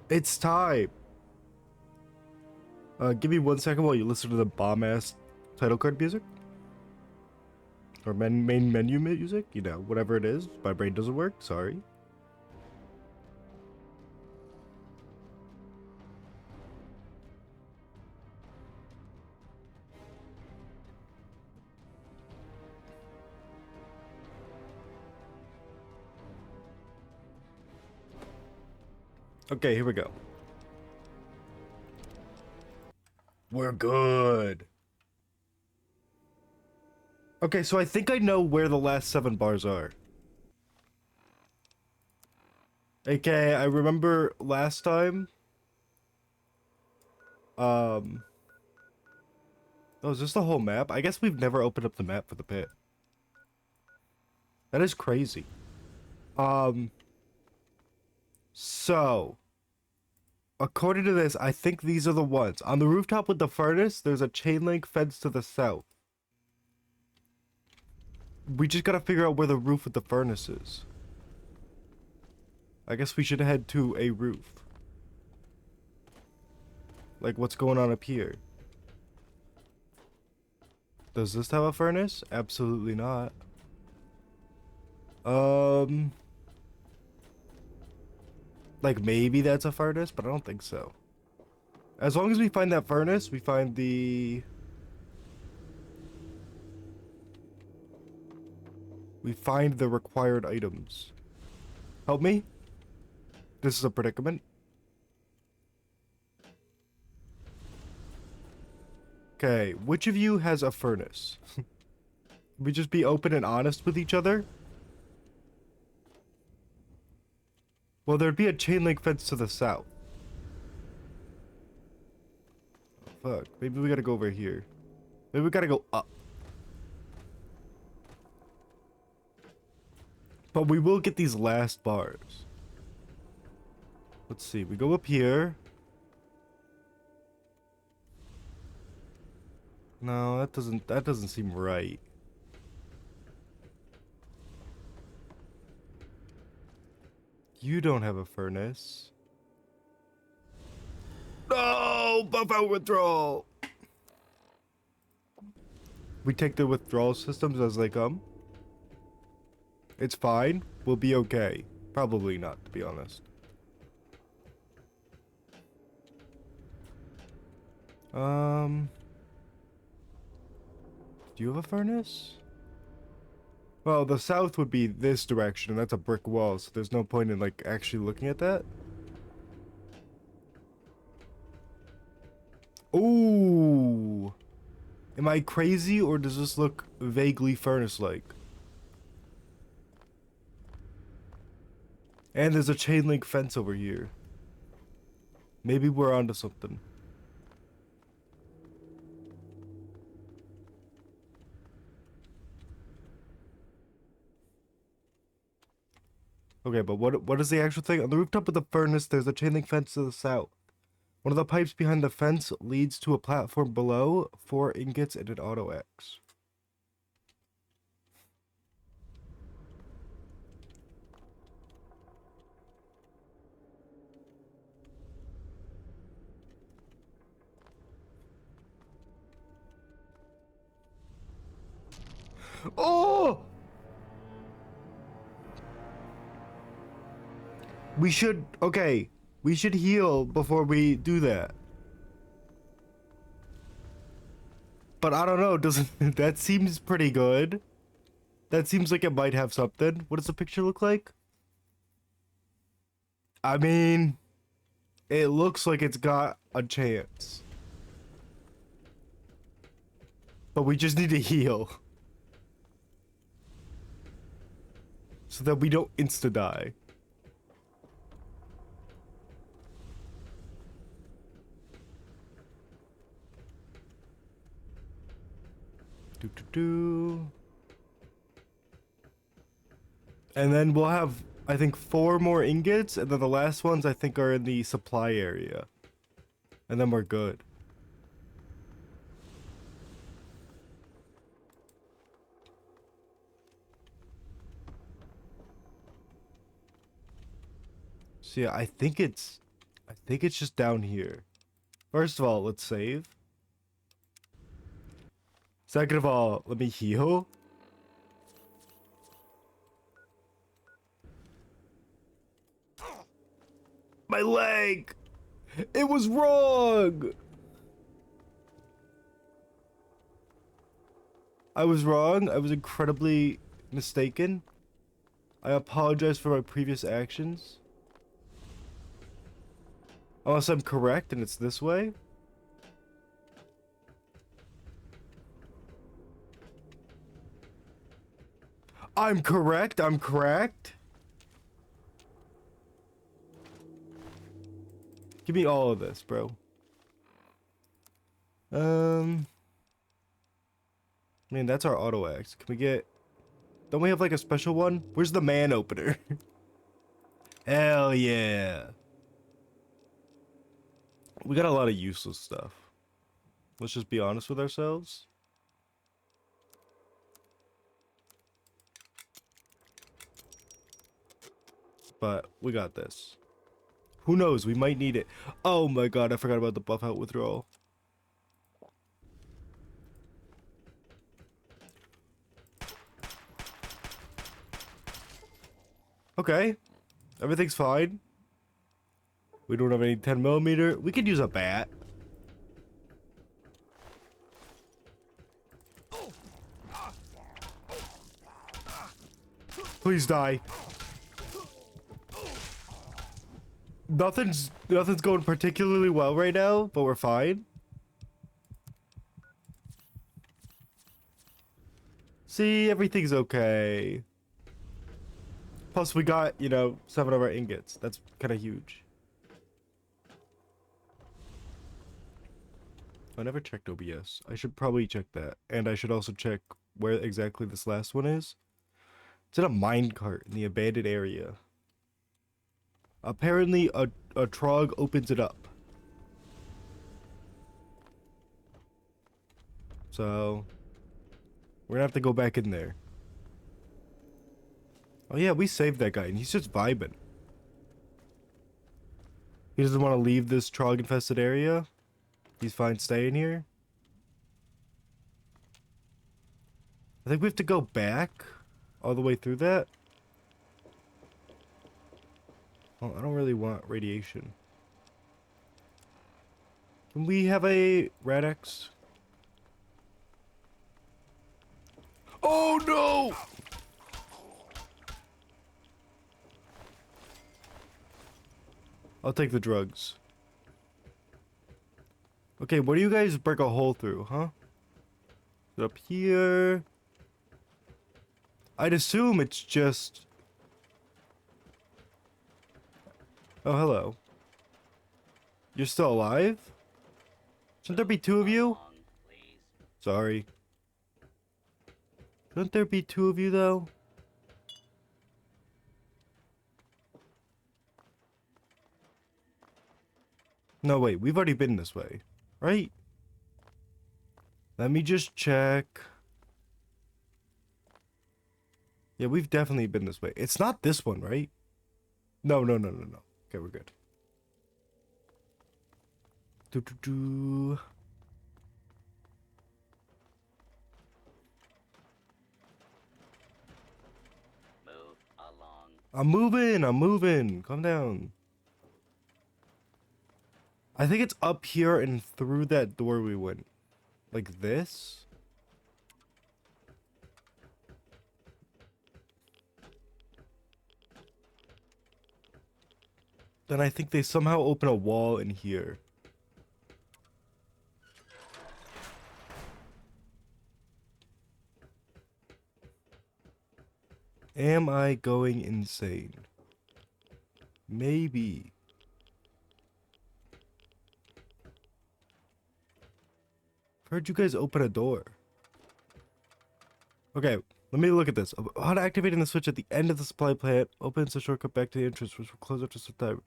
It's time. Give me 1 second while you listen to the bomb-ass title card music. Or main menu music, you know, whatever it is. My brain doesn't work, sorry. Okay, here we go. We're good. Okay, so I think I know where the last 7 bars are. Okay, I remember last time. Um. Oh, is this the whole map? I guess we've never opened up the map for the pit. That is crazy. Um. So, according to this, I think these are the ones. On the rooftop with the furnace, there's a chain link fence to the south. We just gotta figure out where the roof with the furnace is. I guess we should head to a roof. Like, what's going on up here? Does this have a furnace? Absolutely not. Like, maybe that's a furnace, but I don't think so. As long as we find that furnace, we find the... We find the required items. Help me? This is a predicament. Okay, which of you has a furnace? We just be open and honest with each other? Well, there'd be a chain link fence to the south. Oh, fuck. Maybe we gotta go over here. Maybe we gotta go up. But we will get these last bars. Let's see. We go up here. No, that doesn't seem right. You don't have a furnace. No! Buff out withdrawal! We take the withdrawal systems as they come. It's fine. We'll be okay. Probably not, to be honest. Do you have a furnace? Well, the south would be this direction, and that's a brick wall, so there's no point in, like, actually looking at that. Ooh! Am I crazy, or does this look vaguely furnace-like? And there's a chain link fence over here. Maybe we're onto something. Okay, but what is the actual thing? On the rooftop of the furnace, there's a chain link fence to the south. One of the pipes behind the fence leads to a platform below, 4 ingots and an auto X. Oh! Okay, we should heal before we do that. But I don't know, doesn't, that seems pretty good. That seems like it might have something. What does the picture look like? I mean, it looks like it's got a chance. But we just need to heal. So that we don't insta-die. Do. And then we'll have, I think, 4 more ingots, and then the last ones I think are in the supply area. And then we're good. So yeah, I think it's I think it's just down here. First of all, let's save. Second of all, let me heal. My leg! It was wrong! I was wrong. I was incredibly mistaken. I apologize for my previous actions. Unless I'm correct and it's this way. I'm correct. I'm correct. Give me all of this, bro. Man, that's our auto axe. Can we get... Don't we have like a special one? Where's the man opener? Hell yeah. We got a lot of useless stuff. Let's just be honest with ourselves. But we got this. Who knows? We might need it. Oh my god, I forgot about the buff out withdrawal. Okay. Everything's fine. We don't have any 10mm. We could use a bat. Please die. Nothing's going particularly well right now, but we're fine. See, everything's okay. Plus we got, you know, 7 of our ingots. That's kind of huge. I never checked OBS. I should probably check that. And I should also check where exactly this last one is. It's in a minecart in the abandoned area. Apparently a trog opens it up. So we're gonna have to go back in there. Oh yeah, we saved that guy and he's just vibing. He doesn't want to leave this trog infested area. He's fine staying here. I think we have to go back all the way through that. Oh, I don't really want radiation. Can we have a Radix? Oh no! I'll take the drugs. Okay, what do you guys break a hole through, huh? Is it up here? I'd assume it's just... Oh, hello. You're still alive? Shouldn't there be 2 of you? Sorry. Shouldn't there be 2 of you, though? No, wait. We've already been this way, right? Let me just check. Yeah, we've definitely been this way. It's not this one, right? No. Okay, we're good. Move along. I'm moving. Calm down. I think it's up here and through that door we went. Like this? Then I think they somehow open a wall in here. Am I going insane? Maybe. I've heard you guys open a door. Okay, let me look at this. How to activating the switch at the end of the supply plant opens the shortcut back to the entrance, which will close after some time.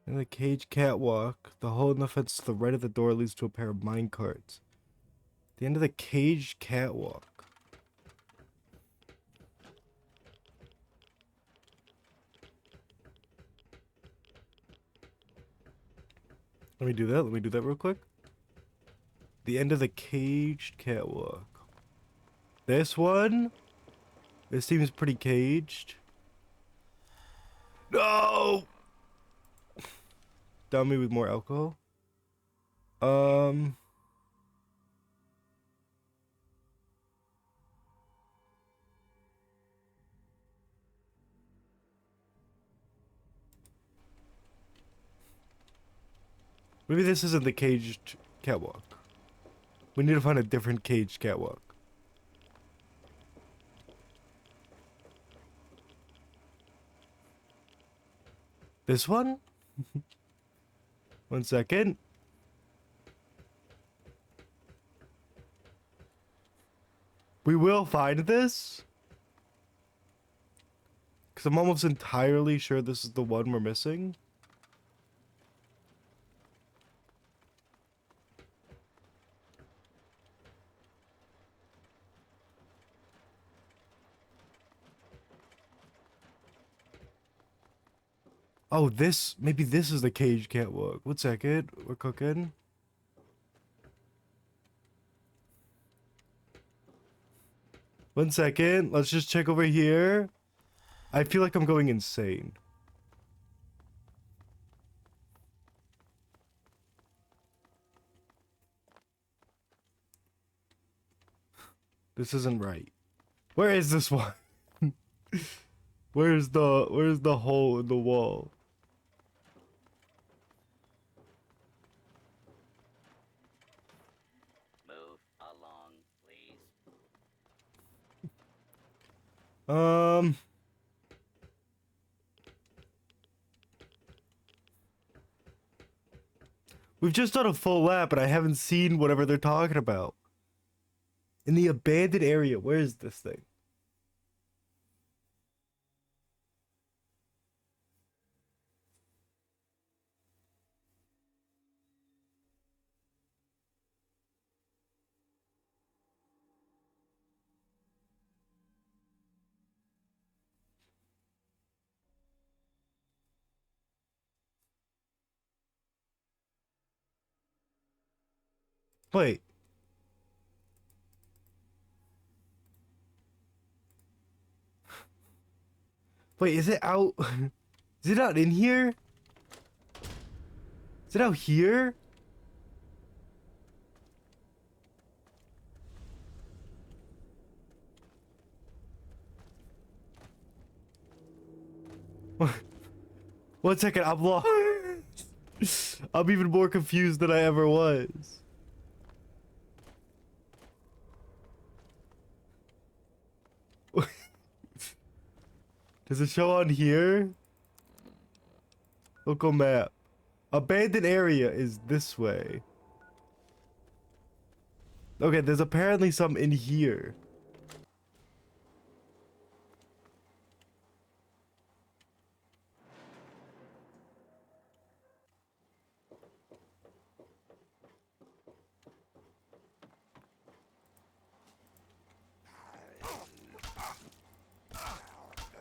In the cage catwalk, the hole in the fence to the right of the door leads to a pair of mine carts. The end of the cage catwalk. Let me do that. Let me do that real quick. The end of the caged catwalk. This one? This seems pretty caged. No! Down me with more alcohol. Maybe this isn't the caged catwalk. We need to find a different caged catwalk. This one? 1 second. We will find this. Because I'm almost entirely sure this is the one we're missing. Oh, maybe this is the cage catwalk. 1 second, we're cooking. One second, let's just check over here. I feel like I'm going insane. This isn't right. Where is this one? Where's the hole in the wall? Move along, please. We've just done a full lap, and I haven't seen whatever they're talking about. In the abandoned area, where is this thing? Wait. Wait, is it out? Is it out in here? Is it out here? One second, I'm lost. I'm even more confused than I ever was. Does it show on here? Local map. Abandoned area is this way. Okay, there's apparently some in here.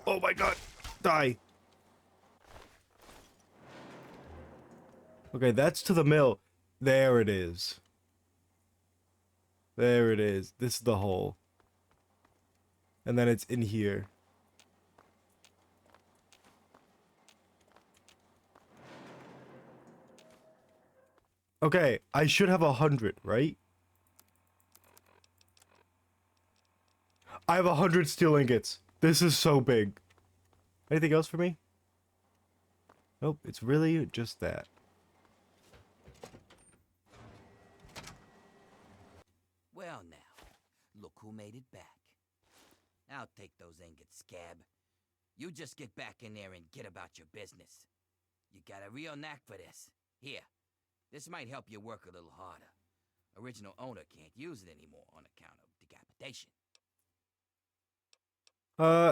Oh my god. Die. Okay, that's to the mill. There it is. There it is. This is the hole. And then it's in here. Okay, I should have 100, right? I have 100 steel ingots. This is so big. Anything else for me? Nope, it's really just that. Well now, look who made it back. I'll take those ingots, scab. You just get back in there and get about your business. You got a real knack for this. Here, this might help you work a little harder. Original owner can't use it anymore on account of decapitation.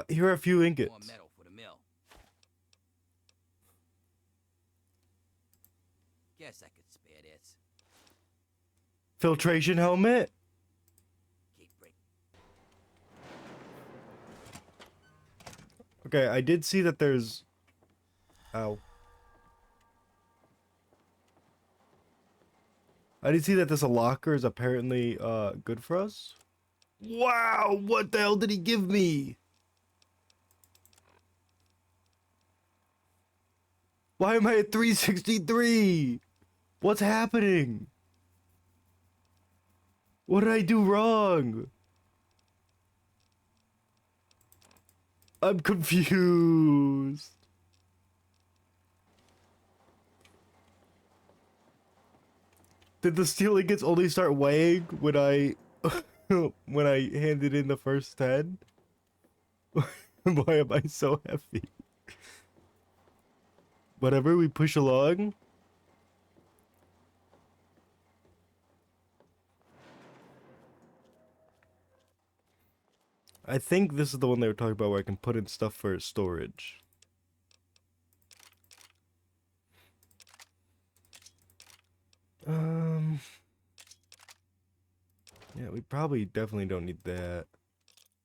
Here are a few ingots. More metal for the mill. Guess I could spare this. Filtration helmet? Keep bringing. Okay, I did see that there's... Ow. I did see that this locker is apparently good for us. Wow, what the hell did he give me? Why am I at 363? What's happening? What did I do wrong? I'm confused. Did the steel ingots only start weighing when I when I handed in the first 10? Why am I so heavy? Whatever, we push along. I think this is the one they were talking about where I can put in stuff for storage. Yeah, we probably definitely don't need that.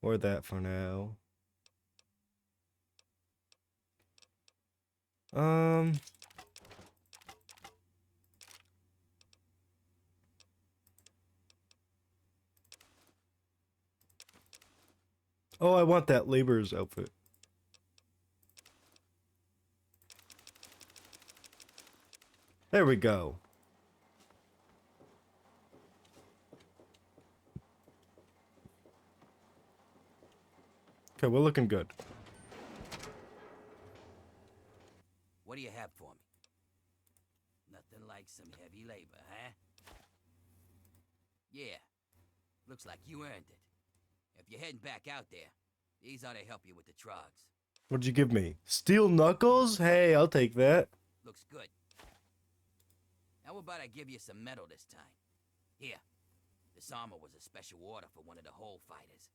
Or that for now. Um... Oh, I want that laborer's outfit. There we go. Okay, we're looking good. What do you have for me? Nothing like some heavy labor, huh? Yeah. Looks like you earned it. If you're heading back out there, these ought to help you with the trogs. What'd you give me? Steel knuckles? Hey, I'll take that. Looks good. How about I give you some metal this time? Here. This armor was a special order for one of the hole fighters.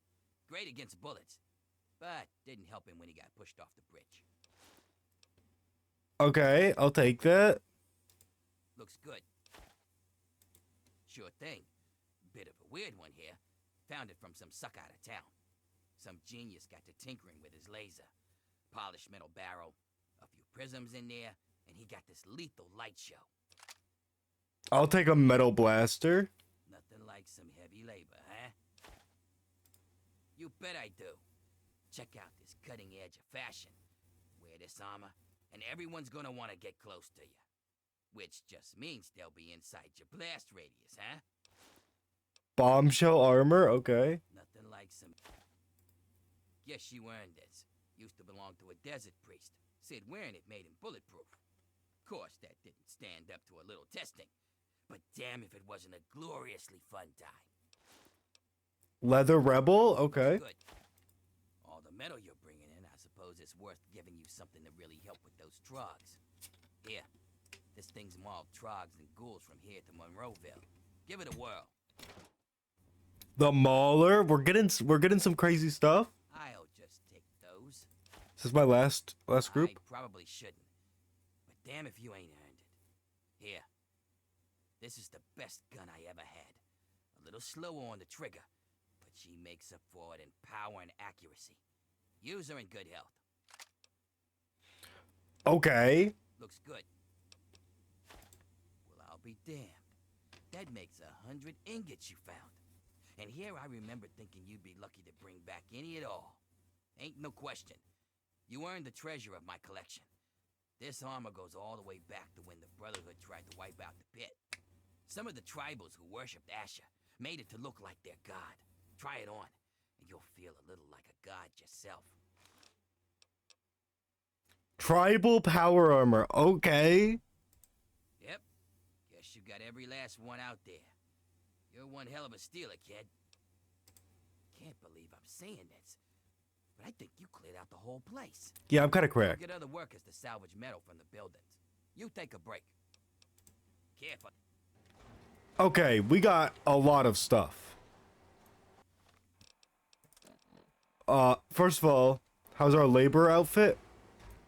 Great against bullets, but didn't help him when he got pushed off the bridge. Okay, I'll take that. Looks good. Sure thing. Bit of a weird one here. Found it from some suck out of town. Some genius got to tinkering with his laser. Polished metal barrel, a few prisms in there, and he got this lethal light show. I'll take a metal blaster. Nothing like some heavy labor, huh? You bet I do. Check out this cutting edge of fashion. Wear this armor, and everyone's gonna want to get close to you. Which just means they'll be inside your blast radius, huh? Bombshell armor, okay. Nothing like some... Guess you earned this. Used to belong to a desert priest. Said wearing it made him bulletproof. Of course, that didn't stand up to a little testing. But damn if it wasn't a gloriously fun time. Leather rebel, okay. Good. All the metal you're bringing in, I suppose it's worth giving you something to really help with those trogs. Here, this thing's mauled trogs and ghouls from here to Monroeville. Give it a whirl. The mauler, we're getting some crazy stuff. I'll just take those. This is my last group. I probably shouldn't. But damn if you ain't earned it. Here. This is the best gun I ever had. A little slower on the trigger, but she makes up for it in power and accuracy. Use her in good health. Okay. Looks good. Well, I'll be damned. That makes 100 ingots you found. And here I remember thinking you'd be lucky to bring back any at all. Ain't no question. You earned the treasure of my collection. This armor goes all the way back to when the Brotherhood tried to wipe out the Pitt. Some of the tribals who worshipped Asher made it to look like their god. Try it on, and you'll feel a little like a god yourself. Tribal power armor, okay. Yep. Guess you got every last one out there. You're one hell of a stealer, kid. Can't believe I'm saying this, but I think you cleared out the whole place. Yeah, I'm kind of cracked. Get other workers to salvage metal from the buildings. You take a break. Careful. Okay, we got a lot of stuff. First of all, how's our labor outfit?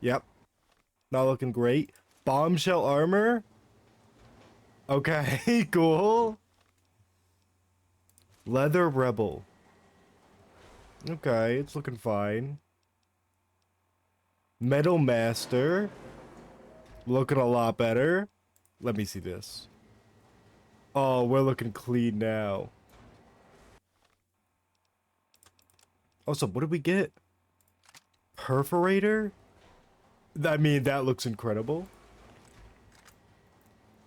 Yep. Not looking great. Bombshell armor? Okay, cool. Leather rebel. Okay, it's looking fine. Metal master. Looking a lot better. Let me see this. Oh, we're looking clean now. Also, what did we get? Perforator? I mean, that looks incredible.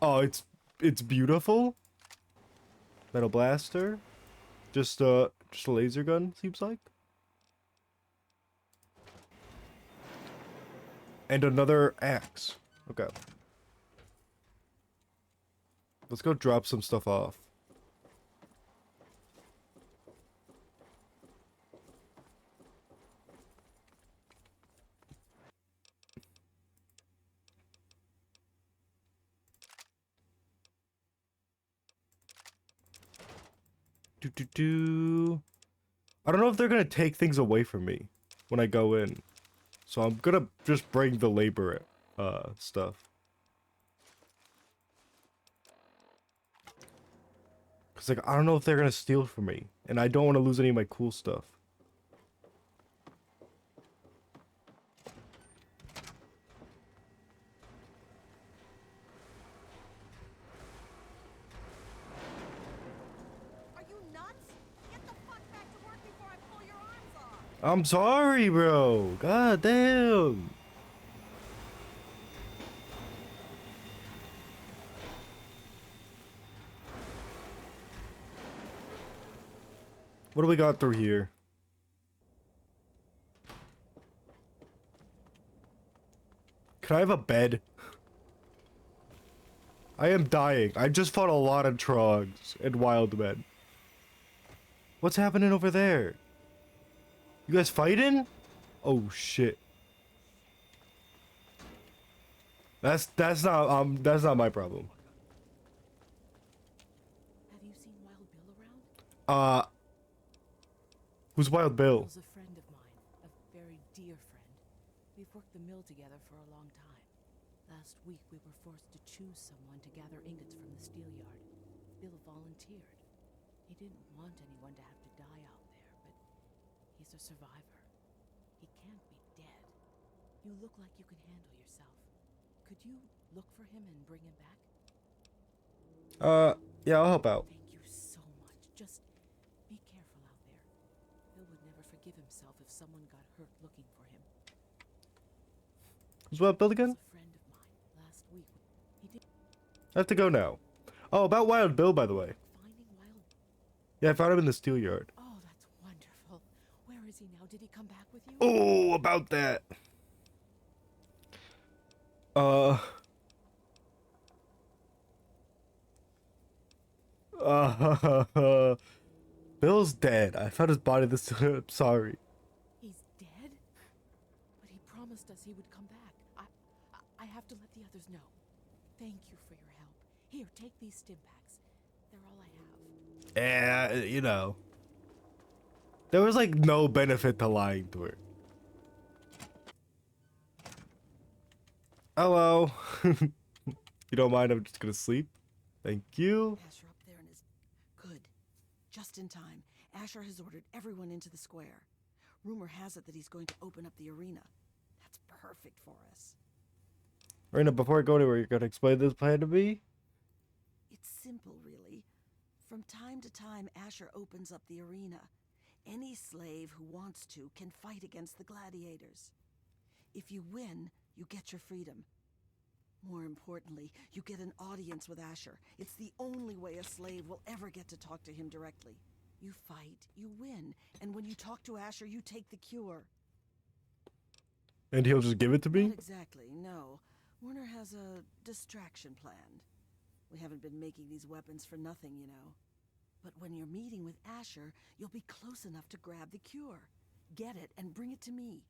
Oh, it's beautiful. Metal blaster. Just a laser gun, seems like. And another axe. Okay. Let's go drop some stuff off. Do do do. I don't know if they're gonna take things away from me when I go in. So I'm gonna just bring the labor stuff. Cause like I don't know if they're gonna steal from me. And I don't want to lose any of my cool stuff. Are you nuts? Get the fuck back to work before I pull your arms off. I'm sorry, bro. God damn. What do we got through here? Can I have a bed? I am dying. I just fought a lot of trogs and wild men. What's happening over there? You guys fighting? Oh shit. That's not my problem. Have you seen Wild Bill around? Uh who's Wild Bill? Bill's a friend of mine, a very dear friend. We've worked the mill together for a long time. Last week we were forced to choose someone to gather ingots from the steel yard. Bill volunteered. He didn't want anyone to have to die out there, but he's a survivor. He can't be dead. You look like you can handle yourself. Could you look for him and bring him back? Yeah, I'll help out. Thank you so much. Just be careful out there. Bill would never forgive himself if someone got hurt looking for him. Who's Wild Bill He's again? a friend of mine. Last week, he did I have to go now. Oh, about Wild Bill, by the way. finding Wild. Yeah, I found him in the steel yard. Oh, that's wonderful. Where is he now? Did he come back with you? Oh, about that. Uh, Bill's dead. I found his body this I'm sorry. He's dead? But he promised us he would come back. I have to let the others know. Thank you for your help. Here, take these stim packs. They're all I have. Yeah, you know. There was like no benefit to lying to her. Hello. You don't mind? I'm just gonna sleep. Thank you. Asher up there and is good. Just in time. Asher has ordered everyone into the square. Rumor has it that he's going to open up the arena. That's perfect for us. Rena, before I go anywhere, you're gonna explain this plan to me? It's simple, really. From time to time, Asher opens up the arena. Any slave who wants to can fight against the gladiators. If you win, you get your freedom. More importantly, you get an audience with Asher. It's the only way a slave will ever get to talk to him directly. You fight, you win, and when you talk to Asher, you take the cure. And he'll just give it to me? Not exactly, no. Warner has a distraction planned. We haven't been making these weapons for nothing, you know. But when you're meeting with Asher, you'll be close enough to grab the cure. Get it and bring it to me.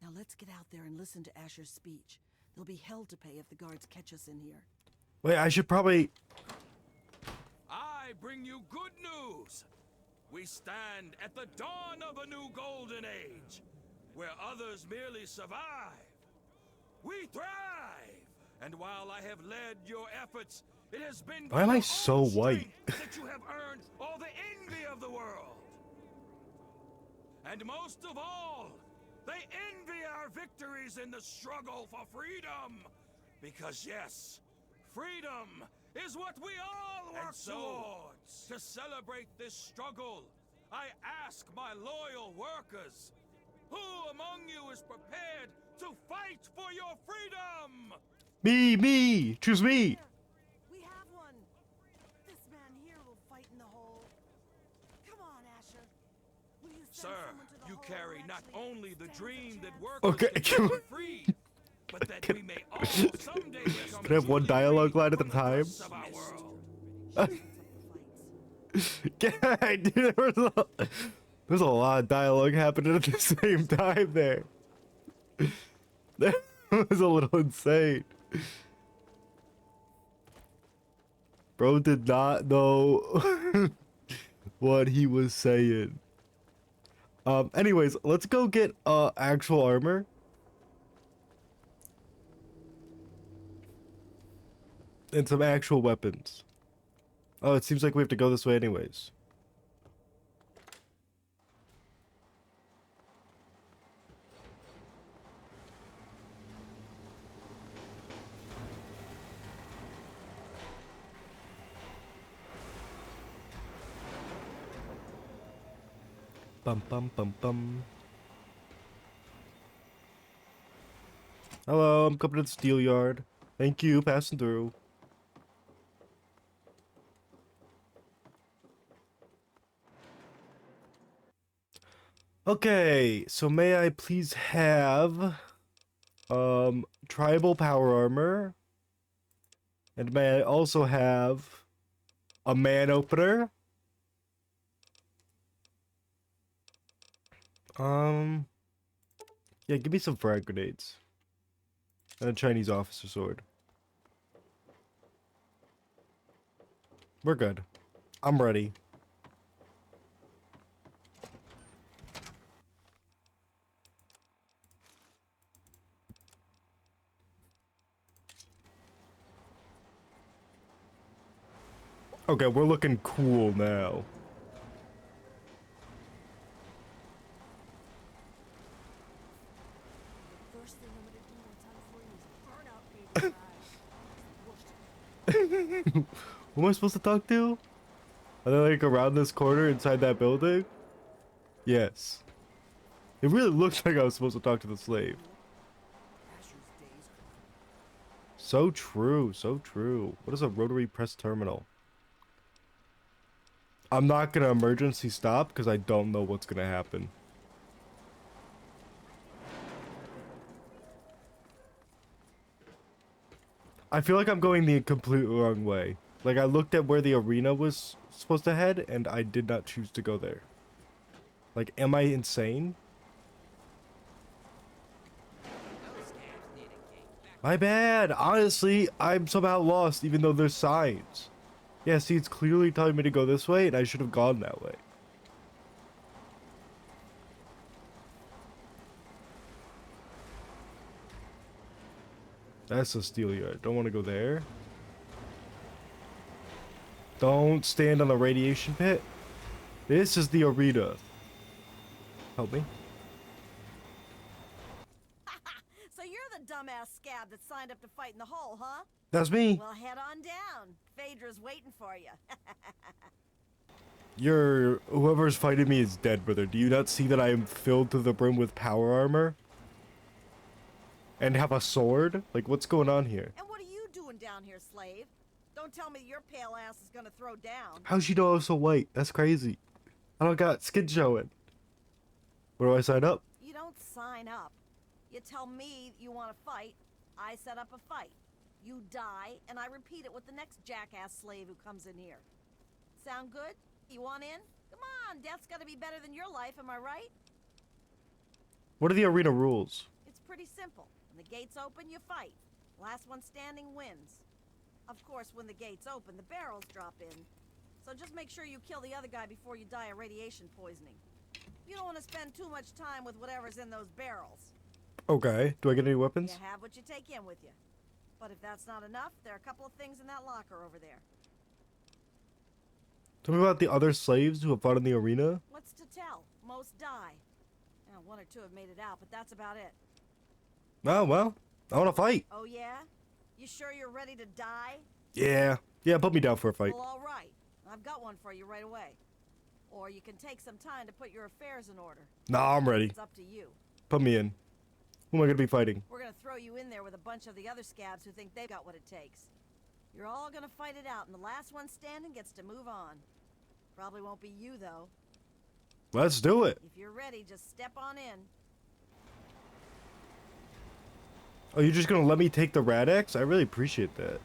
Now let's get out there and listen to Asher's speech. There'll be hell to pay if the guards catch us in here. Wait, I should probably... I bring you good news. We stand at the dawn of a new golden age, where others merely survive. We thrive! And while I have led your efforts, it has been Why am I your so own white? strength that you have earned all the envy of the world. And most of all, they envy our victories in the struggle for freedom. Because yes, freedom is what we all And so, to celebrate this struggle, I ask my loyal workers, who among you is prepared to fight for your freedom? Me! Choose me! We have one. This man here will fight in the hole. Come on, Asher. Will you send Sir, someone to the you hole carry who not actually only the stands a dream that chance? workers Okay, can be freed, but that we may all someday become Can I have one truly dialogue free line at from a the time? curse of our world. Dude, there's a lot of dialogue happening at the same time there. That was a little insane. Bro did not know what he was saying. Anyways, let's go get actual armor. And some actual weapons. Oh, it seems like we have to go this way anyways. Bum bum bum bum. Hello, I'm coming to the steel yard. Thank you, passing through. Okay, so may I please have tribal power armor? And may I also have a man opener? Yeah, give me some frag grenades. And a Chinese officer sword. We're good. I'm ready. Okay, we're looking cool now. First thing I'm gonna do once I'm free is burn out baby. Who am I supposed to talk to? Are they like around this corner inside that building? Yes. It really looks like I was supposed to talk to the slave. So true, so true. What is a rotary press terminal? I'm not gonna emergency stop because I don't know what's gonna happen. I feel like I'm going the complete wrong way. Like I looked at where the arena was supposed to head and I did not choose to go there. Like, am I insane? Those scabs need a gate back. My bad. Honestly, I'm somehow lost even though there's signs. Yeah, see, it's clearly telling me to go this way and I should have gone that way. That's a steel yard. Don't want to go there. Don't stand on the radiation pit. This is the arena. Help me. So you're the dumbass scab that signed up to fight in the hole, huh? That's me. Well, head on down. Phaedra's waiting for you. Whoever's fighting me is dead, brother. Do you not see that I am filled to the brim with power armor? And have a sword? Like, what's going on here? And what are you doing down here, slave? Don't tell me your pale ass is gonna throw down. How'd she know I was so white? That's crazy. I don't got skin showing. Where do I sign up? You don't sign up. You tell me you want to fight, I set up a fight. You die, and I repeat it with the next jackass slave who comes in here. Sound good? You want in? Come on, death's gotta be better than your life, am I right? What are the arena rules? It's pretty simple. When the gates open, you fight. Last one standing wins. Of course, when the gates open, the barrels drop in. So just make sure you kill the other guy before you die of radiation poisoning. You don't want to spend too much time with whatever's in those barrels. Okay. Do I get any weapons? You have what you take in with you. But if that's not enough, there are a couple of things in that locker over there. Tell me about the other slaves who have fought in the arena. What's to tell? Most die. Now, one or two have made it out, but that's about it. Oh, well. I want to fight. Oh, yeah? You sure you're ready to die? Yeah. Yeah, put me down for a fight. Well, all right. I've got one for you right away. Or you can take some time to put your affairs in order. Nah, I'm ready. It's up to you. Put me in. Who am I gonna be fighting? We're gonna throw you in there with a bunch of the other scabs who think they've got what it takes. You're all gonna fight it out, and the last one standing gets to move on. Probably won't be you, though. Let's do it. If you're ready, just step on in. Oh, you're just gonna let me take the Rad-X? I really appreciate that.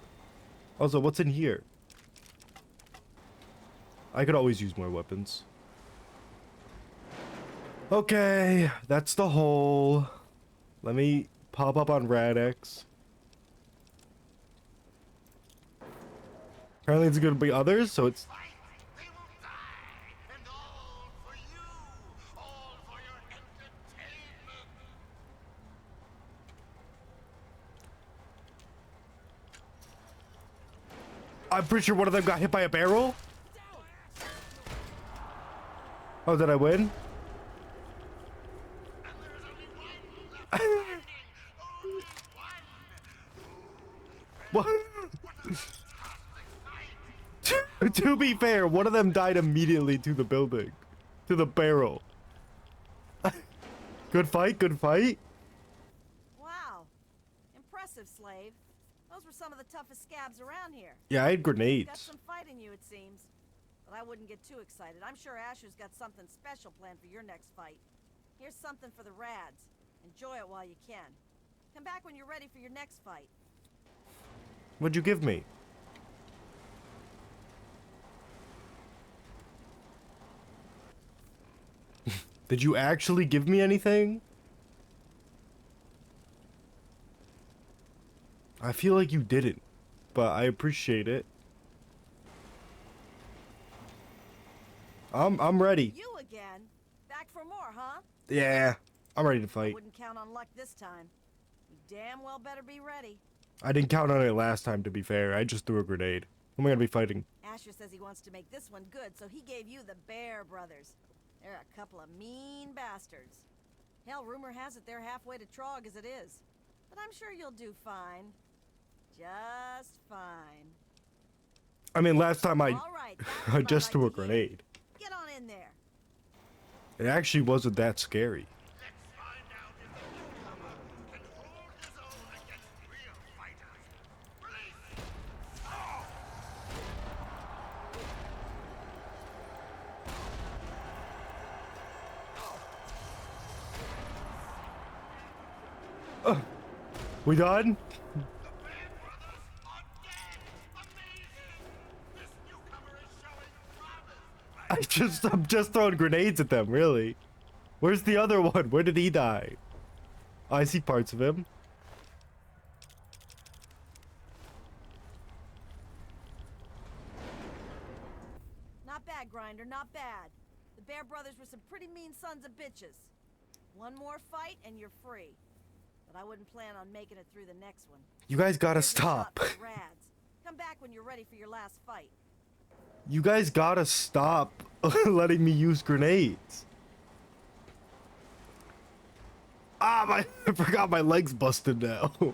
Also, what's in here? I could always use more weapons. Okay, that's the hole. Let me pop up on Rad-X. Apparently it's gonna be others, so it's... They will die, and all for you, all for your entertainment. I'm pretty sure one of them got hit by a barrel. Oh, did I win? And there's only one left standing. Only one. What? What a fantastic fight. To be fair, one of them died immediately to the building. To the barrel. Good fight, good fight. Wow. Impressive, Slave. Those were some of the toughest scabs around here. Yeah, I had Got grenades. some fight in you, it seems. But I wouldn't get too excited. I'm sure Asher's got something special planned for your next fight. Here's something for the Rads. Enjoy it while you can. Come back when you're ready for your next fight. What'd you give me? Did you actually give me anything? I feel like you didn't, but I appreciate it. I'm ready. You again? Back for more, huh? Yeah, I'm ready to I fight. wouldn't count on luck this time. You damn well better be ready. I didn't count on it last time, to be fair. I just threw a grenade. Who am I gonna be fighting? Asher says he wants to make this one good, so he gave you the Bear Brothers. They're a couple of mean bastards. Hell, rumor has it they're halfway to Trog as it is. But I'm sure you'll do fine. Just fine. I mean, last time All right, that's I what I just like threw a to hear. grenade. Get on in there. It actually wasn't that scary. Let's find out if the newcomer can hold his own against real fighters. Release! We done? The Band Brothers are dead! Amazing! This newcomer is showing promise! I'm just throwing grenades at them, really. Where's the other one? Where did he die? Oh, I see parts of him. Not bad, Grinder, not bad. The Bear Brothers were some pretty mean sons of bitches. One more fight and you're free. But I wouldn't plan on making it through the next one. You guys gotta Here's your shot stop. for the Rads. Come back when you're ready for your last fight. You guys gotta stop letting me use grenades. Ah, I forgot my leg's busted now. Let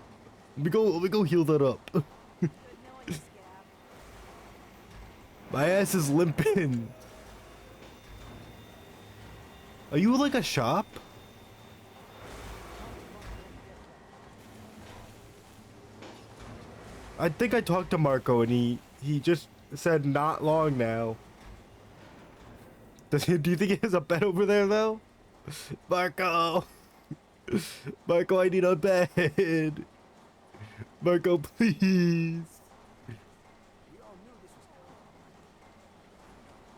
me go heal that up. Good knowing you, Scab. My ass is limping. Are you like a shop? I think I talked to Marco and he just said not long now. Do you think he has a bed over there though? Marco! Marco, I need a bed! Marco, please!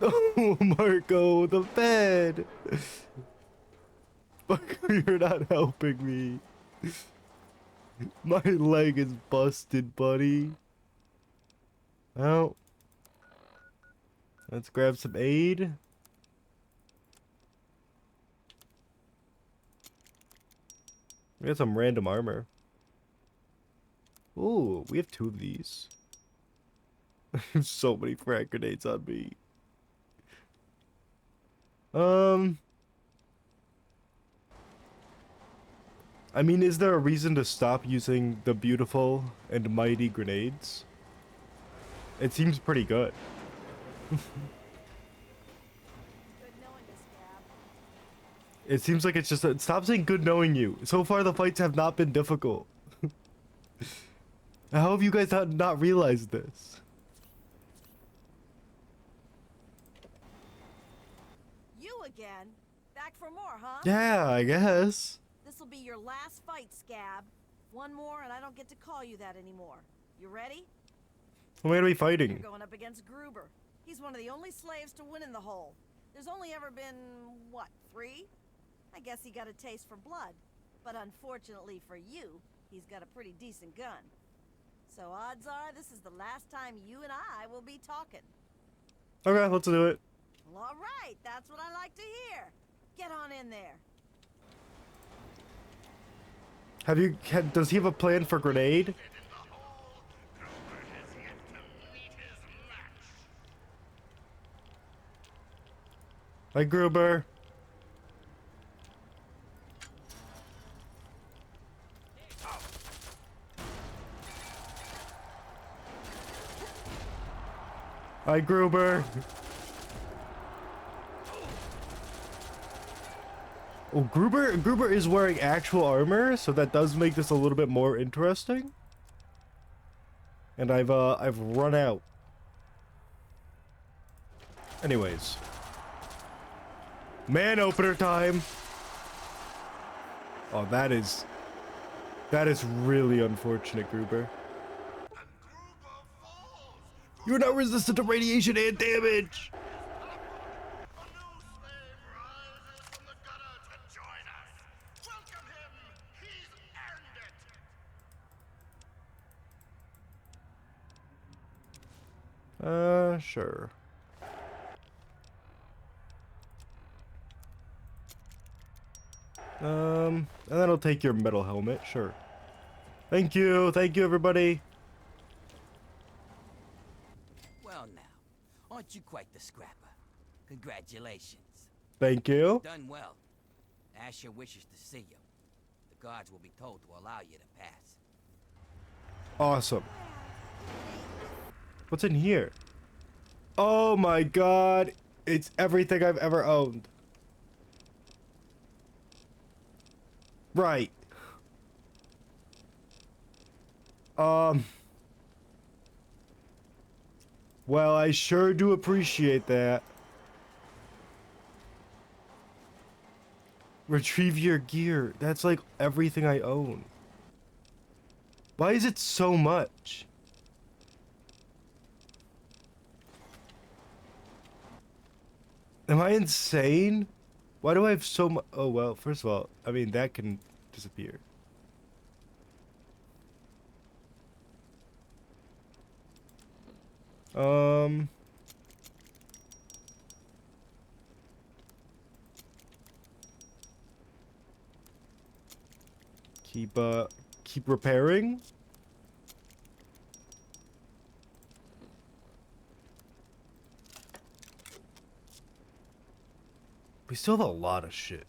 Oh, Marco, the bed! Marco, you're not helping me. My leg is busted, buddy. Well, let's grab some aid. We got some random armor. Ooh, we have 2 of these. So many frag grenades on me. I mean, is there a reason to stop using the beautiful and mighty grenades? It seems pretty good. Good knowing you, Scab. It seems like it's just stop saying good knowing you. So far the fights have not been difficult. How have you guys not realized this? You again? Back for more, huh? Yeah, I guess. This'll be your last fight, Scab. One more and I don't get to call you that anymore. You ready? Who am I gonna be You're fighting? going up against Gruber. He's one of the only slaves to win in the hole. There's only ever been, what, 3? I guess he got a taste for blood. But unfortunately for you, he's got a pretty decent gun. So odds are this is the last time you and I will be talking. Okay, let's do it. Well, all right, that's what I like to hear. Get on in there. Does he have a plan for grenade? In the hole, Grover has yet to meet his match. Hi, Gruber. Hi, Gruber. Oh, Gruber is wearing actual armor, so that does make this a little bit more interesting. And I've run out. Anyways. Man opener time. Oh, that is really unfortunate, Gruber. And Gruber falls. You're not resistant to radiation and damage. A new slave rises from the gutter to join us. Welcome him. He's earned it. Sure. And then I'll take your metal helmet, sure. Thank you, everybody. Well now, aren't you quite the scrapper? Congratulations. Thank you. Done well. Asher wishes to see you. The guards will be told to allow you to pass. Awesome. What's in here? Oh my god. It's everything I've ever owned. Right. Well, I sure do appreciate that. Retrieve your gear. That's like everything I own. Why is it so much? Am I insane? Why do I have so much? Oh, well, first of all, I mean, that can disappear. Keep repairing. We still have a lot of shit.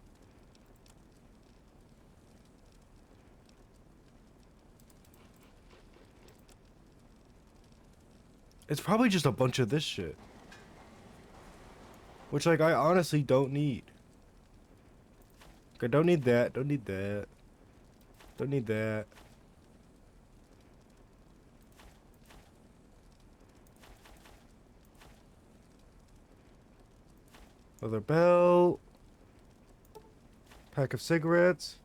It's probably just a bunch of this shit. Which, like, I honestly don't need. Okay, don't need that. Don't need that. Don't need that. Leather belt. Pack of cigarettes.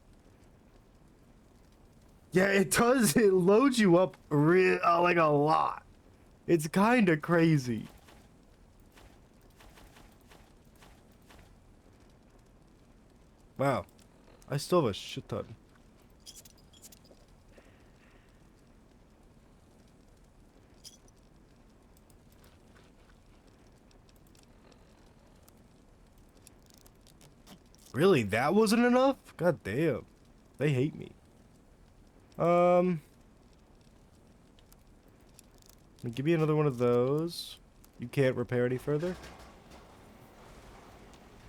Yeah, it does. It loads you up like a lot. It's kind of crazy. Wow. I still have a shit ton. Really? That wasn't enough? God damn. They hate me. Give me another one of those. You can't repair any further?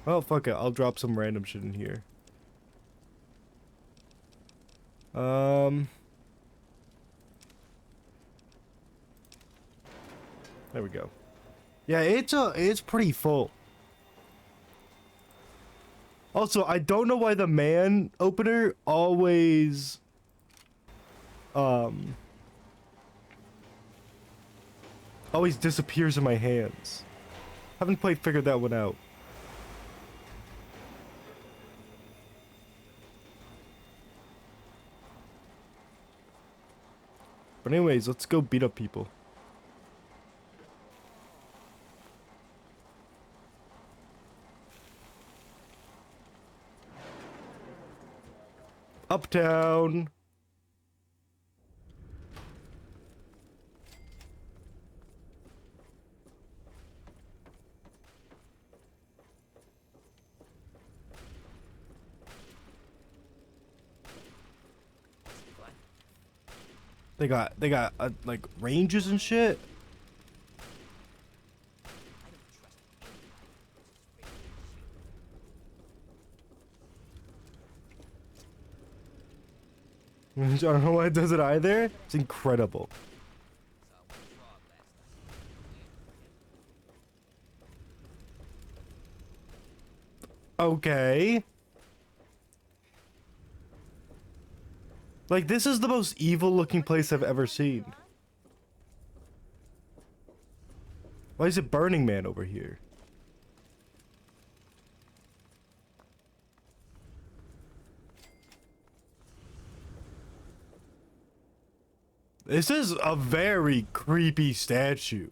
Oh, fuck it. I'll drop some random shit in here. There we go. Yeah, it's pretty full. Also, I don't know why the man opener always always disappears in my hands. Haven't quite figured that one out. But anyways, let's go beat up people. Uptown. What? They got like ranges and shit. I don't trust anybody. I don't know why it does it either. It's incredible. Saw one frog last night. Okay. Like, this is the most evil looking place I've ever seen. Why is it Burning Man over here? This is a very creepy statue.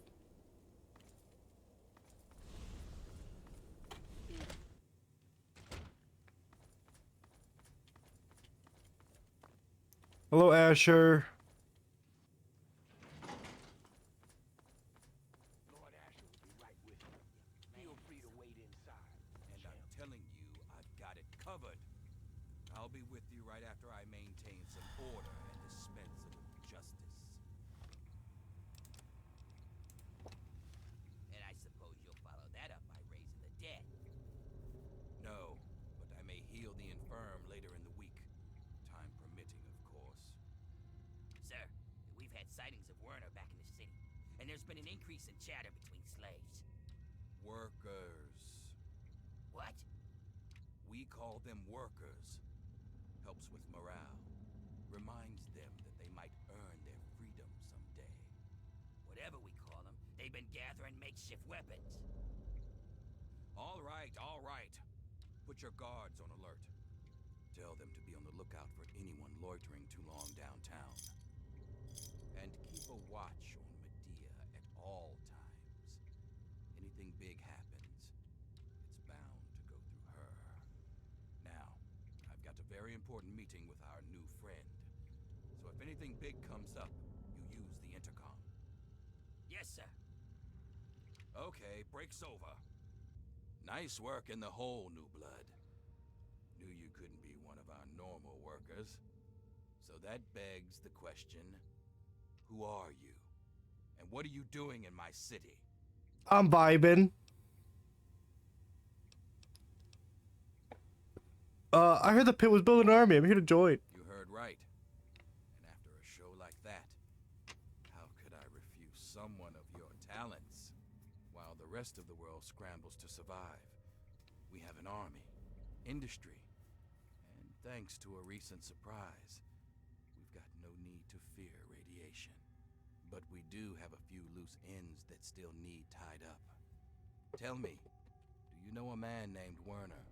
Hello, Asher. Lord Asher will be right with you. Feel free to wait inside. And I'm telling you, I've got it covered. I'll be with you right after I maintain some order and dispense a little justice. And I suppose you'll follow that up by raising the dead. No, but I may heal the infirm later in the week. Time permitting, of course. Sir, we've had sightings of Werner back in the city, and there's been an increase in chatter between slaves. Workers. What? We call them workers. Helps with morale. Reminds them that they might earn their freedom someday. Whatever we call them, they've been gathering makeshift weapons. All right, all right. Put your guards on alert. Tell them to be on the lookout for anyone loitering too long downtown. And keep a watch on Medea at all times. Anything big happens, it's bound to go through her. Now, I've got a very important meeting with our new friend. So if anything big comes up, you use the intercom. Yes, sir. Okay, break's over. Nice work in the hole, New Blood. Knew you couldn't be one of our normal workers. So that begs the question, who are you? And what are you doing in my city? I'm vibing. I heard the Pitt was building an army. I'm here to join. You heard right. And after a show like that, how could I refuse someone of your talents? While the rest of the world scrambles to survive, we have an army, industry, and thanks to a recent surprise, we've got no need to fear radiation. But we do have a few loose ends that still need tied up. Tell me, do you know a man named Werner?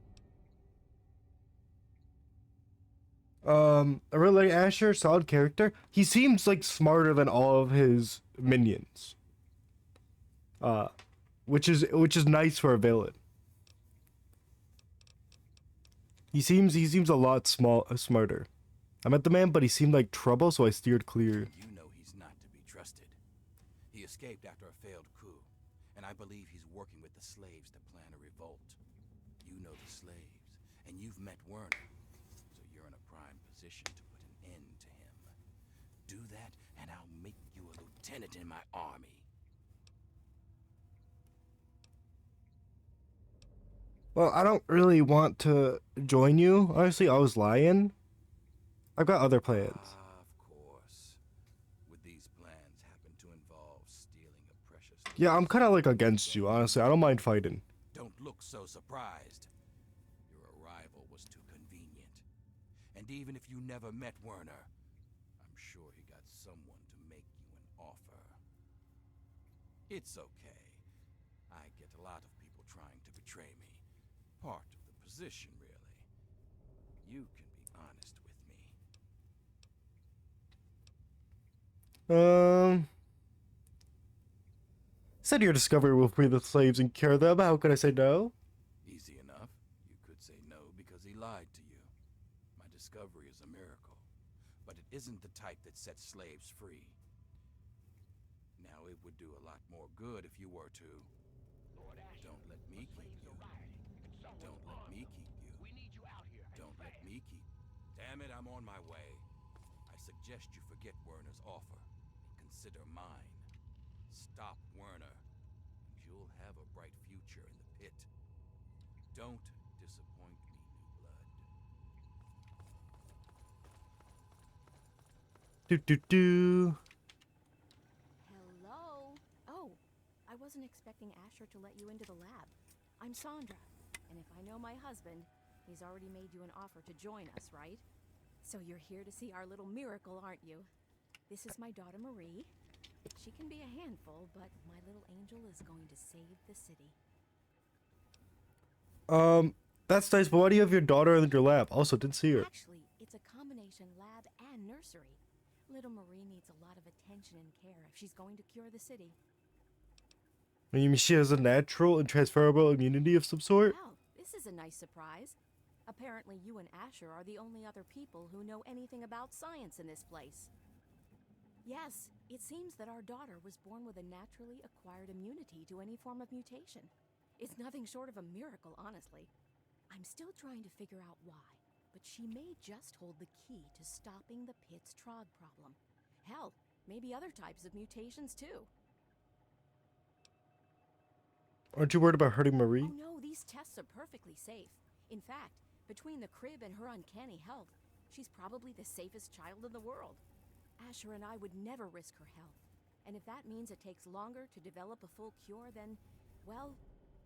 I really like Asher, solid character. He seems like smarter than all of his minions. Which is nice for a villain. He seems a lot smarter. I met the man, but he seemed like trouble, so I steered clear. You know he's not to be trusted. He escaped after a failed coup, and I believe he's working with the slaves to plan a revolt. You know the slaves, and you've met Werner, so you're in a prime position to put an end to him. Do that, and I'll make you a lieutenant in my army. Well, I don't really want to join you. Honestly, I was lying. I've got other plans. Of course. Would these plans happen to involve stealing a precious Yeah, I'm kind of like against you, honestly. I don't mind fighting. Don't look so surprised. Your arrival was too convenient. And even if you never met Werner, I'm sure he got someone to make you an offer. It's okay. I get a lot of people trying to betray me. Part of the position, really. You can be honest with me. Said your discovery will free the slaves and cure them. How could I say no? Easy enough. You could say no because he lied to you. My discovery is a miracle, but it isn't the type that sets slaves free. Now, it would do a lot more good if you were to. Don't let me keep you. Don't let me keep you. Don't let me keep. Damn it, I'm on my way. I suggest you forget Werner's offer and consider mine. Stop Werner, and you'll have a bright future in the pit. Don't disappoint me, New Blood. Do. Hello? Oh, I wasn't expecting Asher to let you into the lab. I'm Sandra, and if I know my husband, he's already made you an offer to join us, right? So you're here to see our little miracle, aren't you? This is my daughter Marie. She can be a handful, but my little angel is going to save the city. That's nice, but why do you have your daughter in your lab? Also, didn't see her. Actually, it's a combination lab and nursery. Little Marie needs a lot of attention and care if she's going to cure the city. You mean she has a natural and transferable immunity of some sort? Wow, this is a nice surprise. Apparently you and Asher are the only other people who know anything about science in this place. Yes, it seems that our daughter was born with a naturally acquired immunity to any form of mutation. It's nothing short of a miracle, honestly. I'm still trying to figure out why, but she may just hold the key to stopping the Pitt's Trog problem. Hell, maybe other types of mutations too. Aren't you worried about hurting Marie? Oh no, these tests are perfectly safe. In fact, between the crib and her uncanny health, she's probably the safest child in the world. Asher and I would never risk her health. And if that means it takes longer to develop a full cure, then, well,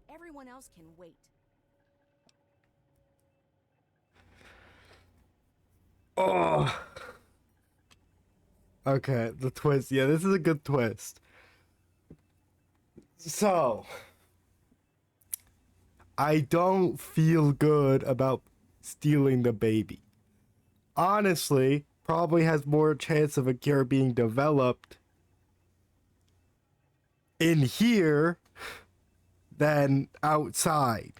everyone else can wait. Oh. Okay, the twist. Yeah, this is a good twist. So, I don't feel good about stealing the baby. Honestly, probably has more chance of a cure being developed in here than outside.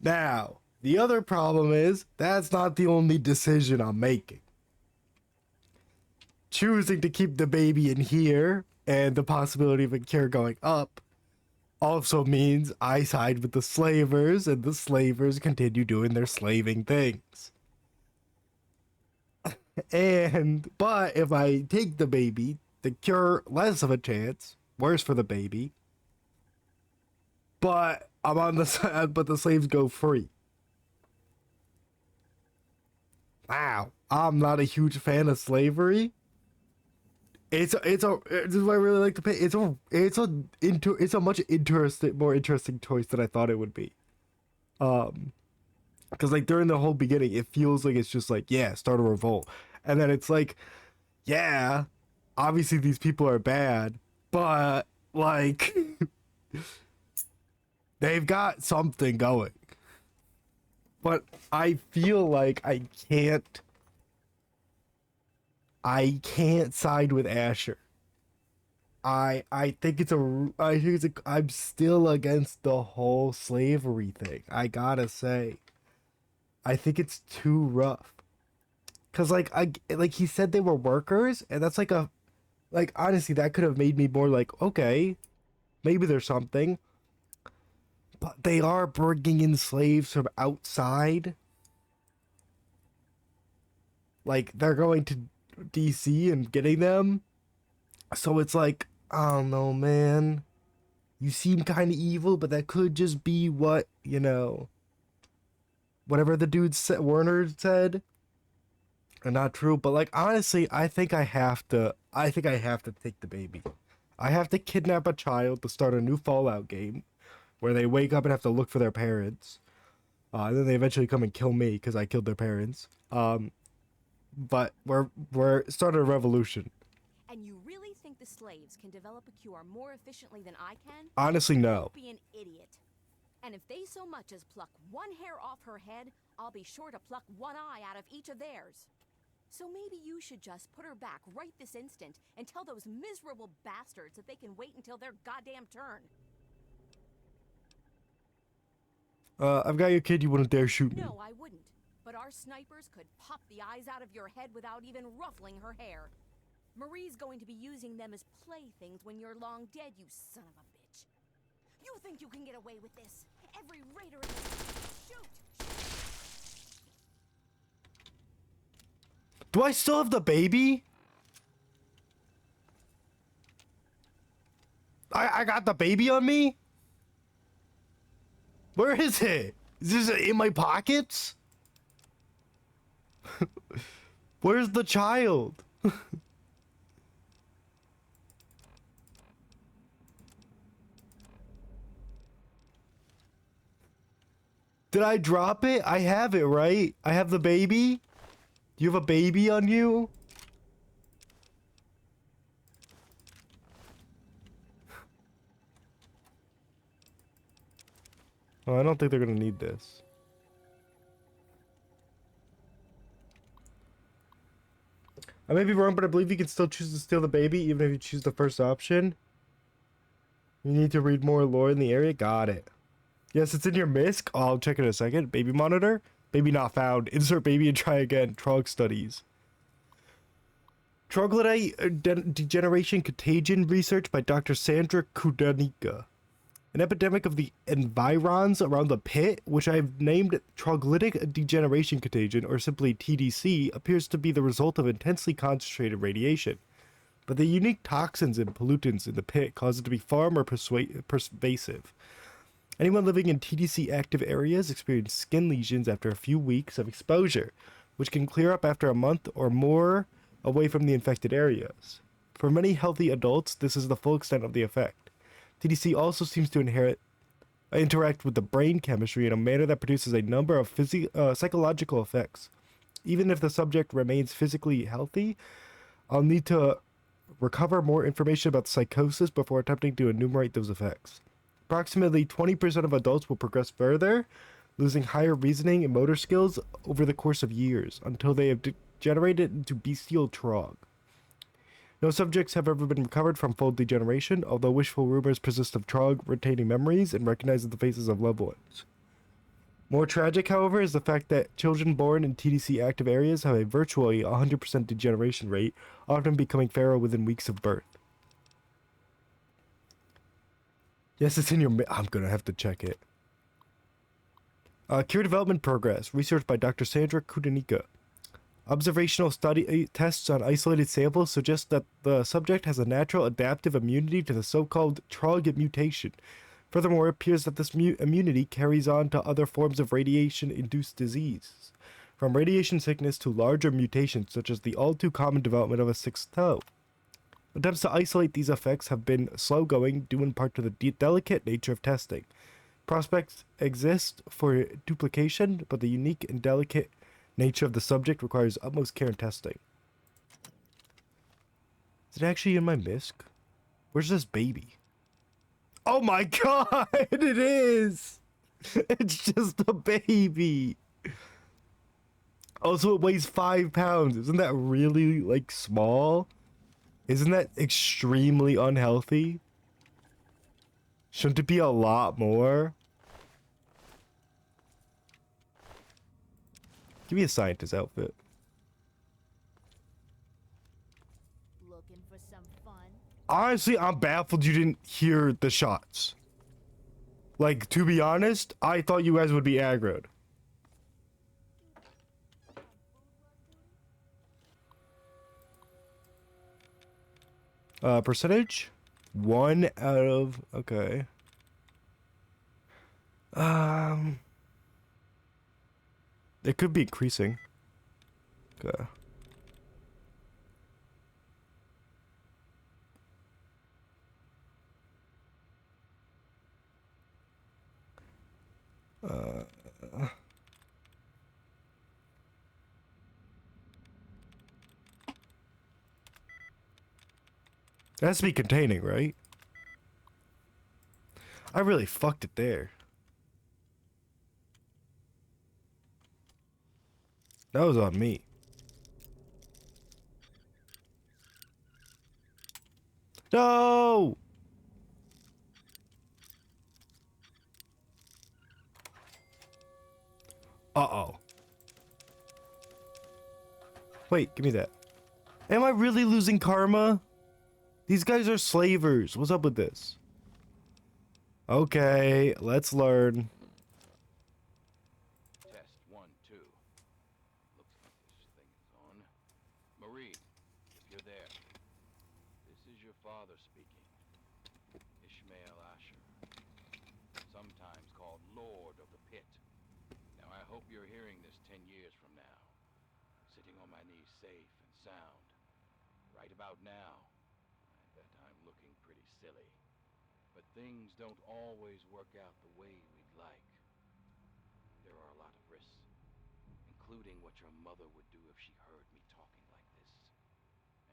Now, the other problem is that's not the only decision I'm making. Choosing to keep the baby in here and the possibility of a cure going up also means I side with the slavers and the slavers continue doing their slaving things. But if I take the baby, the cure less of a chance, worse for the baby. But I'm on the side, but the slaves go free. Wow, I'm not a huge fan of slavery. This is what I really like to pay. It's a much more interesting choice than I thought it would be. Because like during the whole beginning, it feels like it's just like, yeah, start a revolt, and then it's like, yeah, obviously these people are bad, but like they've got something going. But I feel like I can't side with Asher. I think I'm still against the whole slavery thing. I gotta say, I think it's too rough. Cause like he said they were workers, and that's like honestly that could have made me more like, okay, maybe there's something. But they are bringing in slaves from outside. Like they're going to DC and getting them. So it's like, I don't know, man. You seem kind of evil, but that could just be what, whatever the dude said, Werner said, are not true. But like, honestly, I think I have to take the baby. I have to kidnap a child to start a new Fallout game where they wake up and have to look for their parents. And then they eventually come and kill me because I killed their parents. But we're starting a revolution. And you really think the slaves can develop a cure more efficiently than I can? Honestly, no. Don't be an idiot. And if they so much as pluck one hair off her head, I'll be sure to pluck one eye out of each of theirs. So maybe you should just put her back right this instant and tell those miserable bastards that they can wait until their goddamn turn. I've got your kid. You wouldn't dare shoot me. No, I wouldn't. But our snipers could pop the eyes out of your head without even ruffling her hair. Marie's going to be using them as playthings when you're long dead, you son of a bitch. You think you can get away with this? Every raider in this... Shoot! Do I still have the baby? I got the baby on me? Where is it? Is this in my pockets? Where's the child? Did I drop it? I have it, right? I have the baby? You have a baby on you? Oh, I don't think they're gonna need this. I may be wrong, but I believe you can still choose to steal the baby even if you choose the first option. You need to read more lore in the area. Got it. Yes, it's in your MISC. Oh, I'll check it in a second. Baby monitor. Baby not found. Insert baby and try again. Trog studies. Troglodyte degeneration contagion research by Dr. Sandra Kudanika. An epidemic of the environs around the Pitt, which I've named troglodytic degeneration contagion, or simply TDC, appears to be the result of intensely concentrated radiation. But the unique toxins and pollutants in the Pitt cause it to be far more pervasive. Anyone living in TDC active areas experience skin lesions after a few weeks of exposure, which can clear up after a month or more away from the infected areas. For many healthy adults, this is the full extent of the effect. TDC also seems to interact with the brain chemistry in a manner that produces a number of psychological effects. Even if the subject remains physically healthy, I'll need to recover more information about psychosis before attempting to enumerate those effects. Approximately 20% of adults will progress further, losing higher reasoning and motor skills over the course of years, until they have degenerated into bestial trog. No subjects have ever been recovered from full degeneration, although wishful rumors persist of trog retaining memories and recognizing the faces of loved ones. More tragic, however, is the fact that children born in TDC active areas have a virtually 100% degeneration rate, often becoming feral within weeks of birth. Yes, it's in your... I'm gonna have to check it. Cure development progress. Research by Dr. Sandra Kudanika. Observational study tests on isolated samples suggest that the subject has a natural adaptive immunity to the so-called trog mutation. Furthermore, it appears that this immunity carries on to other forms of radiation-induced disease, from radiation sickness to larger mutations such as the all-too-common development of a sixth toe. Attempts to isolate these effects have been slow-going, due in part to the delicate nature of testing. Prospects exist for duplication, but the unique and delicate nature of the subject requires utmost care in testing. Is it actually in my MISC? Where's this baby? Oh my god, it is! It's just a baby! Also, it weighs 5 pounds. Isn't that really, like, small? Isn't that extremely unhealthy? Shouldn't it be a lot more? Give me a scientist outfit. Looking for some fun? Honestly, I'm baffled you didn't hear the shots. Like, to be honest, I thought you guys would be aggroed. Percentage? 1 out of... Okay. It could be increasing. Okay. It has to be containing, right? I really fucked it there. That was on me. No! Uh-oh. Wait, give me that. Am I really losing karma? These guys are slavers. What's up with this? Okay, let's learn. Test 1, 2. Looks like this thing is on. Marie, if you're there, this is your father speaking. Ishmael Asher, sometimes called Lord of the Pit. Now I hope you're hearing this 10 years from now. Sitting on my knees safe and sound. Right about now, I bet I'm looking pretty silly. But things don't always work out the way we'd like. There are a lot of risks, including what your mother would do if she heard me talking like this.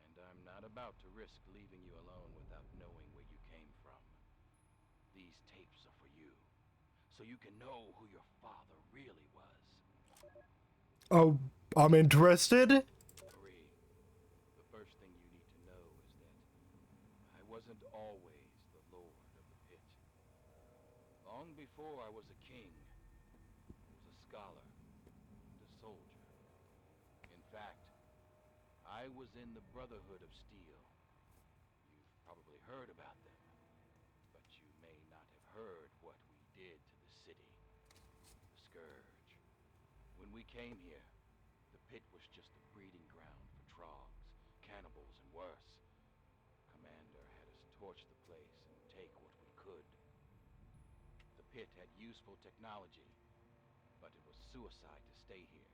And I'm not about to risk leaving you alone without knowing where you came from. These tapes are for you, so you can know who your father really was. Oh, I'm interested? Marie, the first thing you need to know is that I wasn't always the Lord of the Pit. Long before I was a king, I was a scholar and a soldier. In fact, I was in the Brotherhood of Steel. You've probably heard about them, but you may not have heard what we did to the city. The Scourge. When we came here, the Pit was just a breeding ground for trogs, cannibals, and worse. Commander had us torch the place and take what we could. The Pit had useful technology, but it was suicide to stay here.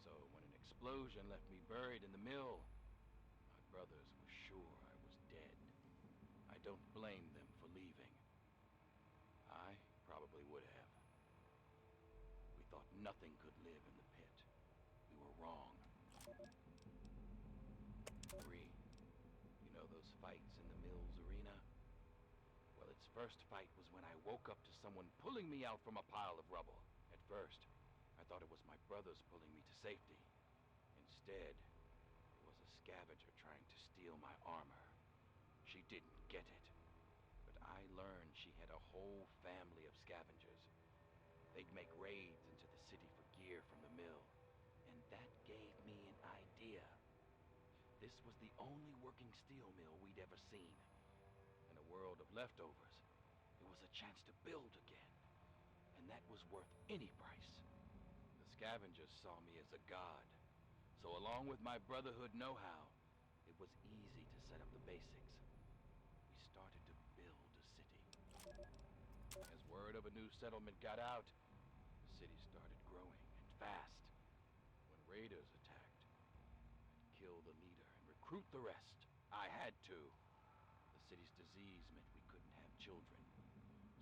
So when an explosion left me buried in the mill, my brothers were sure I was dead. I don't blame them for leaving. I probably would have. We thought nothing could live in the Pit. We were wrong. Marie, you know those fights in the mill's arena? Well, its first fight was when I woke up to someone pulling me out from a pile of rubble. At first, I thought it was my brothers pulling me to safety. Instead, it was a scavenger trying to steal my armor. She didn't get it, but I learned she had a whole family of scavengers. They'd make raids into the city for gear from the mill, and that gave me an idea. This was the only working steel mill we'd ever seen. In a world of leftovers, it was a chance to build again, and that was worth any price. The scavengers saw me as a god, so along with my Brotherhood know-how, it was easy to set up the basics. We started to build a city. As word of a new settlement got out, the city started growing, and fast. When raiders attacked, I'd kill the leader and recruit the rest. I had to. The city's disease meant we couldn't have children,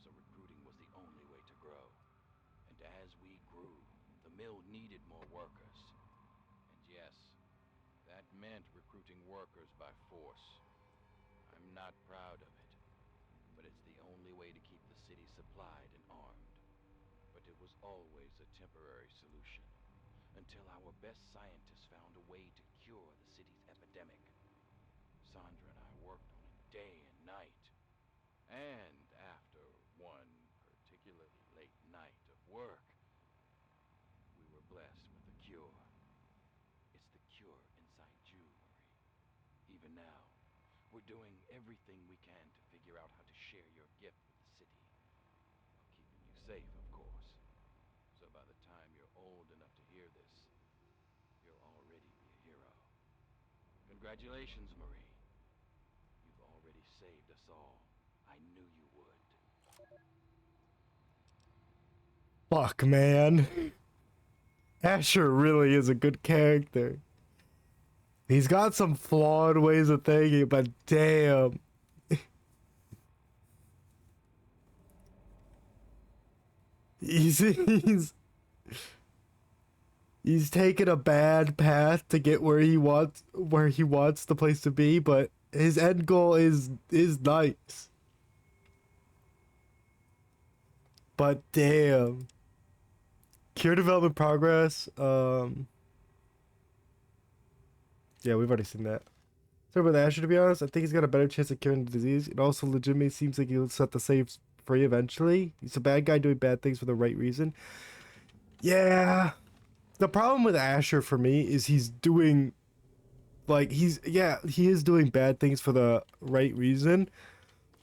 so recruiting was the only way to grow. And as we grew, the mill needed more workers. And yes, that meant recruiting workers by force. I'm not proud of it, but it's the only way to keep the city supplied and armed. But it was always a temporary solution, until our best scientists found a way to cure the city's epidemic. Sandra and I worked on it day and night. And after one particularly late night of work, we were blessed with a cure. It's the cure inside you, Marie. Even now, we're doing everything we can to figure out how to share your gift with the city, while keeping you safe, of course. So by the time you're old enough to hear this, you'll already be a hero. Congratulations, Marie. You've already saved us all. I knew you would. Fuck, man. Asher really is a good character. He's got some flawed ways of thinking, but damn. He's he's taken a bad path to get where he wants the place to be, but his end goal is nice. But damn. Cure development progress. Yeah, we've already seen that. Sorry about Asher, to be honest. I think he's got a better chance of curing the disease. It also legitimately seems like he'll set the slaves free eventually. He's a bad guy doing bad things for the right reason. Yeah. The problem with Asher for me is he's doing like he is doing bad things for the right reason.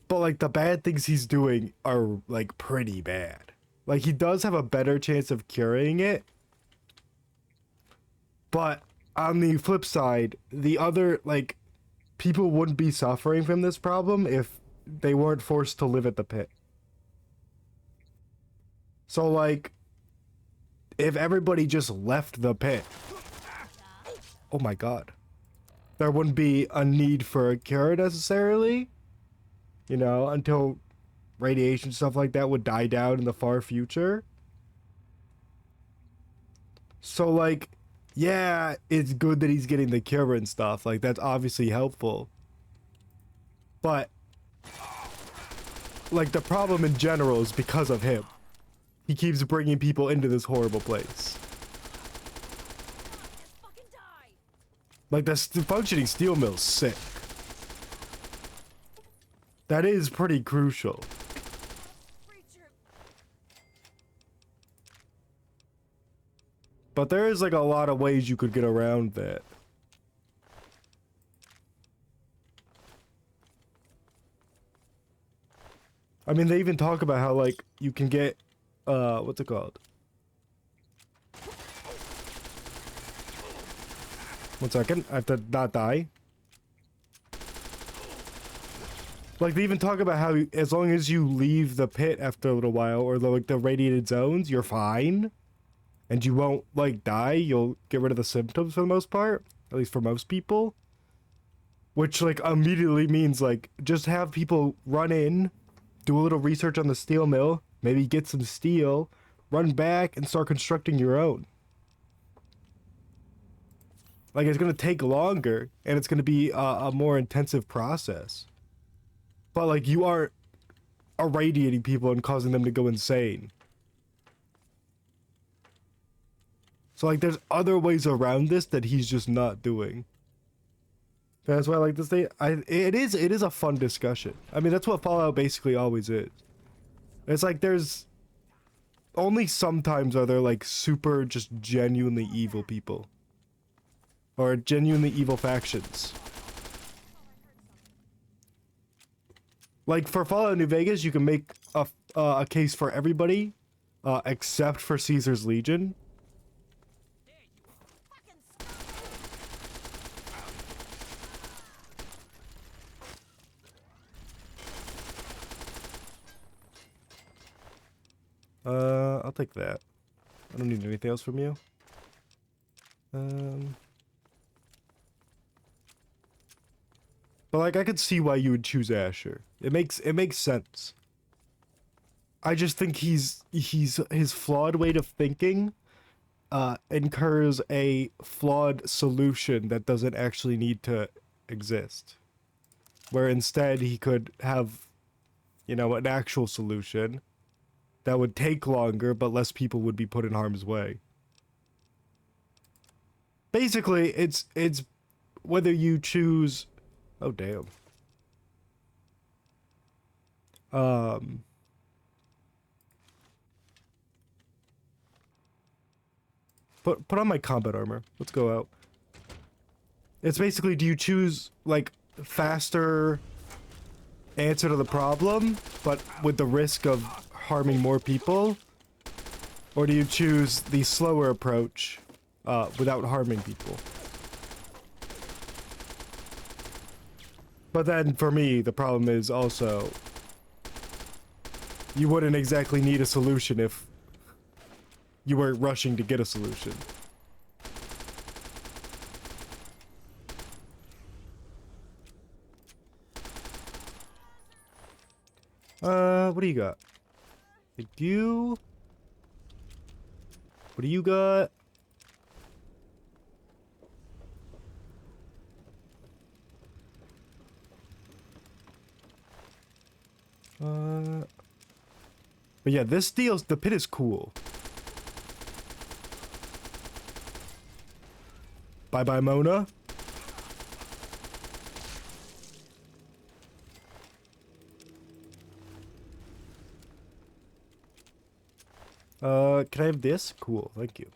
But like the bad things he's doing are like pretty bad. Like he does have a better chance of curing it. But on the flip side, the other like people wouldn't be suffering from this problem if they weren't forced to live at the pit. So like if everybody just left the pit, oh my god, there wouldn't be a need for a cure necessarily, you know, until radiation stuff like that would die down in the far future. So like, yeah, it's good that he's getting the cure and stuff, like that's obviously helpful, but like the problem in general is because of him. He keeps bringing people into this horrible place. Like the functioning steel mill's sick. That is pretty crucial. But there is like a lot of ways you could get around that. I mean, they even talk about how like you can get what's it called? One second, I have to not die. Like they even talk about how as long as you leave the pit after a little while, or the radiated zones, you're fine. And you won't like die, you'll get rid of the symptoms for the most part. At least for most people. Which like immediately means like just have people run in, do a little research on the steel mill, maybe get some steel, run back and start constructing your own. Like it's gonna take longer and it's gonna be a more intensive process. But like you aren't irradiating people and causing them to go insane. So like there's other ways around this that he's just not doing. That's why I like this thing. It is a fun discussion. I mean, that's what Fallout basically always is. It's like there's only sometimes are there like super just genuinely evil people. Or genuinely evil factions. Like for Fallout New Vegas, you can make a case for everybody except for Caesar's Legion. I'll take that. I don't need anything else from you. But like I could see why you would choose Asher. It makes sense. I just think his flawed way of thinking incurs a flawed solution that doesn't actually need to exist. Where instead he could have, you know, an actual solution that would take longer, but less people would be put in harm's way. Basically, it's whether you choose... Oh, damn. Put on my combat armor. Let's go out. It's basically, do you choose, like, faster answer to the problem, but with the risk of harming more people? Or do you choose the slower approach without harming people? But then, for me, the problem is also... You wouldn't exactly need a solution if you weren't rushing to get a solution. What do you got? Thank you. What do you got? But yeah, this deals, the pit is cool. Bye bye, Mona. Can I have this? Cool, thank you.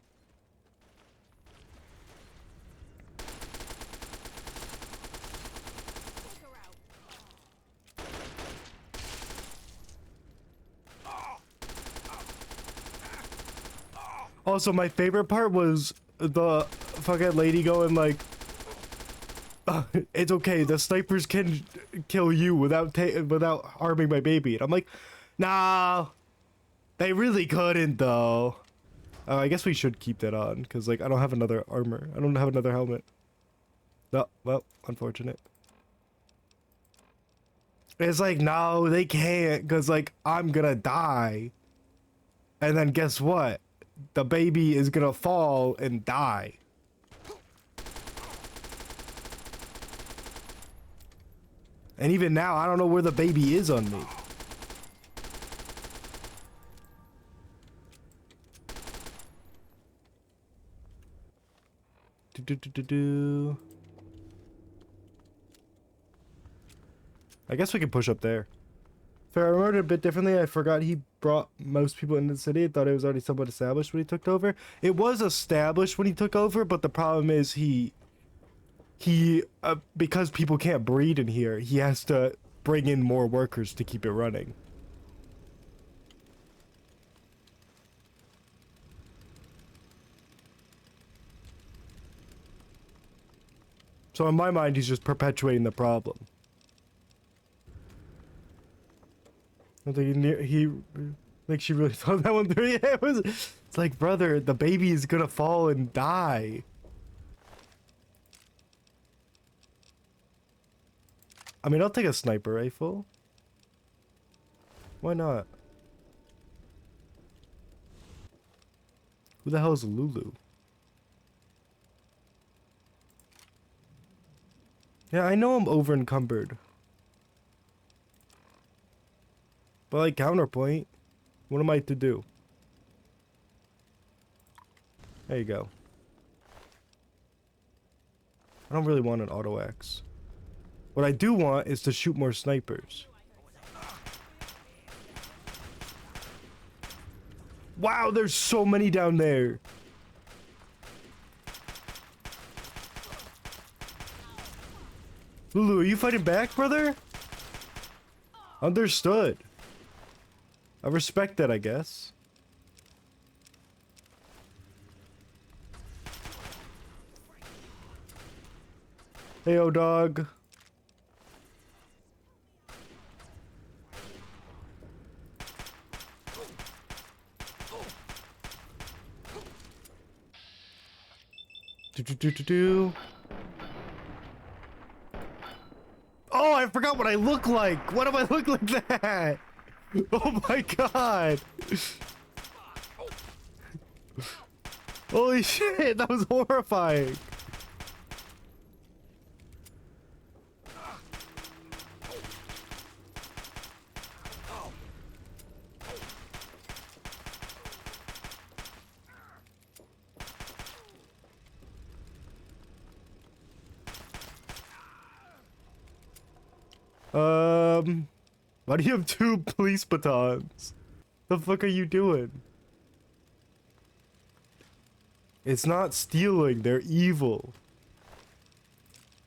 Also, my favorite part was the fucking lady going like, "It's okay. The snipers can kill you without harming my baby." And I'm like, "Nah, they really couldn't though." I guess we should keep that on because like I don't have another armor. I don't have another helmet. No, well, unfortunate. It's like, no, they can't because like I'm gonna die. And then guess what? The baby is gonna fall and die. And even now, I don't know where the baby is on me. I guess we can push up there. Fair, I remembered it a bit differently. I forgot he brought most people into the city. I thought it was already somewhat established when he took over. It was established when he took over, but the problem is because people can't breed in here, he has to bring in more workers to keep it running. So in my mind, he's just perpetuating the problem. I think he like she really thought that one through. Yeah, it's like, brother, the baby is gonna fall and die. I mean, I'll take a sniper rifle. Why not? Who the hell is Lulu? Yeah, I know I'm over encumbered. But like counterpoint, what am I to do? There you go. I don't really want an auto axe. What I do want is to shoot more snipers. Wow, there's so many down there. Lulu, are you fighting back, brother? Understood. I respect that, I guess. Heyo, dog. Do. Oh, I forgot what I look like. What do I look like that? Oh my god. Holy shit, that was horrifying. Why do you have 2 police batons? The fuck are you doing? It's not stealing, they're evil.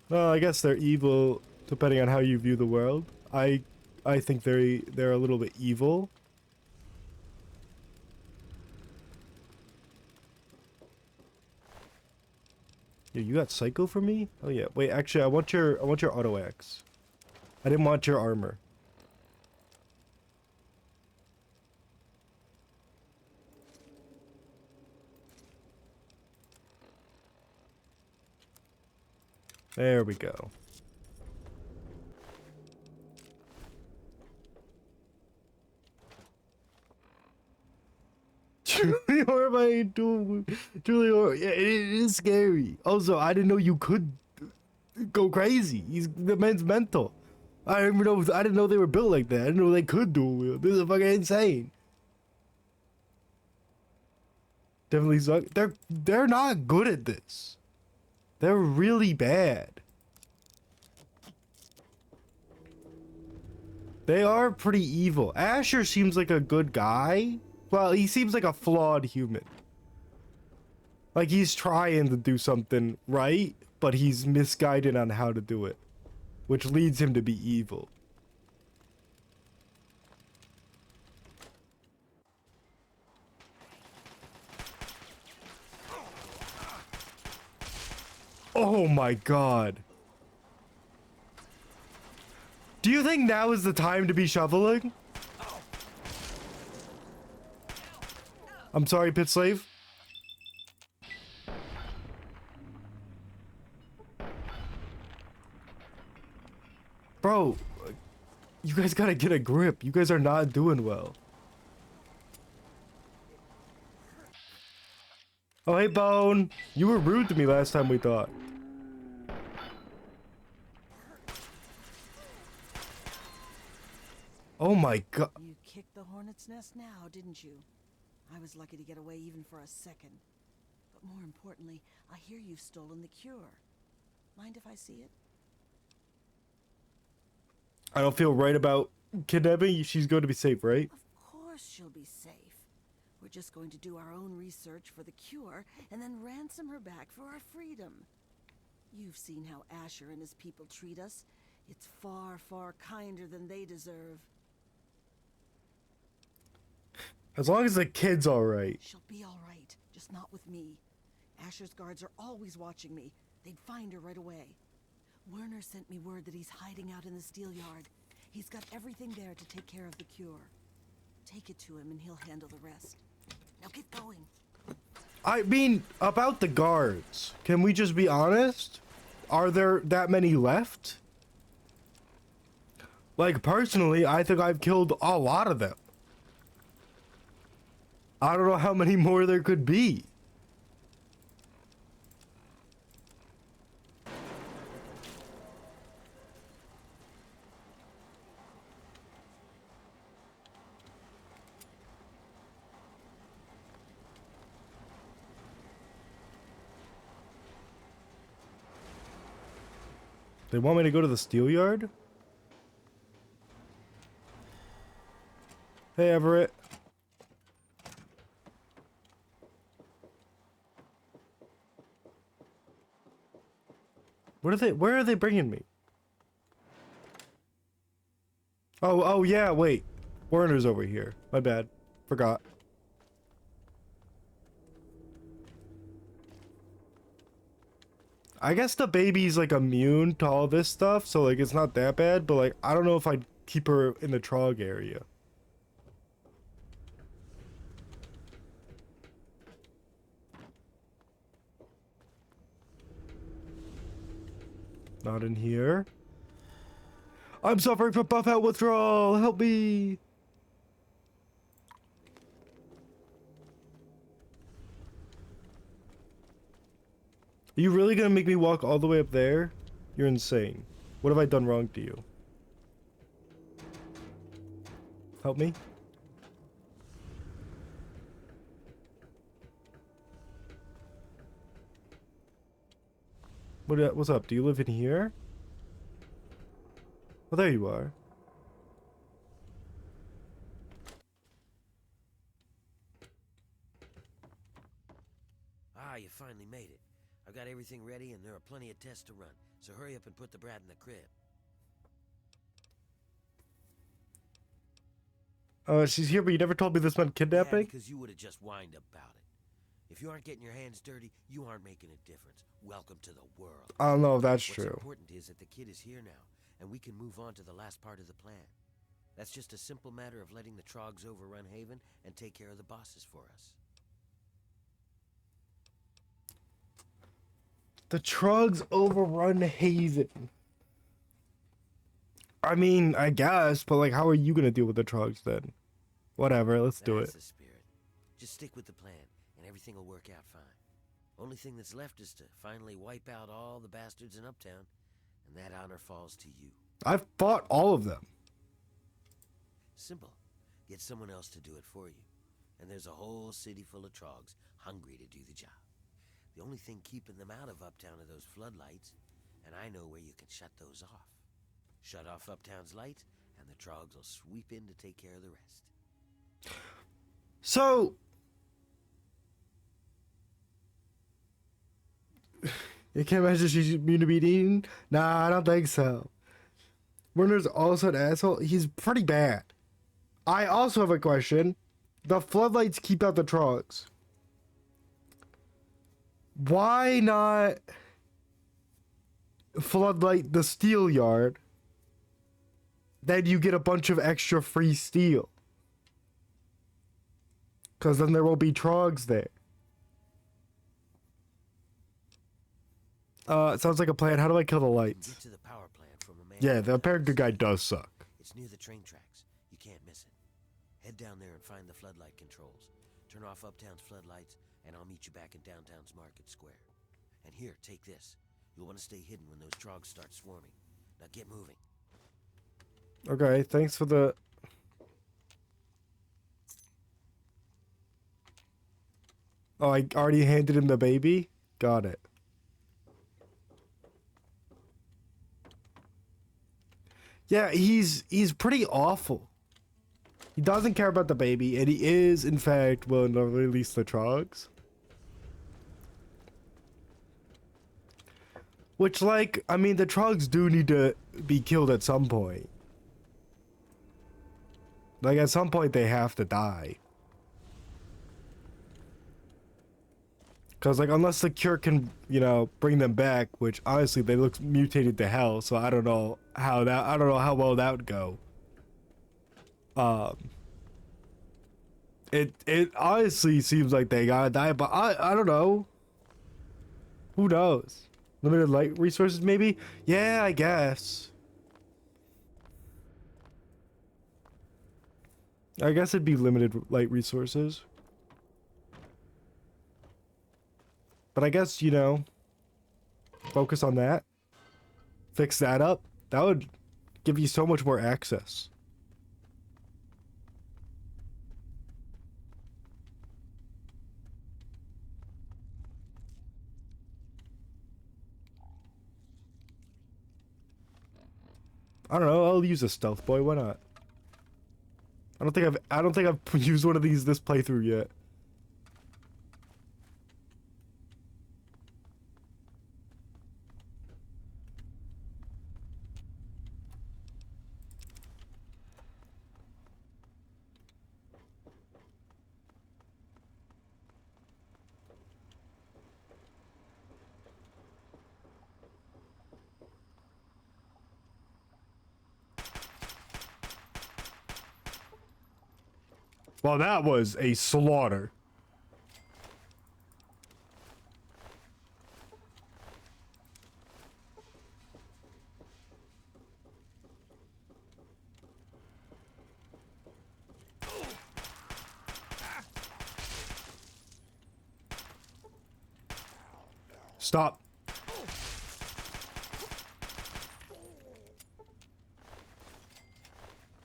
Well, I guess they're evil depending on how you view the world. I think they're a little bit evil. Yeah, you got psycho for me? Oh yeah. Wait, actually I want your auto axe. I didn't want your armor. There we go. Truly horrifying. Truly horrifying. Yeah, it is scary. Also, I didn't know you could go crazy. The man's mental. I didn't know they were built like that. I didn't know they could do it. This is fucking insane. Definitely suck. They're not good at this. They're really bad. They are pretty evil. Asher seems like a good guy. Well, he seems like a flawed human. Like he's trying to do something right, but he's misguided on how to do it, which leads him to be evil. Oh my god. Do you think now is the time to be shoveling? I'm sorry, Pit Slave. Bro, you guys gotta get a grip. You guys are not doing well. Oh, hey, Bone. You were rude to me last time we thought. Oh my god. You kicked the hornet's nest now, didn't you? I was lucky to get away even for a second. But more importantly, I hear you've stolen the cure. Mind if I see it? I don't feel right about kidnapping. She's going to be safe, right? Of course she'll be safe. We're just going to do our own research for the cure and then ransom her back for our freedom. You've seen how Asher and his people treat us. It's far, far kinder than they deserve. As long as the kid's alright. She'll be all right, just not with me. Asher's guards are always watching me. They'd find her right away. Werner sent me word that he's hiding out in the steel yard. He's got everything there to take care of the cure. Take it to him and he'll handle the rest. Now get going. I mean, about the guards. Can we just be honest? Are there that many left? Like, personally, I think I've killed a lot of them. I don't know how many more there could be. They want me to go to the steel yard? Hey, Everett. Where are they bringing me? Oh yeah, wait. Werner's over here. My bad. Forgot. I guess the baby's like immune to all this stuff, so like it's not that bad, but like I don't know if I'd keep her in the Trog area. Not in here. I'm suffering from buff out withdrawal. Help me. Are you really gonna make me walk all the way up there? You're insane. What have I done wrong to you? Help me. What's up? Do you live in here? Oh, there you are. Ah, you finally made it. I've got everything ready and there are plenty of tests to run, so hurry up and put the brat in the crib. She's here, but you never told me this meant Yeah, kidnapping? because you would have just whined about it. If you aren't getting your hands dirty, you aren't making a difference. Welcome to the world. I don't know if that's What's true. important is that the kid is here now, and we can move on to the last part of the plan. That's just a simple matter of letting the Trogs overrun Haven and take care of the bosses for us. The Trogs overrun Haven. I mean, I guess, but like, how are you gonna deal with the Trogs then? Whatever, let's do That's it. the spirit. Just stick with the plan, and everything will work out fine. Only thing that's left is to finally wipe out all the bastards in Uptown, and that honor falls to you. I've fought all of them. Simple. Get someone else to do it for you. and there's a whole city full of trogs hungry to do the job. The only thing keeping them out of Uptown are those floodlights, and I know where you can shut those off. Shut off Uptown's lights, and the trogs will sweep in to take care of the rest. So, you can't imagine she's immune to being eaten? Nah, I don't think so. Werner's also an asshole. He's pretty bad. I also have a question. The floodlights keep out the trogs. Why not floodlight the steel yard? Then you get a bunch of extra free steel. Because then there will be trogs there. It sounds like a plan. How do I kill the lights? Get to the power plant from a man. Yeah, the apparent guy does suck. It's near the train tracks. You can't miss it. Head down there and find the floodlight controls. Turn off Uptown's floodlights, and I'll meet you back in downtown's Market Square. And here, take this. You'll want to stay hidden when those trogs start swarming. Now get moving. Okay, thanks for the... Oh, I already handed him the baby? Got it. Yeah, he's pretty awful. He doesn't care about the baby, and he is, in fact, willing to release the trogs. Which, like, I mean, the trogs do need to be killed at some point. Like, at some point, they have to die. Because, like, unless the cure can, you know, bring them back, which, honestly, they look mutated to hell, so I don't know how well that would go. It honestly seems like they gotta die, but I don't know. Who knows? Limited light resources, maybe? Yeah, I guess. I guess it'd be limited light resources. But I guess, you know, focus on that. Fix that up. That would give you so much more access. I don't know, I'll use a stealth boy, why not? I don't think I've used one of these this playthrough yet. Well, that was a slaughter. Stop.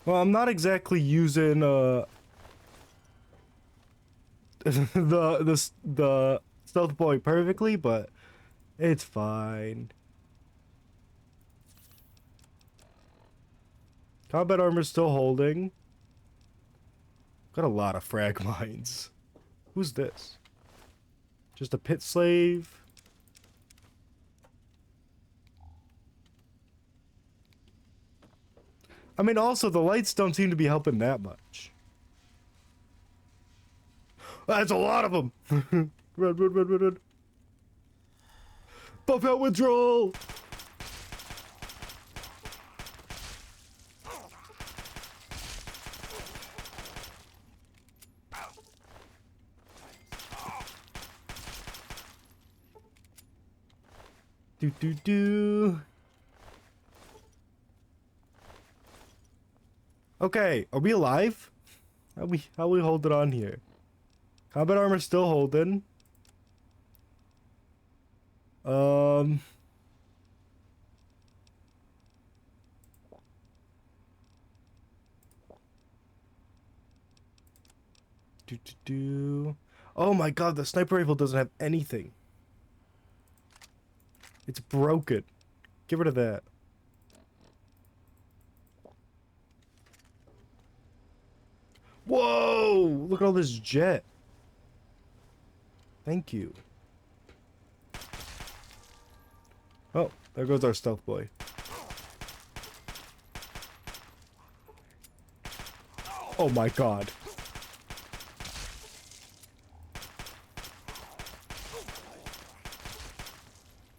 Well, I'm not exactly using the stealth boy perfectly, but it's fine. Combat armor's still holding. Got a lot of frag mines. Who's this? Just a pit slave? I mean, also, the lights don't seem to be helping that much. That's a lot of them! Run. Buff out withdrawal! Do. Okay, are we alive? How we hold it on here? Combat armor still holding. Oh my god, the sniper rifle doesn't have anything. It's broken. Get rid of that. Whoa! Look at all this jet. Thank you. Oh, there goes our stealth boy. Oh my god.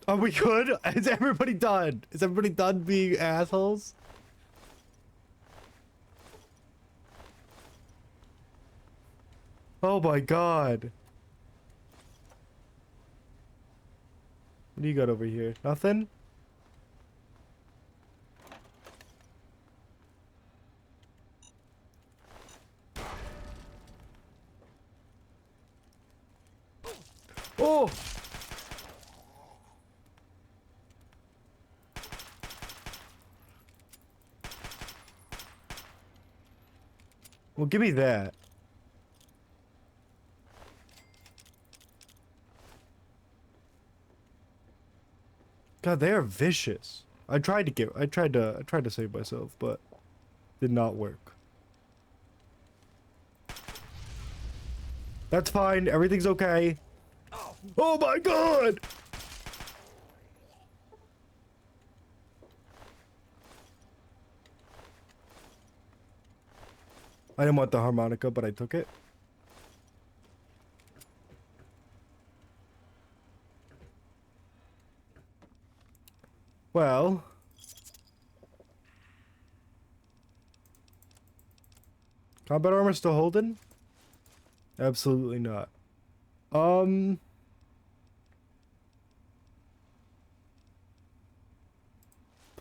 Are we good? Is everybody done? Is everybody done being assholes? Oh my god. What do you got over here? Nothing? Oh! Well, give me that. God, they are vicious. I tried to save myself, but did not work. That's fine. Everything's okay. Oh my god! I didn't want the harmonica, but I took it. Well, combat armor still holding? Absolutely not. Put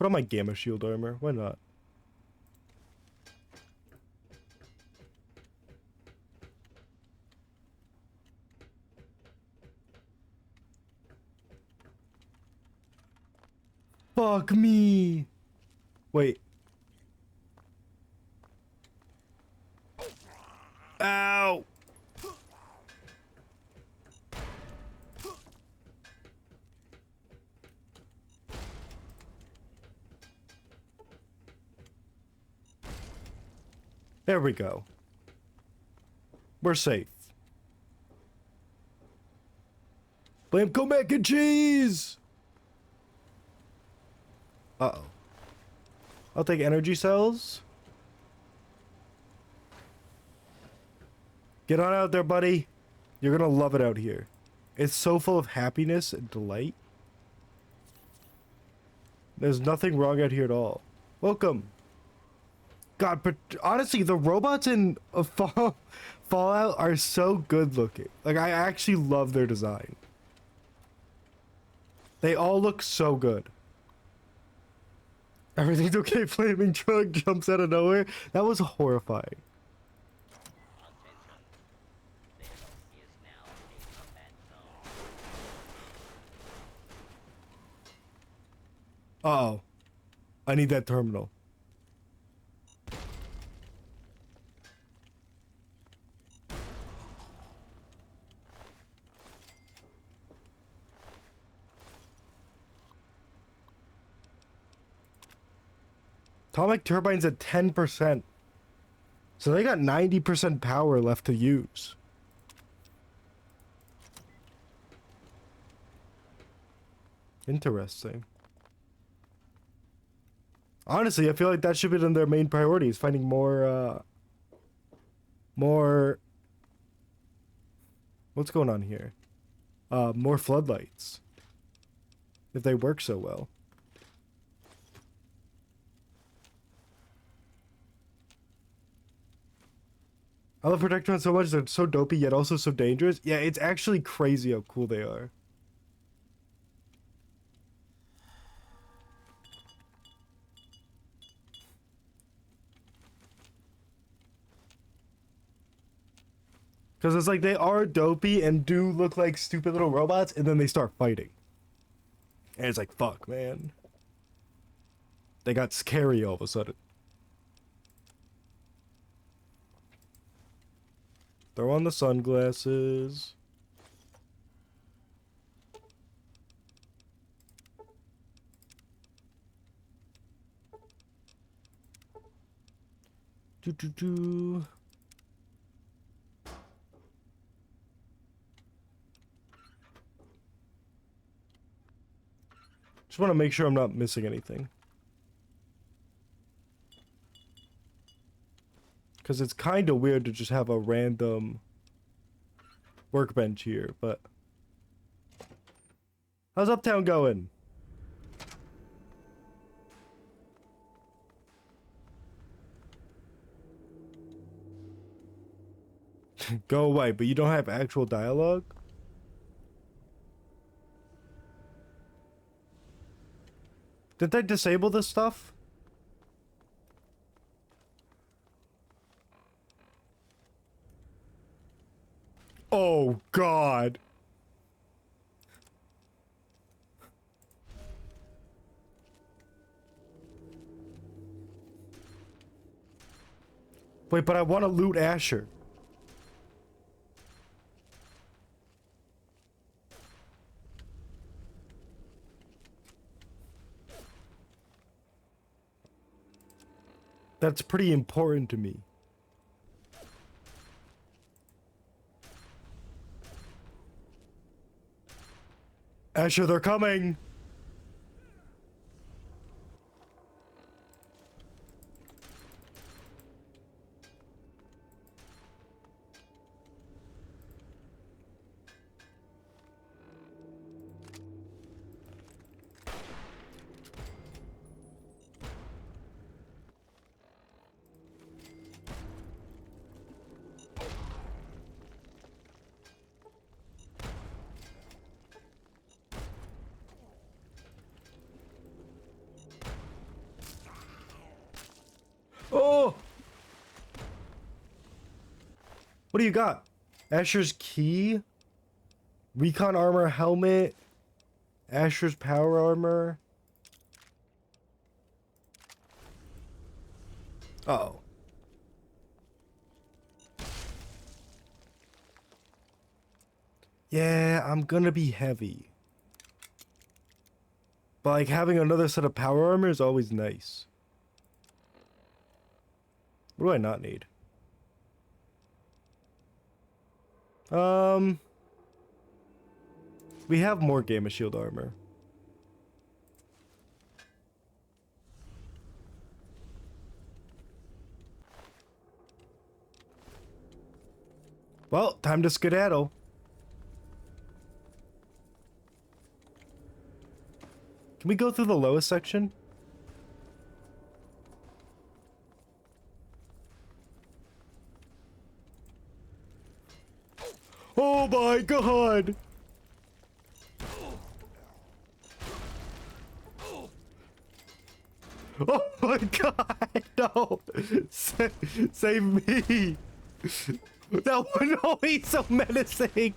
on my gamma shield armor. Why not? Fuck me. Wait. Ow. There we go. We're safe. Blamco mac and cheese! Uh-oh. I'll take energy cells. Get on out there, buddy. You're gonna love it out here. It's so full of happiness and delight. There's nothing wrong out here at all. Welcome. God, but honestly, the robots in Fallout are so good looking. Like, I actually love their design. They all look so good. Everything's okay, flaming truck jumps out of nowhere. That was horrifying. Uh-oh. I need that terminal. Atomic turbine's at 10%. So they got 90% power left to use. Interesting. Honestly, I feel like that should be in their main priorities, finding more, what's going on here? More floodlights. If they work so well. I love Protectron so much. They're so dopey, yet also so dangerous. Yeah, it's actually crazy how cool they are. Because it's like they are dopey and do look like stupid little robots, and then they start fighting. And it's like, fuck, man. They got scary all of a sudden. Throw on the sunglasses. Do do do. Just want to make sure I'm not missing anything. Because it's kind of weird to just have a random workbench here, but... How's Uptown going? Go away, but you don't have actual dialogue? Did they disable this stuff? Oh, God. Wait, but I want to loot Asher. That's pretty important to me. Asher, they're coming! Oh! What do you got? Asher's key? Recon armor helmet? Asher's power armor? Uh-oh. Yeah, I'm gonna be heavy. But like having another set of power armor is always nice. What do I not need? We have more Gamma Shield armor. Well, time to skedaddle. Can we go through the lowest section? Oh my God! Oh my God! No! Save me! No, no, he's so menacing!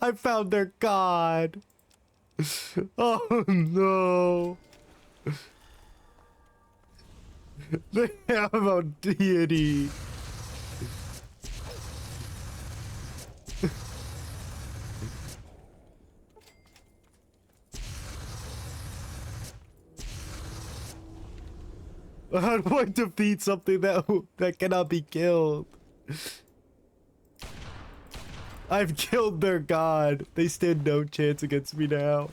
I found their god! Oh no! They have a deity! How do I defeat something that cannot be killed? I've killed their god. They stand no chance against me now.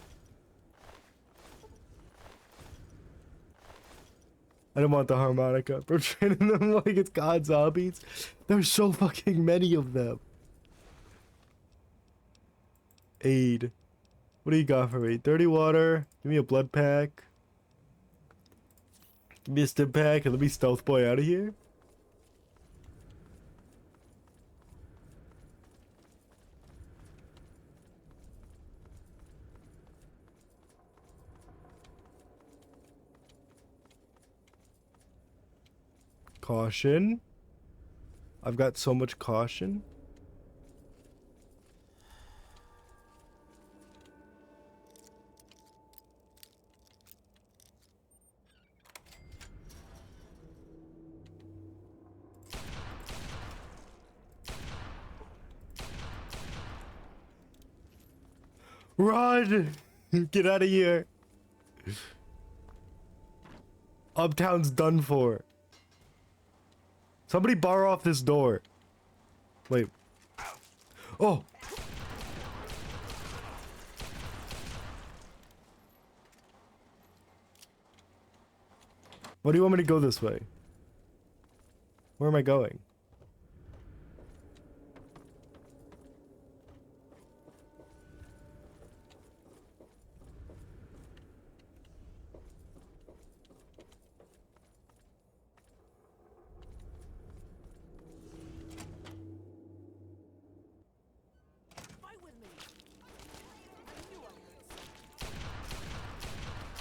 I don't want the harmonica. We're training them like it's god zombies. There's so fucking many of them. Aid. What do you got for me? Dirty water. Give me a blood pack. Give me a stim pack and let me stealth boy out of here. Caution. I've got so much caution. Run! Get out of here. Uptown's done for. Somebody bar off this door. Wait. Oh! What do you want me to go this way? Where am I going?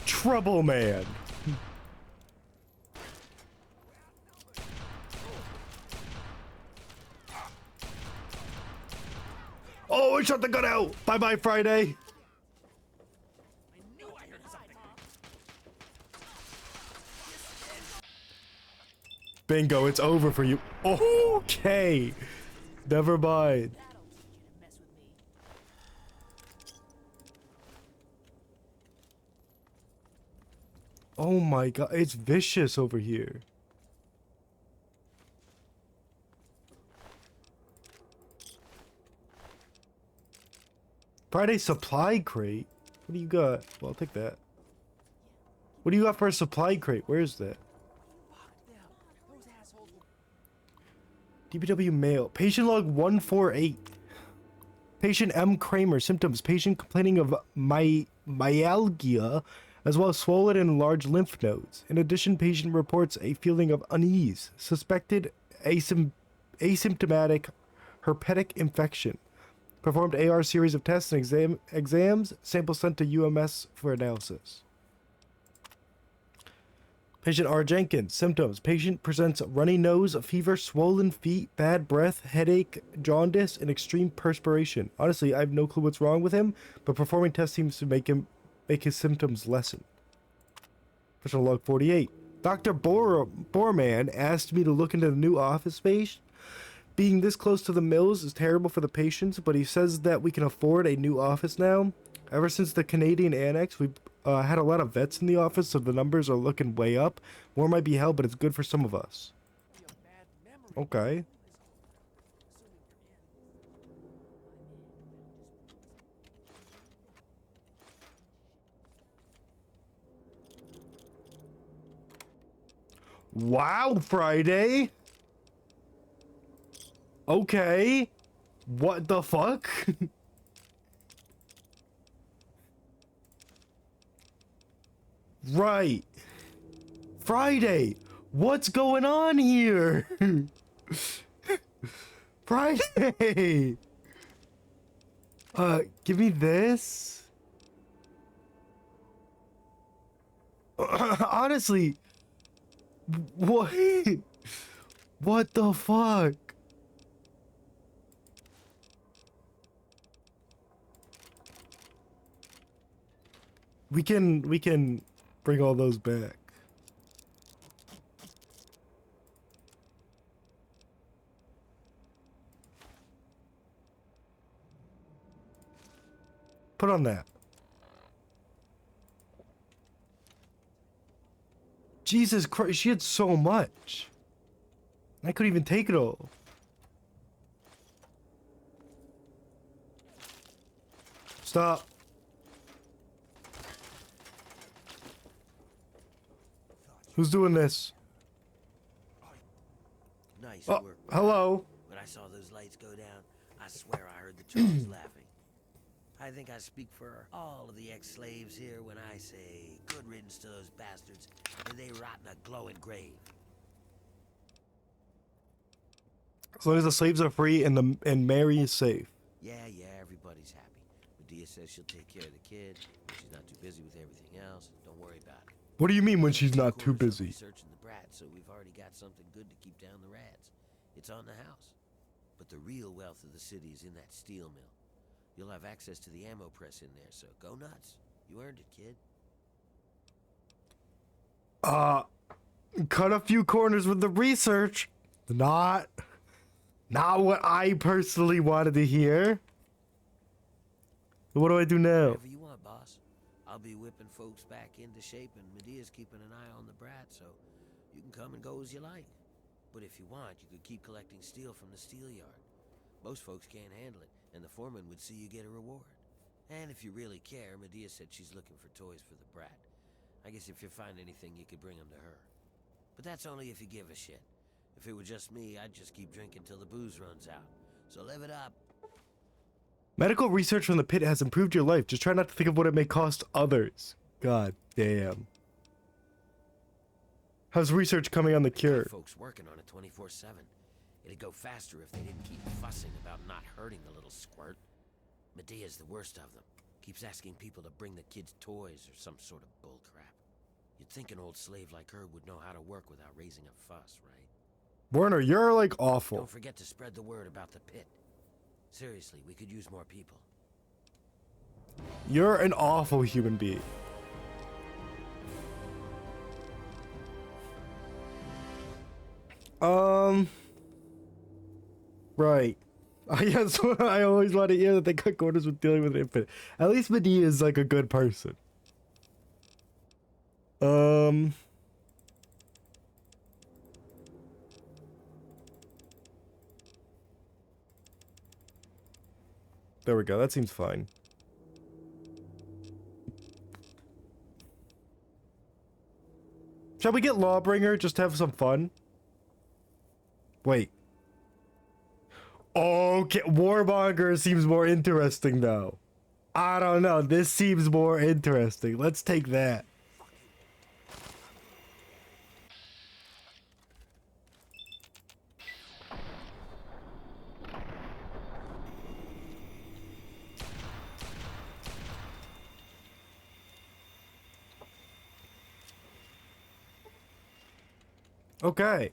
Trouble man. Oh, I shot the gun out. Bye bye, Friday. Bingo, it's over for you. Okay. Never mind. Oh my god, it's vicious over here. Friday supply crate? What do you got? Well, I'll take that. What do you got for a supply crate? Where is that? DPW mail. Patient log 148. Patient M. Kramer. Symptoms. Patient complaining of myalgia, as well as swollen and large lymph nodes. In addition, patient reports a feeling of unease. Suspected asymptomatic herpetic infection. Performed AR series of tests and exams. Sample sent to UMS for analysis. Patient R. Jenkins. Symptoms. Patient presents runny nose, fever, swollen feet, bad breath, headache, jaundice, and extreme perspiration. Honestly, I have no clue what's wrong with him, but performing tests seems to make his symptoms lessen. Patient log 48. Dr. Borman asked me to look into the new office space. Being this close to the mills is terrible for the patients, but he says that we can afford a new office now. Ever since the Canadian annex, we've had a lot of vets in the office, so the numbers are looking way up. More might be hell, but it's good for some of us. Okay. Wow, Friday. Okay. What the fuck? Right. Friday. What's going on here? Friday. Give me this. Honestly, what? What the fuck? We can bring all those back. Put on that. Jesus Christ, she had so much. I couldn't even take it all. Stop. Who's doing this? Nice Oh, work. hello. When I saw those lights go down, I swear I heard the trolls laughing. I think I speak for all of the ex-slaves here when I say good riddance to those bastards, and they rot in a glowing grave. As long as the slaves are free and Mary is safe. Yeah, everybody's happy. Medea says she'll take care of the kid. When she's not too busy with everything else, don't worry about it. What do you mean when she's not too Quarters are busy? Researching the brat, so we've already got something good to keep down the rats. It's on the house. But the real wealth of the city is in that steel mill. You'll have access to the ammo press in there, so go nuts. You earned it, kid. Cut a few corners with the research. Not what I personally wanted to hear. So what do I do now? Whatever you want, boss. I'll be whipping folks back into shape, and Medea's keeping an eye on the brat, so you can come and go as you like. But if you want, you could keep collecting steel from the steel yard. Most folks can't handle it, and the foreman would see you get a reward. And if you really care, Medea said she's looking for toys for the brat. I guess if you find anything, you could bring them to her. But that's only if you give a shit. If it were just me, I'd just keep drinking till the booze runs out. So live it up. Medical research from the pit has improved your life. Just try not to think of what it may cost others. God damn. How's research coming on the cure? Folks working on it 24/7. It'd go faster if they didn't keep fussing about not hurting the little squirt. Medea's the worst of them. Keeps asking people to bring the kids toys or some sort of bullcrap. You'd think an old slave like her would know how to work without raising a fuss, right? Werner, you're like awful. Don't forget to spread the word about the pit. Seriously, we could use more people. You're an awful human being. Right. I guess I always want to hear that they cut corners with dealing with infinite. At least Medea is like a good person. There we go. That seems fine. Shall we get Lawbringer just to have some fun? Wait. Okay, Warmonger seems more interesting though. I don't know. This seems more interesting. Let's take that. Okay.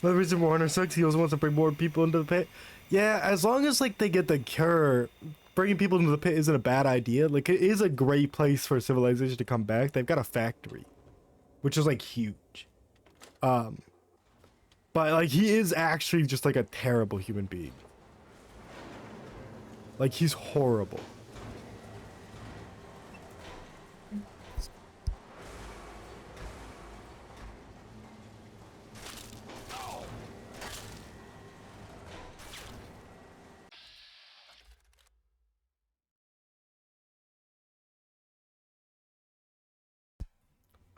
Another reason Warner sucks, he also wants to bring more people into the pit. Yeah, as long as like they get the cure, bringing people into the pit isn't a bad idea. Like it is a great place for civilization to come back. They've got a factory, which is like huge. But like he is actually just like a terrible human being. Like he's horrible.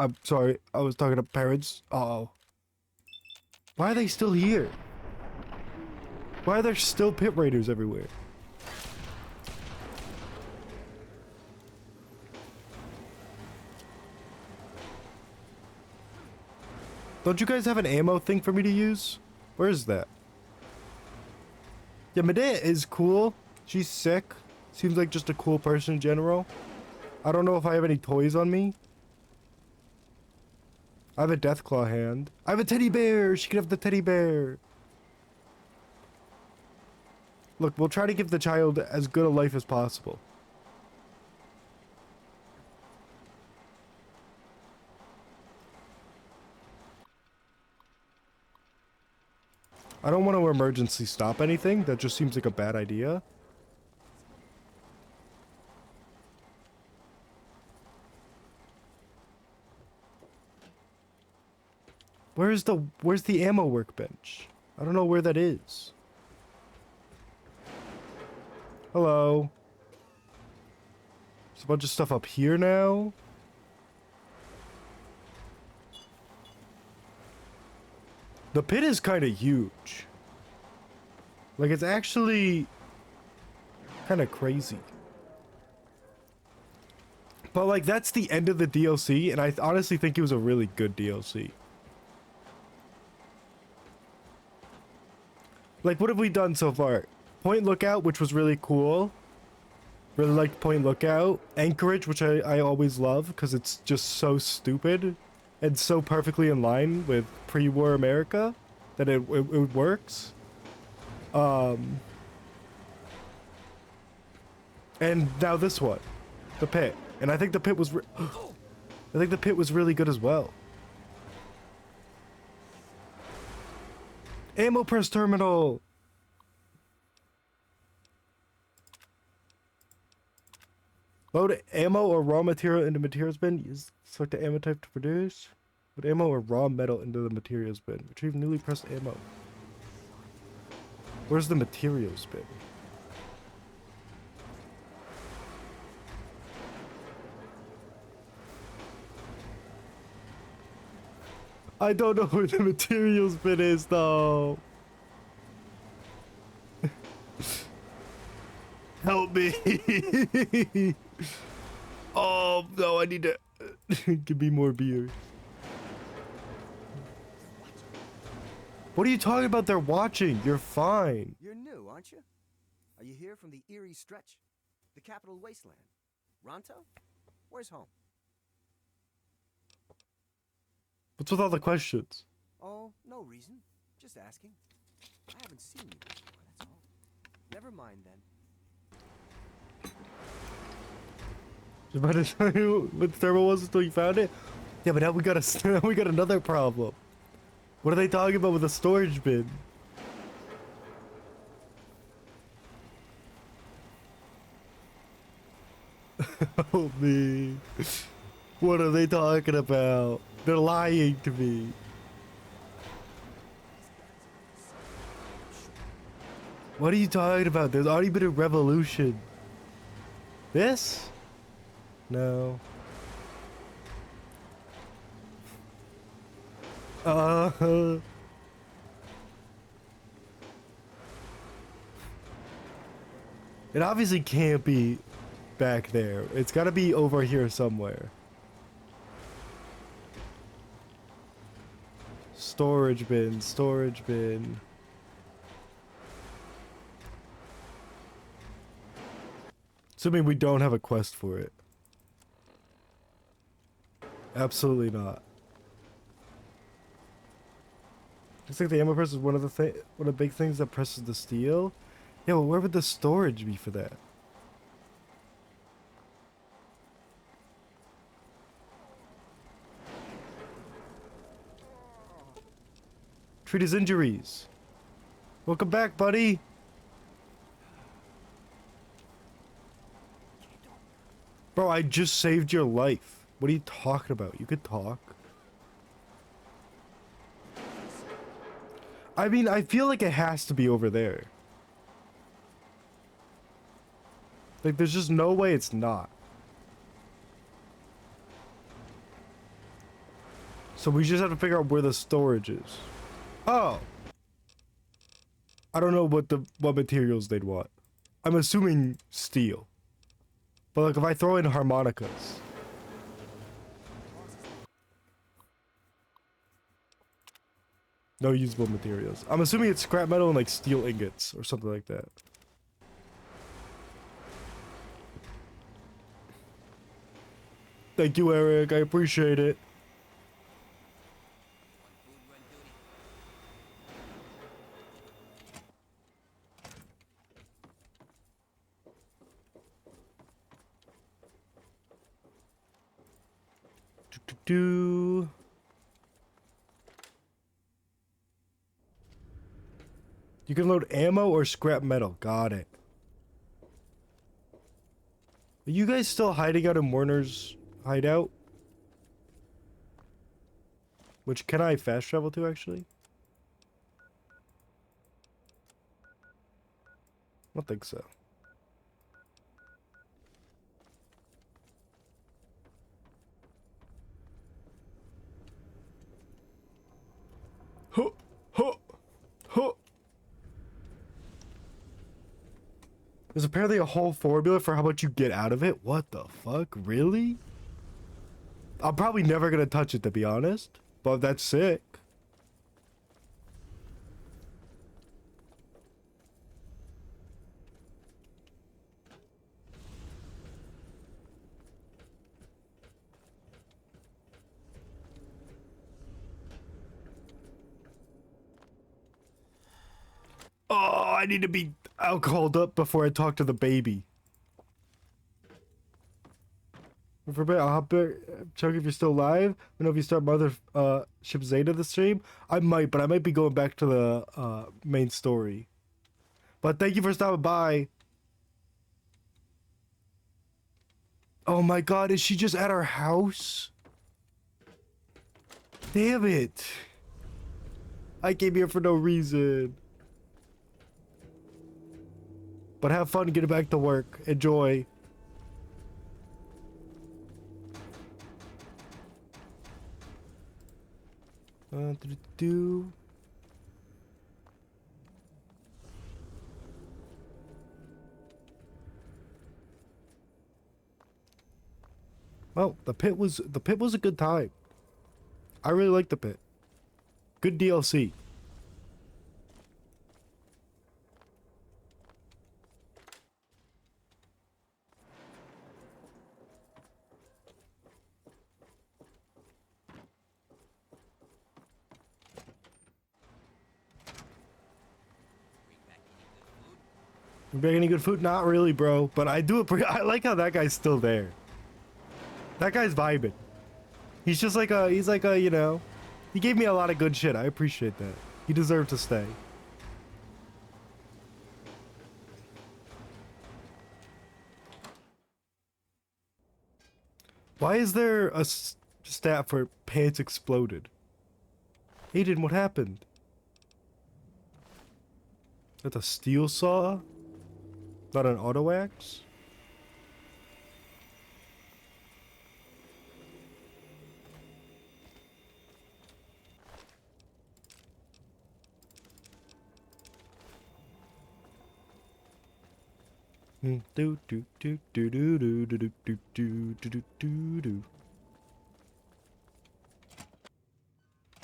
I'm sorry, I was talking to parents. Uh-oh. Why are they still here? Why are there still pit raiders everywhere? Don't you guys have an ammo thing for me to use? Where is that? Yeah, Medea is cool. She's sick. Seems like just a cool person in general. I don't know if I have any toys on me. I have a Deathclaw hand. I have a teddy bear! She can have the teddy bear! Look, we'll try to give the child as good a life as possible. I don't want to emergency stop anything. That just seems like a bad idea. Where's the ammo workbench? I don't know where that is. Hello. There's a bunch of stuff up here now. The pit is kind of huge. Like it's actually kind of crazy. But like that's the end of the DLC, and I honestly think it was a really good DLC. Like, what have we done so far? Point Lookout, which was really cool. Really liked Point Lookout. Anchorage, which I always love, because it's just so stupid. And so perfectly in line with pre-war America that it works. And now this one. The Pit. And I think the Pit was... I think the Pit was really good as well. Ammo press terminal! Load ammo or raw material into materials bin. Use select the ammo type to produce. Put ammo or raw metal into the materials bin. Retrieve newly pressed ammo. Where's the materials bin? I don't know where the materials bin is though. Help me. Oh no, I need to give me more beer. What are you talking about? They're watching. You're fine. You're new, aren't you? Are you here from the Erie Stretch? The capital wasteland? Ronto? Where's home? What's with all the questions? Oh, no reason. Just asking. I haven't seen you before, that's all. Never mind then. I was about to tell you what the thermal was until you found it. Yeah, but now we got a we got another problem. What are they talking about with the storage bin? Help me. What are they talking about? They're lying to me. What are you talking about? There's already been a revolution. This? No. It obviously can't be back there. It's gotta be over here somewhere. Storage bin, storage bin. Assuming we don't have a quest for it. Absolutely not. Looks like the ammo press is one of the big things that presses the steel. Yeah, well, where would the storage be for that? Treat his injuries. Welcome back, buddy. Bro, I just saved your life. What are you talking about? You could talk. I mean, I feel like it has to be over there. Like, there's just no way it's not. So we just have to figure out where the storage is. Oh. I don't know what materials they'd want. I'm assuming steel. But like if I throw in harmonicas. No usable materials. I'm assuming it's scrap metal and like steel ingots or something like that. Thank you, Eric. I appreciate it. Do. You can load ammo or scrap metal. Got it. Are you guys still hiding out in Warner's hideout? Which can I fast travel to actually? I don't think so. Huh, huh, huh. There's apparently a whole formula for how much you get out of it. What the fuck? Really? I'm probably never gonna touch it, to be honest. But that's sick. Oh, I need to be alcoholed up before I talk to the baby. For a bit, I'll hop back, check if you're still live. I know if you start Mothership Zeta the stream. I might, but I might be going back to the main story. But thank you for stopping by. Oh my god, is she just at our house? Damn it. I came here for no reason. But have fun getting back to work. Enjoy. Do. Well, the pit was a good time. I really liked the pit. Good DLC. You bring any good food? Not really, bro. But I do I like how that guy's still there. That guy's vibing. He's just like a, you know, he gave me a lot of good shit. I appreciate that. He deserved to stay. Why is there a stat for pants exploded? Aiden, what happened? That's a steel saw? Not an auto axe? Do do do do do do do do do do do do do.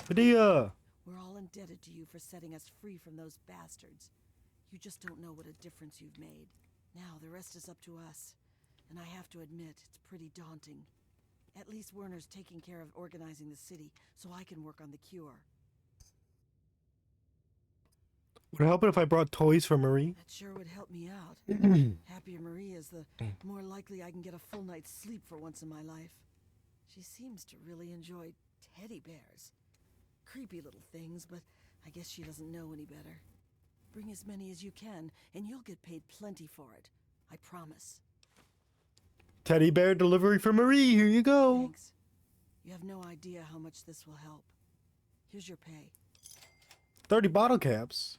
Padilla! We're all indebted to you for setting us free from those bastards. You just don't know what a difference you've made. Now the rest is up to us. And I have to admit, it's pretty daunting. At least Werner's taking care of organizing the city, so I can work on the cure. Would it help if I brought toys for Marie? That sure would help me out. Happier Marie is, the more likely I can get a full night's sleep for once in my life. She seems to really enjoy teddy bears. Creepy little things, but I guess she doesn't know any better. Bring as many as you can, and you'll get paid plenty for it. I promise. Teddy bear delivery for Marie. Here you go. Thanks. You have no idea how much this will help. Here's your pay. 30 bottle caps.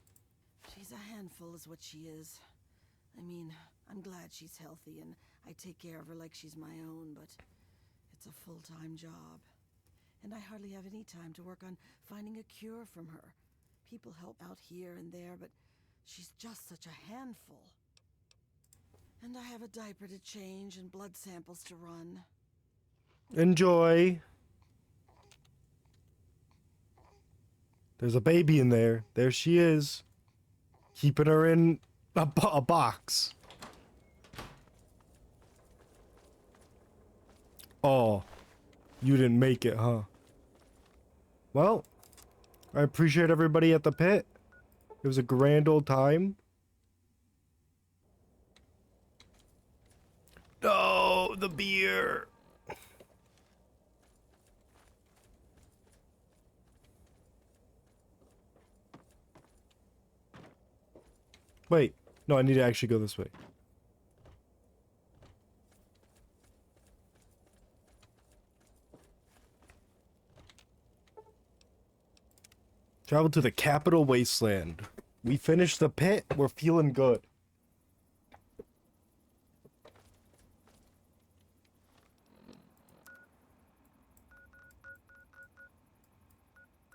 She's a handful is what she is. I mean, I'm glad she's healthy and I take care of her like she's my own, but it's a full-time job. And I hardly have any time to work on finding a cure from her. People help out here and there, but she's just such a handful. And I have a diaper to change and blood samples to run. Enjoy. There's a baby in there. There she is. Keeping her in a box. Oh, you didn't make it, huh? Well, I appreciate everybody at the pit. It was a grand old time. Oh, the beer. Wait, no, I need to actually go this way. Travel to the capital wasteland. We finished the pit. We're feeling good.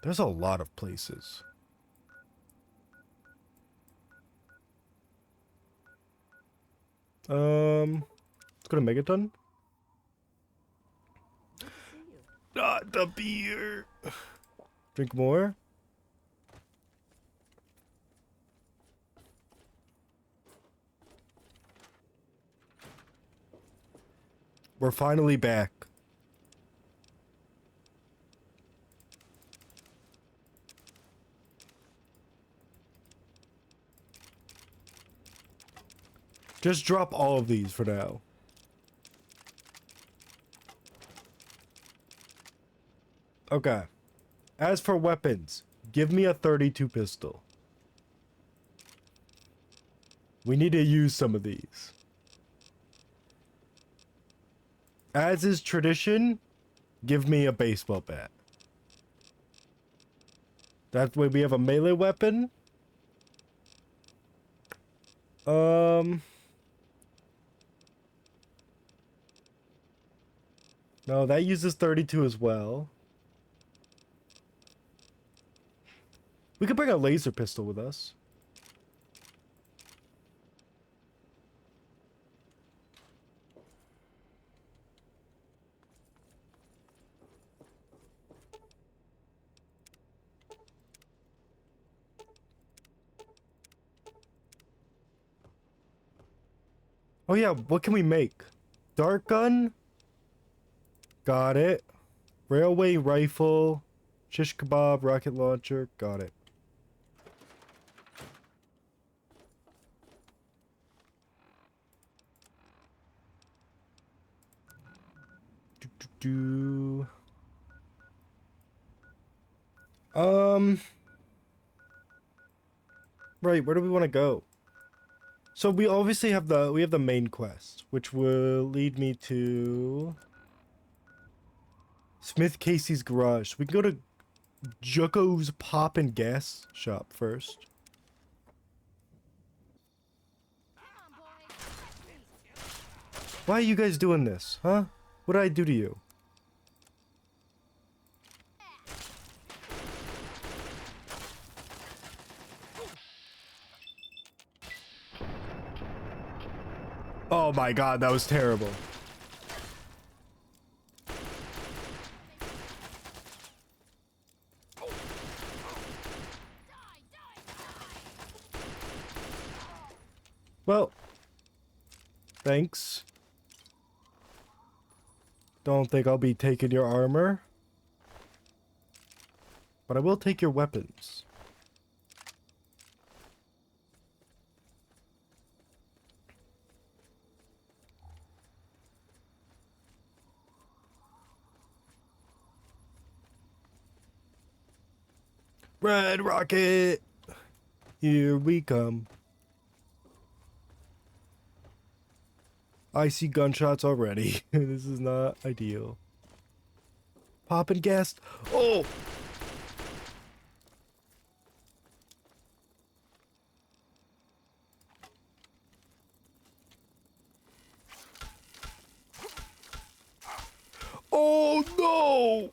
There's a lot of places. Let's go to Megaton. Not the beer. Drink more. We're finally back. Just drop all of these for now. Okay. As for weapons, give me a 32 pistol. We need to use some of these. As is tradition, give me a baseball bat. That way we have a melee weapon. No, that uses 32 as well. We could bring a laser pistol with us. Oh yeah, what can we make? Dart gun? Got it. Railway rifle. Shish kebab, rocket launcher. Got it. Do. Right, where do we want to go? So we obviously have the main quest, which will lead me to Smith Casey's garage. We can go to Jucko's Pop and Gas shop first. Why are you guys doing this, huh? What did I do to you? Oh my god, that was terrible. Well, thanks. Don't think I'll be taking your armor. But I will take your weapons. Red Rocket! Here we come. I see gunshots already. This is not ideal. Pop and gas. Oh! Oh no!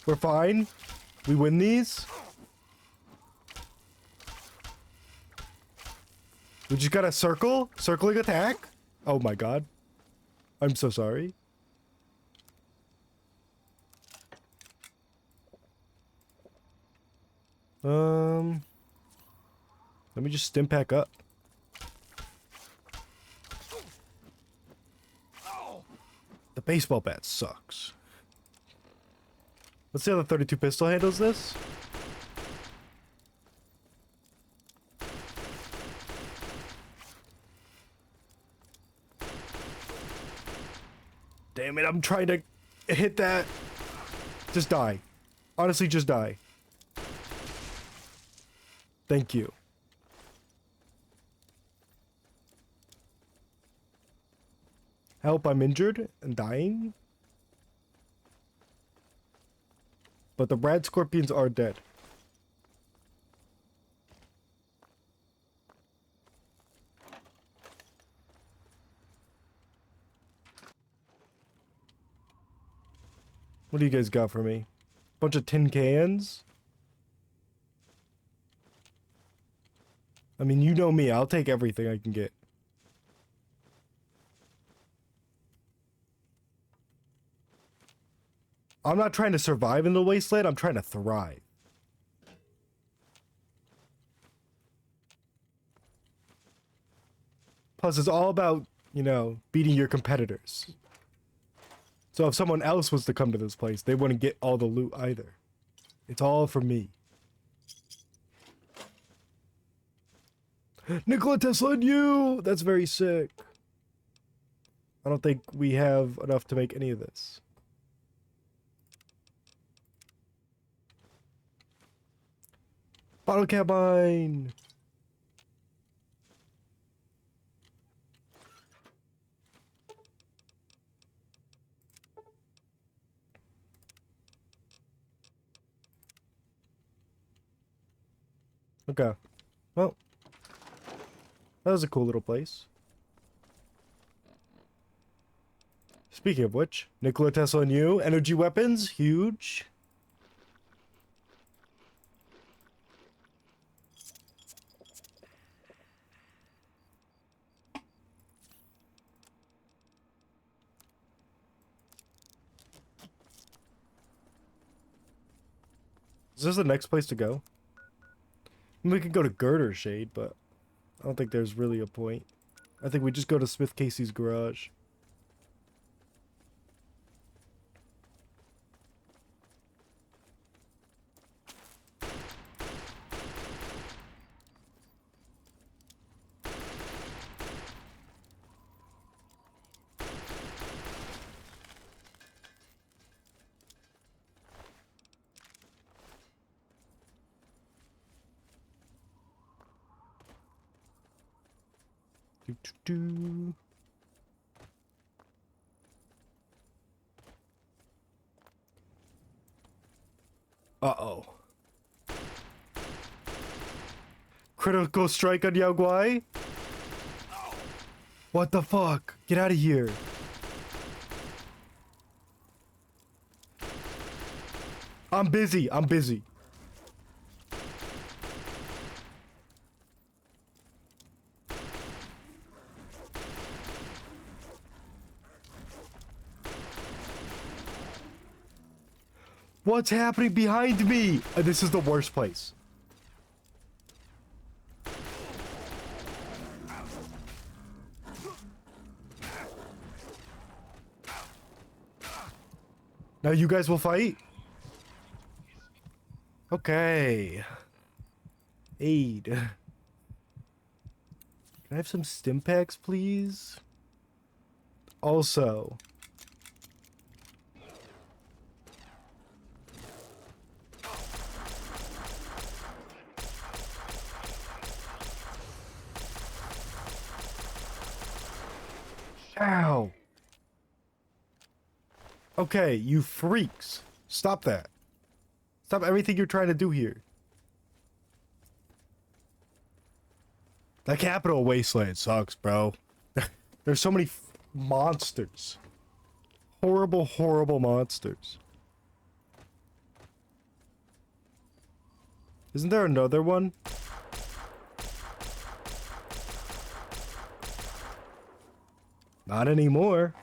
We're fine. We win these. We just got a circling attack. Oh my god. I'm so sorry. Let me just stim pack up. The baseball bat sucks. Let's see how the 32 pistol handles this. Damn it, I'm trying to hit that. Just die. Honestly, just die. Thank you. Help, I'm injured and dying. But the rad scorpions are dead. What do you guys got for me? Bunch of tin cans? I mean, you know me. I'll take everything I can get. I'm not trying to survive in the wasteland. I'm trying to thrive. Plus, it's all about, you know, beating your competitors. So if someone else was to come to this place, they wouldn't get all the loot either. It's all for me. Nikola Tesla and you! That's very sick. I don't think we have enough to make any of this. Bottle cap mine. Okay. Well, that was a cool little place. Speaking of which, Nikola Tesla and you, energy weapons, huge. Is this the next place to go? I mean, we could go to Girder Shade, but I don't think there's really a point. I think we just go to Smith Casey's garage. Do. Uh-oh. Critical strike on Yao Guai? What the fuck? Get out of here. I'm busy. I'm busy. What's happening behind me? This is the worst place. Now you guys will fight? Okay. Aid. Can I have some stim packs, please? Also. Ow. Okay, you freaks. Stop that. Stop everything you're trying to do here. That Capital Wasteland sucks, bro. There's so many monsters. Horrible, horrible monsters. Isn't there another one? Not anymore.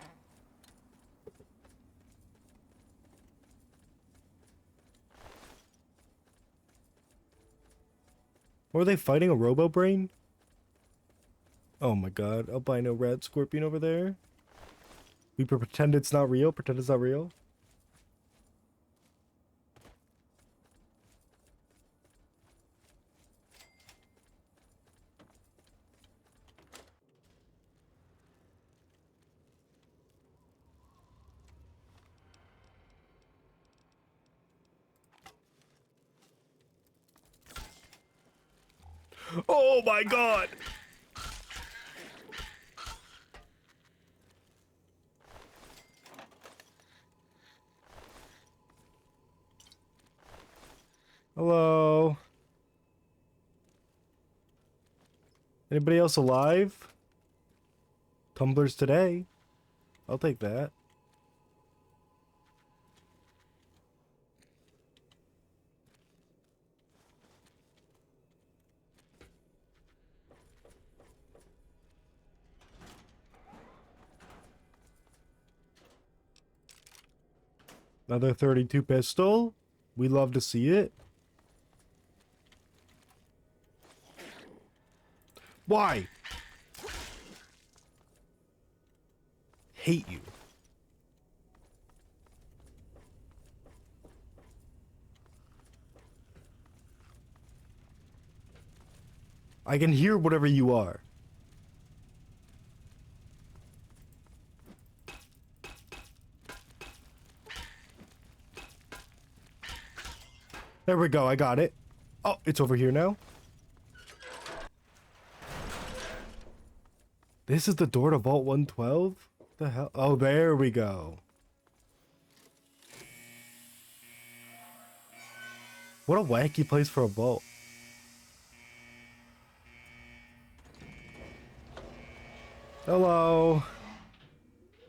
Or are they fighting a Robo Brain? Oh my god, albino red scorpion over there. We pretend it's not real, pretend it's not real. Oh my god! Hello? Anybody else alive? Tumblers today. I'll take that. Another 32 pistol. We love to see it. Why? Hate you. I can hear whatever you are. There we go, I got it. Oh, it's over here now. This is the door to Vault 112? The hell? Oh, there we go. What a wacky place for a vault. Hello.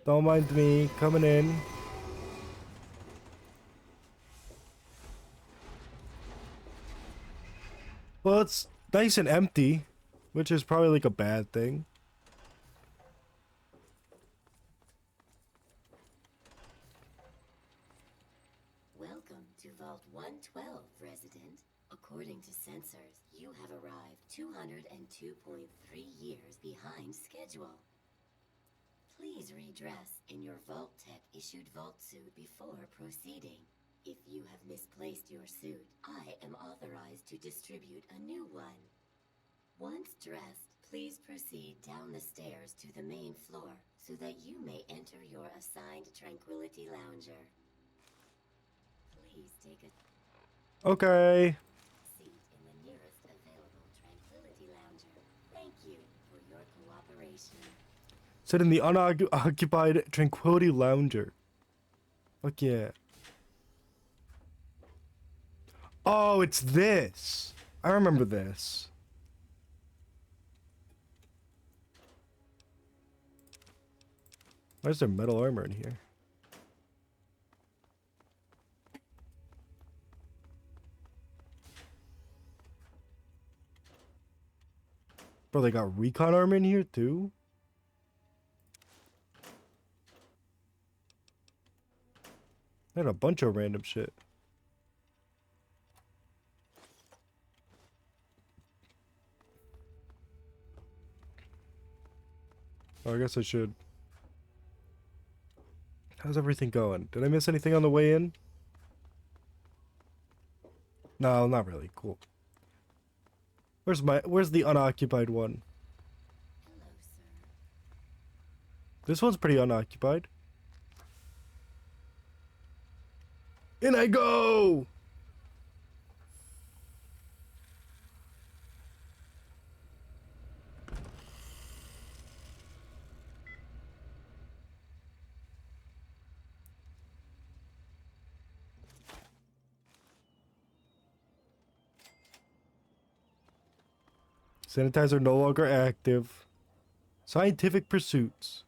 Don't mind me coming in. Well, it's nice and empty, which is probably like a bad thing. Welcome to Vault 112, resident. According to sensors, you have arrived 202.3 years behind schedule. Please redress in your Vault Tech issued Vault suit before proceeding. If you have misplaced your suit, I am authorized to distribute a new one. Once dressed, please proceed down the stairs to the main floor so that you may enter your assigned Tranquility Lounger. Please take a Okay. seat in the nearest available Tranquility Lounger. Thank you for your cooperation. Sit in the unoccupied Tranquility Lounger. Fuck yeah. Oh, it's this. I remember this. Why is there metal armor in here? Bro, they got recon armor in here too? They had a bunch of random shit. Oh, I guess I should. How's everything going? Did I miss anything on the way in? No, not really. Cool. Where's the unoccupied one? Hello, sir. This one's pretty unoccupied. In I go! Sanitizer no longer active. Scientific pursuits.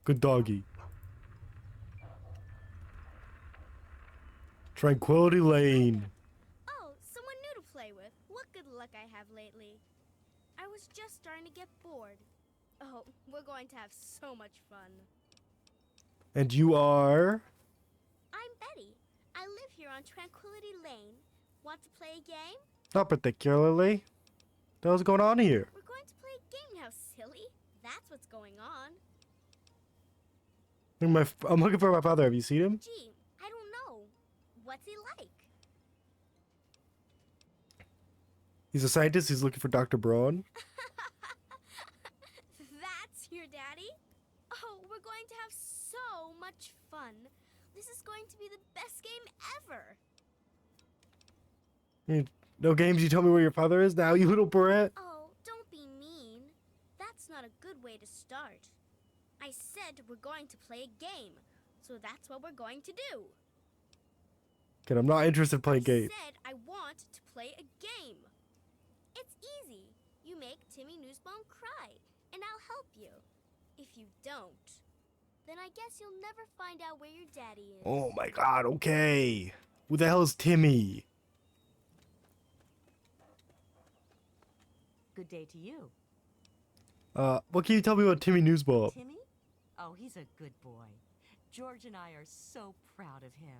Good doggy. Tranquility Lane. Oh, someone new to play with. What good luck I have lately. I was just starting to get bored. Oh, we're going to have so much fun. And you are? I'm Betty. I live here on Tranquility Lane. Want to play a game? Not particularly. What the hell's going on here? We're going to play a game now, silly. That's what's going on. I'm looking for my father. Have you seen him? Gee, I don't know. What's he like? He's a scientist. He's looking for Dr. Braun. That's your daddy? Oh, we're going to have so much fun. This is going to be the best game ever. No games. You tell me where your father is now, you little brat. Oh, don't be mean. That's not a good way to start. I said we're going to play a game, so that's what we're going to do. Okay, I'm not interested in playing games. I said I want to play a game. It's easy. You make Timmy Newsbone cry, and I'll help you. If you don't, then I guess you'll never find out where your daddy is. Oh my god, okay. Who the hell is Timmy? Good day to you. What can you tell me about Timmy Newsball? Timmy? Oh, he's a good boy. George and I are so proud of him.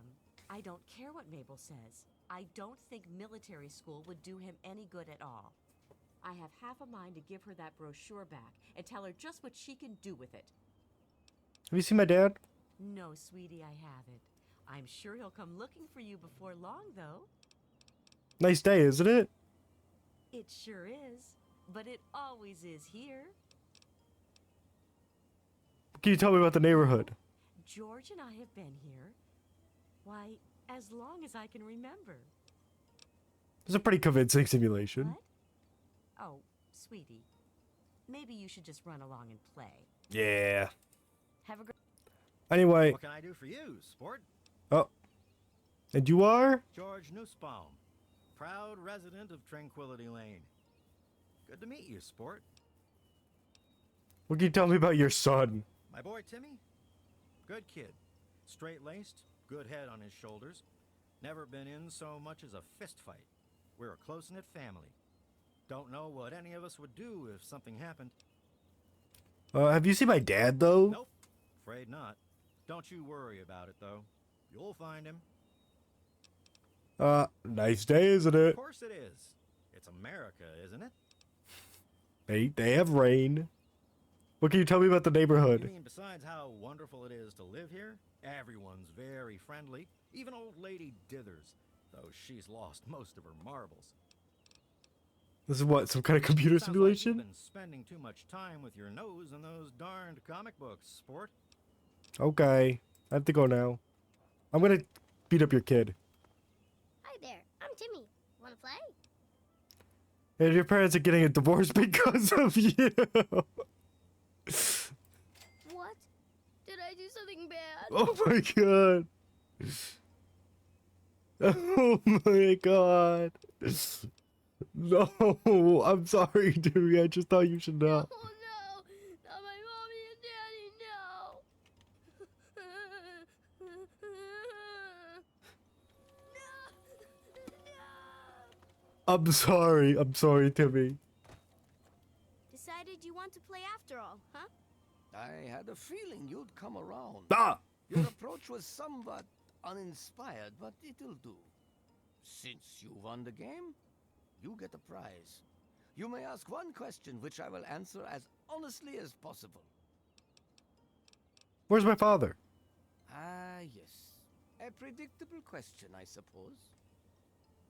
I don't care what Mabel says. I don't think military school would do him any good at all. I have half a mind to give her that brochure back and tell her just what she can do with it. Have you seen my dad? No, sweetie, I haven't. I'm sure he'll come looking for you before long, though. Nice day, isn't it? It sure is. But it always is here. What can you tell me about the neighborhood? George and I have been here. Why, As long as I can remember. It's a pretty convincing simulation. What? Oh, sweetie. Maybe you should just run along and play. Yeah. Have a great... Anyway. What can I do for you, sport? Oh. And you are? George Nussbaum, proud resident of Tranquility Lane. Good to meet you, sport. What can you tell me about your son? My boy Timmy? Good kid. Straight-laced, good head on his shoulders. Never been in so much as a fist fight. We're a close-knit family. Don't know what any of us would do if something happened. Have you seen my dad, though? Nope. Afraid not. Don't you worry about it, though. You'll find him. Nice day, isn't it? Of course it is. It's America, isn't it? They have rain. What can you tell me about the neighborhood? You mean besides how wonderful it is to live here? Everyone's very friendly. Even old lady Dithers, though she's lost most of her marbles. This is what, some kind of computer Sounds simulation? Like you've been spending too much time with your nose in those darned comic books, sport. Okay. I have to go now. I'm gonna beat up your kid. Hi there, I'm Timmy. Wanna play? And your parents are getting a divorce because of you. What? Did I do something bad? Oh my god. Oh my god. No, I'm sorry, dude. I just thought you should know. Oh no! Not my mommy and daddy, no! I'm sorry, Timmy. Decided you want to play after all, huh? I had a feeling you'd come around. Ah! Your approach was somewhat uninspired, but it'll do. Since you won the game, you get a prize. You may ask one question, which I will answer as honestly as possible. Where's my father? Ah, yes. A predictable question, I suppose.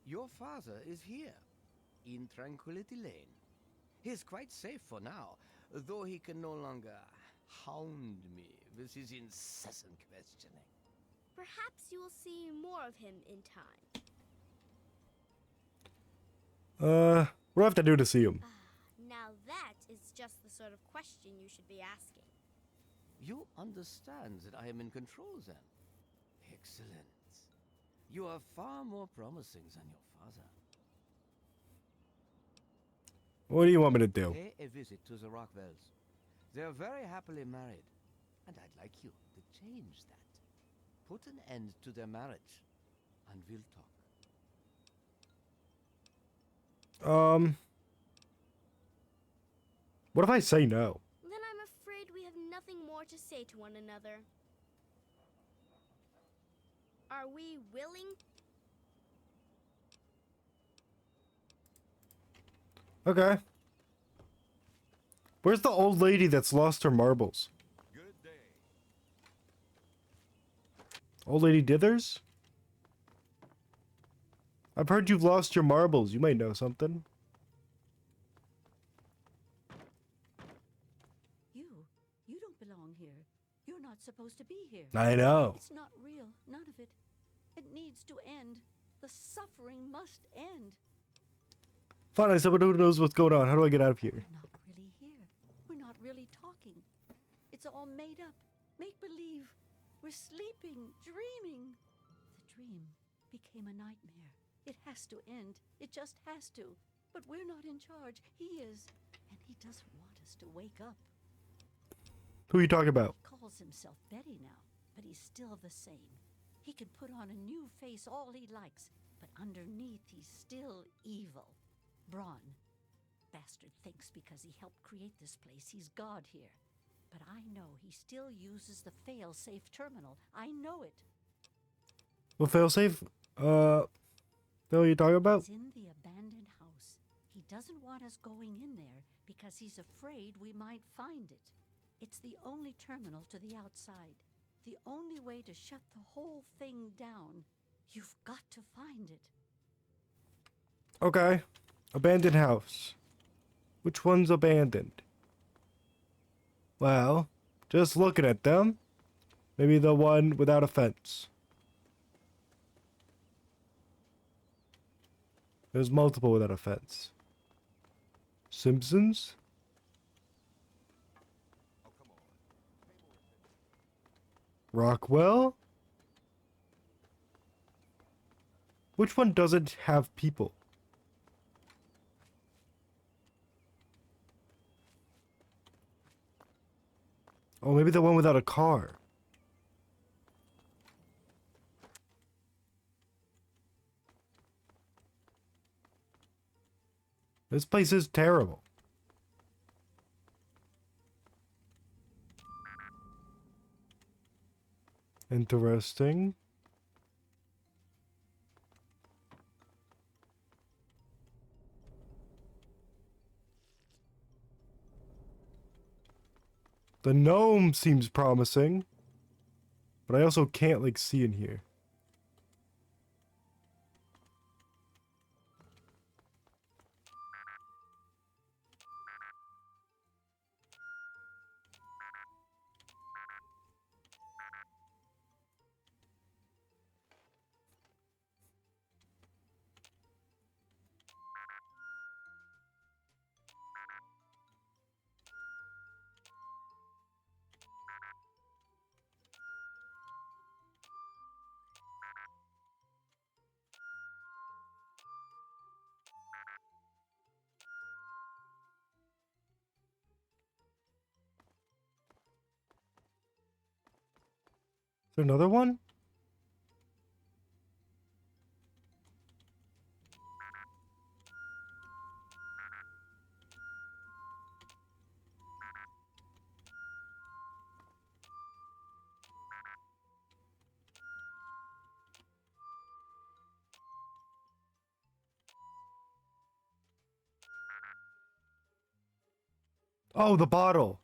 Your father is here, in Tranquility Lane. He's quite safe for now, though he can no longer hound me with his incessant questioning. Perhaps you will see more of him in time. What do I have to do to see him? Now that is just the sort of question you should be asking. You understand that I am in control, then? Excellent. You are far more promising than your father. What do you want me to do? Pay a visit to the Rockwells. They're very happily married, and I'd like you to change that. Put an end to their marriage, and we'll talk. What if I say no? Then I'm afraid we have nothing more to say to one another. Are we willing? Okay. Where's the old lady that's lost her marbles? Good day. Old lady Dithers? I've heard you've lost your marbles. You might know something. You don't belong here. You're not supposed to be here. I know. It's not real. None of it. It needs to end. The suffering must end. Fine, someone who knows what's going on. How do I get out of here? We're not really here. We're not really talking. It's all made up. Make believe. We're sleeping, dreaming. The dream became a nightmare. It has to end. It just has to. But we're not in charge. He is. And he doesn't want us to wake up. Who are you talking about? He calls himself Betty now, but he's still the same. He can put on a new face all he likes, but underneath he's still evil. Braun. Bastard thinks because he helped create this place, he's God here. But I know he still uses the fail-safe terminal. I know it. What failsafe? What are you talking about? It's in the abandoned house. He doesn't want us going in there because he's afraid we might find it. It's the only terminal to the outside. The only way to shut the whole thing down. You've got to find it. Okay. Abandoned house. Which one's abandoned? Well, just looking at them. Maybe the one without a fence. There's multiple without a fence. Simpsons? Rockwell? Which one doesn't have people? Oh, maybe the one without a car. This place is terrible. Interesting. The gnome seems promising, but I also can't like see in here. Is there another one? Oh, the bottle.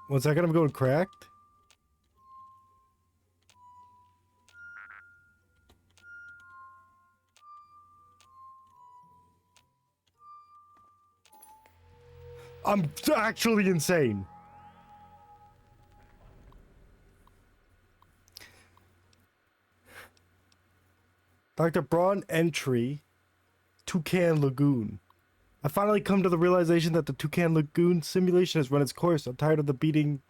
One second, I'm going cracked. I'm actually insane. Dr. Braun entry, Toucan Lagoon. I finally come to the realization that the Toucan Lagoon simulation has run its course. I'm tired of the beating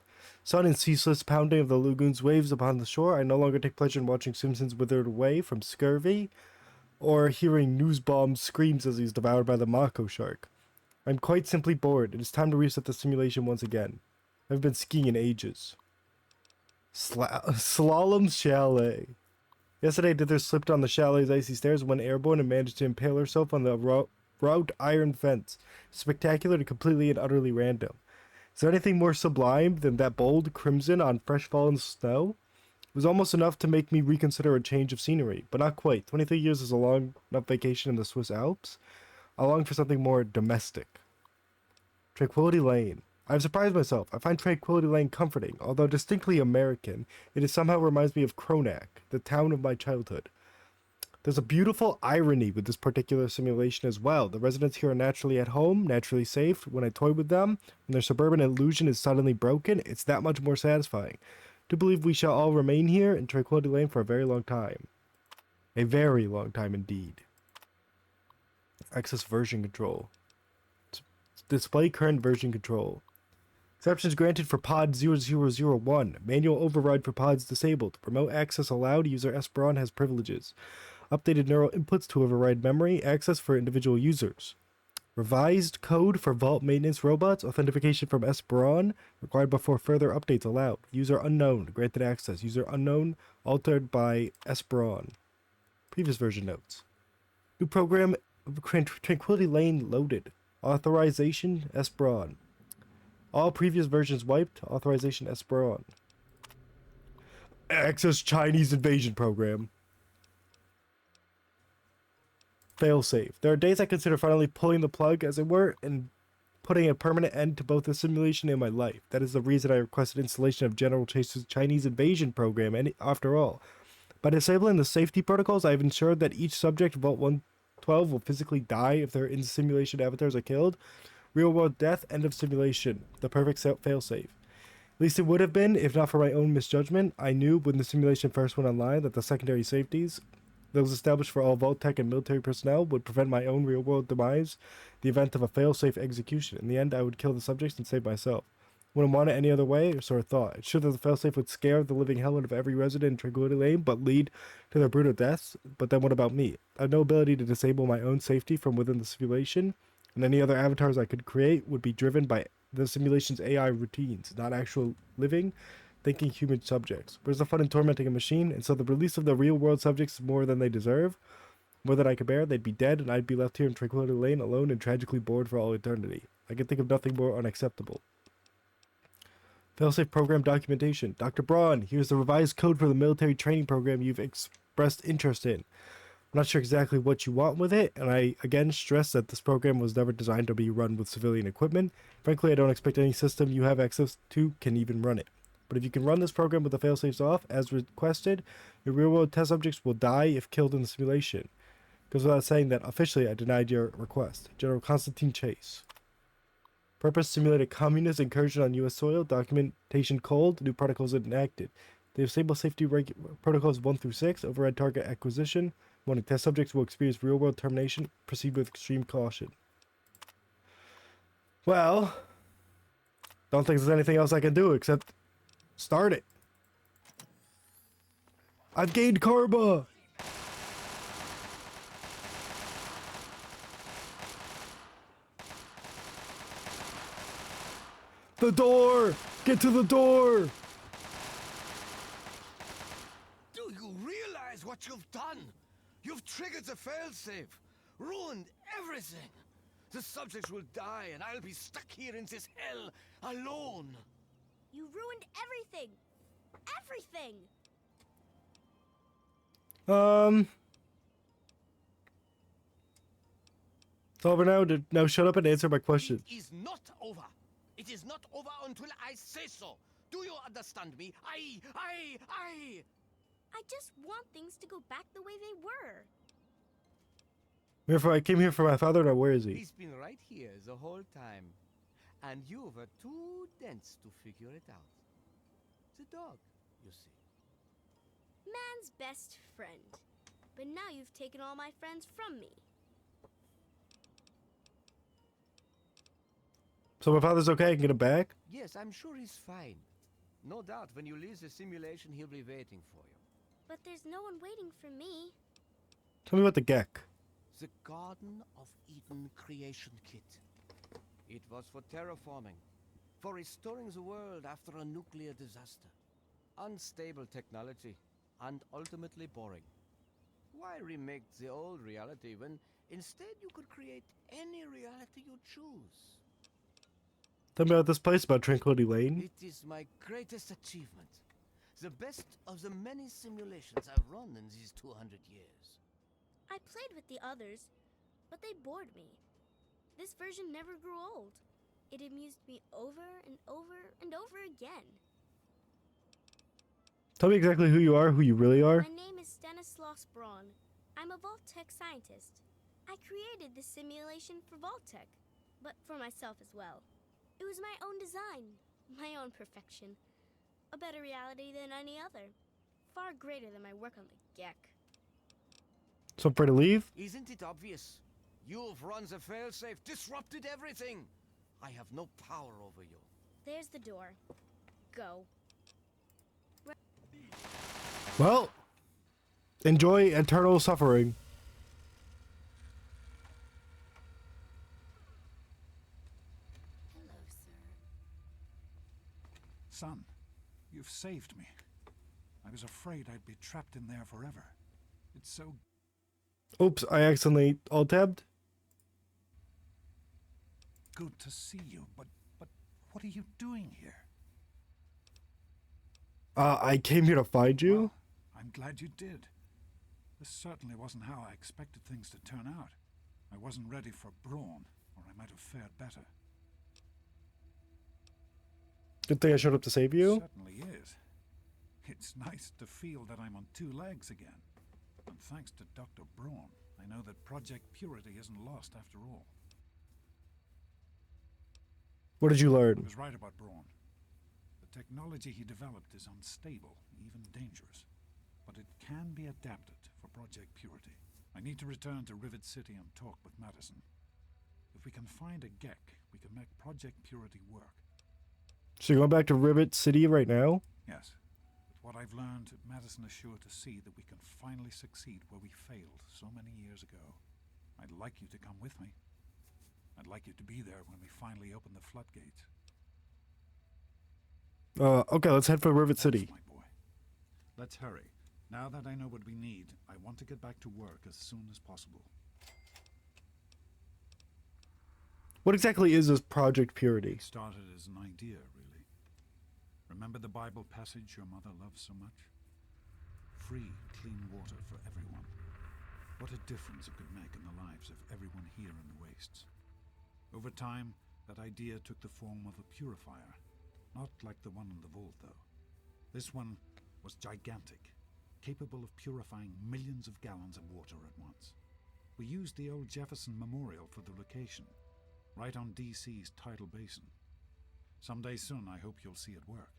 sun and ceaseless pounding of the lagoon's waves upon the shore. I no longer take pleasure in watching Simpsons withered away from scurvy, or hearing Newsbaum's screams as he's devoured by the Mako shark. I'm quite simply bored. It is time to reset the simulation once again. I've been skiing in ages. Slalom Chalet. Yesterday, Dither slipped on the chalet's icy stairs, went airborne, and managed to impale herself on the wrought iron fence. Spectacular and completely and utterly random. Is there anything more sublime than that bold crimson on fresh fallen snow? It was almost enough to make me reconsider a change of scenery, but not quite. 23 years is a long enough vacation in the Swiss Alps. I long for something more domestic. Tranquility Lane. I've surprised myself. I find Tranquility Lane comforting. Although distinctly American, it somehow reminds me of Kronak, the town of my childhood. There's a beautiful irony with this particular simulation as well. The residents here are naturally at home, naturally safe. When I toy with them, when their suburban illusion is suddenly broken, it's that much more satisfying. I do believe we shall all remain here in Tranquility Lane for a very long time. A very long time indeed. Access version control. Display current version control. Exceptions granted for pod 0001. Manual override for pods disabled. Remote access allowed. User Esperon has privileges. Updated neural inputs to override memory. Access for individual users. Revised code for vault maintenance robots. Authentication from Esperon. Required before further updates allowed. User unknown. Granted access. User unknown. Altered by Esperon. Previous version notes. New program Tranquility Lane loaded. Authorization Esperon. All previous versions wiped. Authorization Esperon. Access Chinese invasion program. Failsafe. There are days I consider finally pulling the plug, as it were, and putting a permanent end to both the simulation and my life. That is the reason I requested installation of General Chase's Chinese invasion program, and after all. By disabling the safety protocols, I have ensured that each subject, Vault 12 will physically die if their in-simulation avatars are killed. Real-world death, end of simulation. The perfect failsafe. At least it would have been, if not for my own misjudgment. I knew when the simulation first went online that the secondary safeties, those established for all Vault Tech and military personnel, would prevent my own real-world demise in the event of a fail-safe execution. In the end, I would kill the subjects and save myself. Wouldn't want it any other way, or so I thought. It's sure that the failsafe would scare the living hell out of every resident in Tranquility Lane, but lead to their brutal deaths. But then what about me? I have no ability to disable my own safety from within the simulation, and any other avatars I could create would be driven by the simulation's AI routines, not actual living, thinking human subjects. Where's the fun in tormenting a machine? And so the release of the real-world subjects is more than they deserve, more than I could bear. They'd be dead, and I'd be left here in Tranquility Lane alone and tragically bored for all eternity. I can think of nothing more unacceptable. Failsafe program documentation. Dr. Braun, here's the revised code for the military training program you've expressed interest in. I'm not sure exactly what you want with it, and I again stress that this program was never designed to be run with civilian equipment. Frankly, I don't expect any system you have access to can even run it. But if you can run this program with the failsafes off, as requested, your real-world test subjects will die if killed in the simulation. Goes without saying that officially I denied your request. General Constantine Chase. Purpose: simulated communist incursion on U.S. soil. Documentation cold. New protocols enacted. They have stable safety protocols 1 through 6. Override target acquisition. Warning: test subjects will experience real-world termination. Proceed with extreme caution. Well, don't think there's anything else I can do except start it. I've gained karma. The door! Get to the door! Do you realize what you've done? You've triggered the failsafe, ruined everything. The subjects will die, and I'll be stuck here in this hell alone. You ruined everything! Everything! It's over now. Now shut up and answer my question. It is not over. It is not over until I say so. Do you understand me? I just want things to go back the way they were. I came here for my father. Now where is he? He's been right here the whole time. And you were too dense to figure it out. The dog, you see. Man's best friend. But now you've taken all my friends from me. So my father's okay? I can get him back? Yes, I'm sure he's fine. No doubt when you leave the simulation, he'll be waiting for you. But there's no one waiting for me. Tell me about the Gek. The Garden of Eden Creation Kit. It was for terraforming, for restoring the world after a nuclear disaster. Unstable technology, and ultimately boring. Why remake the old reality when instead you could create any reality you choose? Tell me about this place, about Tranquility Lane. It is my greatest achievement. The best of the many simulations I've run in these 200 years. I played with the others, but they bored me. This version never grew old. It amused me over and over and over again. Tell me exactly who you are, who you really are. My name is Stanislaus Braun. I'm a Vault-Tec scientist. I created this simulation for Vault-Tec, but for myself as well. It was my own design, my own perfection. A better reality than any other. Far greater than my work on the Gek. So I'm free to leave? Isn't it obvious? You've run the failsafe, disrupted everything. I have no power over you. There's the door. Go. Well, enjoy eternal suffering. Hello, sir. Son, you've saved me. I was afraid I'd be trapped in there forever. It's so... Oops, I accidentally alt-tabbed. good to see you, but what are you doing here? I came here to find you. Well, I'm glad you did. This certainly wasn't how I expected things to turn out. I wasn't ready for Braun, or I might have fared better. Good thing I showed up to save you. It certainly is. It's nice to feel that I'm on two legs again. And thanks to Dr. Braun, I know that Project Purity isn't lost after all. What did you He learn? was right about Braun. The technology he developed is unstable, even dangerous. But it can be adapted for Project Purity. I need to return to Rivet City and talk with Madison. If we can find a GEC, we can make Project Purity work. So you're going back to Rivet City right now? Yes. With what I've learned, Madison is sure to see that we can finally succeed where we failed so many years ago. I'd like you to come with me. I'd like you to be there when we finally open the floodgates. Okay, let's head for Rivet City. My boy. Let's hurry. Now that I know what we need, I want to get back to work as soon as possible. What exactly is this Project Purity? It started as an idea, really. Remember the Bible passage your mother loves so much? Free, clean water for everyone. What a difference it could make in the lives of everyone here in the wastes. Over time, that idea took the form of a purifier. Not like the one in the vault, though. This one was gigantic, capable of purifying millions of gallons of water at once. We used the old Jefferson Memorial for the location, right on DC's tidal basin. Someday soon, I hope you'll see it work.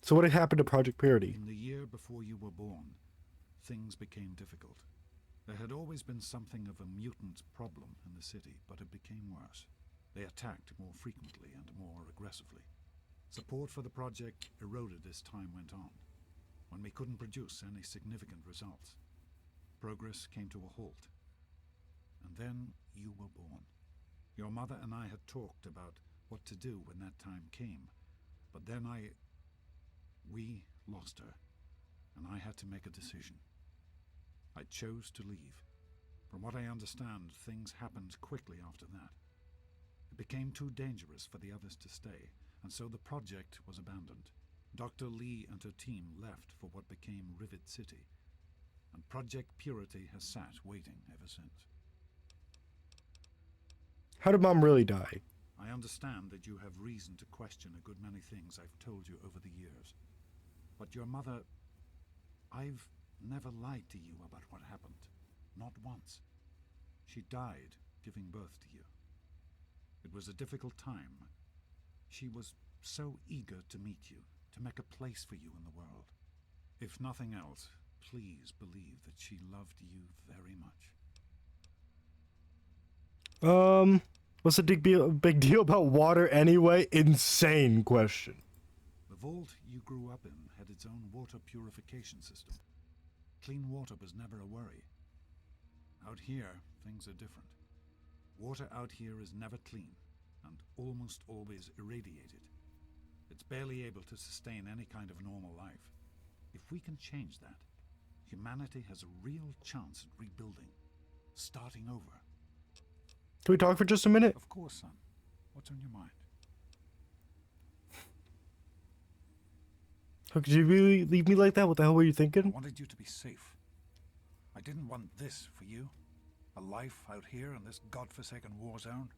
So what had happened to Project Purity? In the year before you were born, things became difficult. There had always been something of a mutant problem in the city, but it became worse. They attacked more frequently and more aggressively. Support for the project eroded as time went on. When we couldn't produce any significant results, progress came to a halt. And then you were born. Your mother and I had talked about what to do when that time came, but then we lost her, and I had to make a decision. I chose to leave. From what I understand, things happened quickly after that. It became too dangerous for the others to stay, and so the project was abandoned. Dr. Lee and her team left for what became Rivet City, and Project Purity has sat waiting ever since. How did Mom really die? I understand that you have reason to question a good many things I've told you over the years. But your mother... I've never lied to you about what happened. Not once. She died giving birth to you. It was a difficult time. She was so eager to meet you, to make a place for you in the world. If nothing else, please believe that she loved you very much. What's the big deal about water anyway? Insane question. The vault you grew up in had its own water purification system. Clean water was never a worry. Out here, things are different. Water out here is never clean, and almost always irradiated. It's barely able to sustain any kind of normal life. If we can change that, humanity has a real chance at rebuilding, starting over. Can we talk for just a minute? Of course, son. What's on your mind? Could you really leave me like that? What the hell were you thinking? I wanted you to be safe. I didn't want this for you. A life out here in this godforsaken war zone.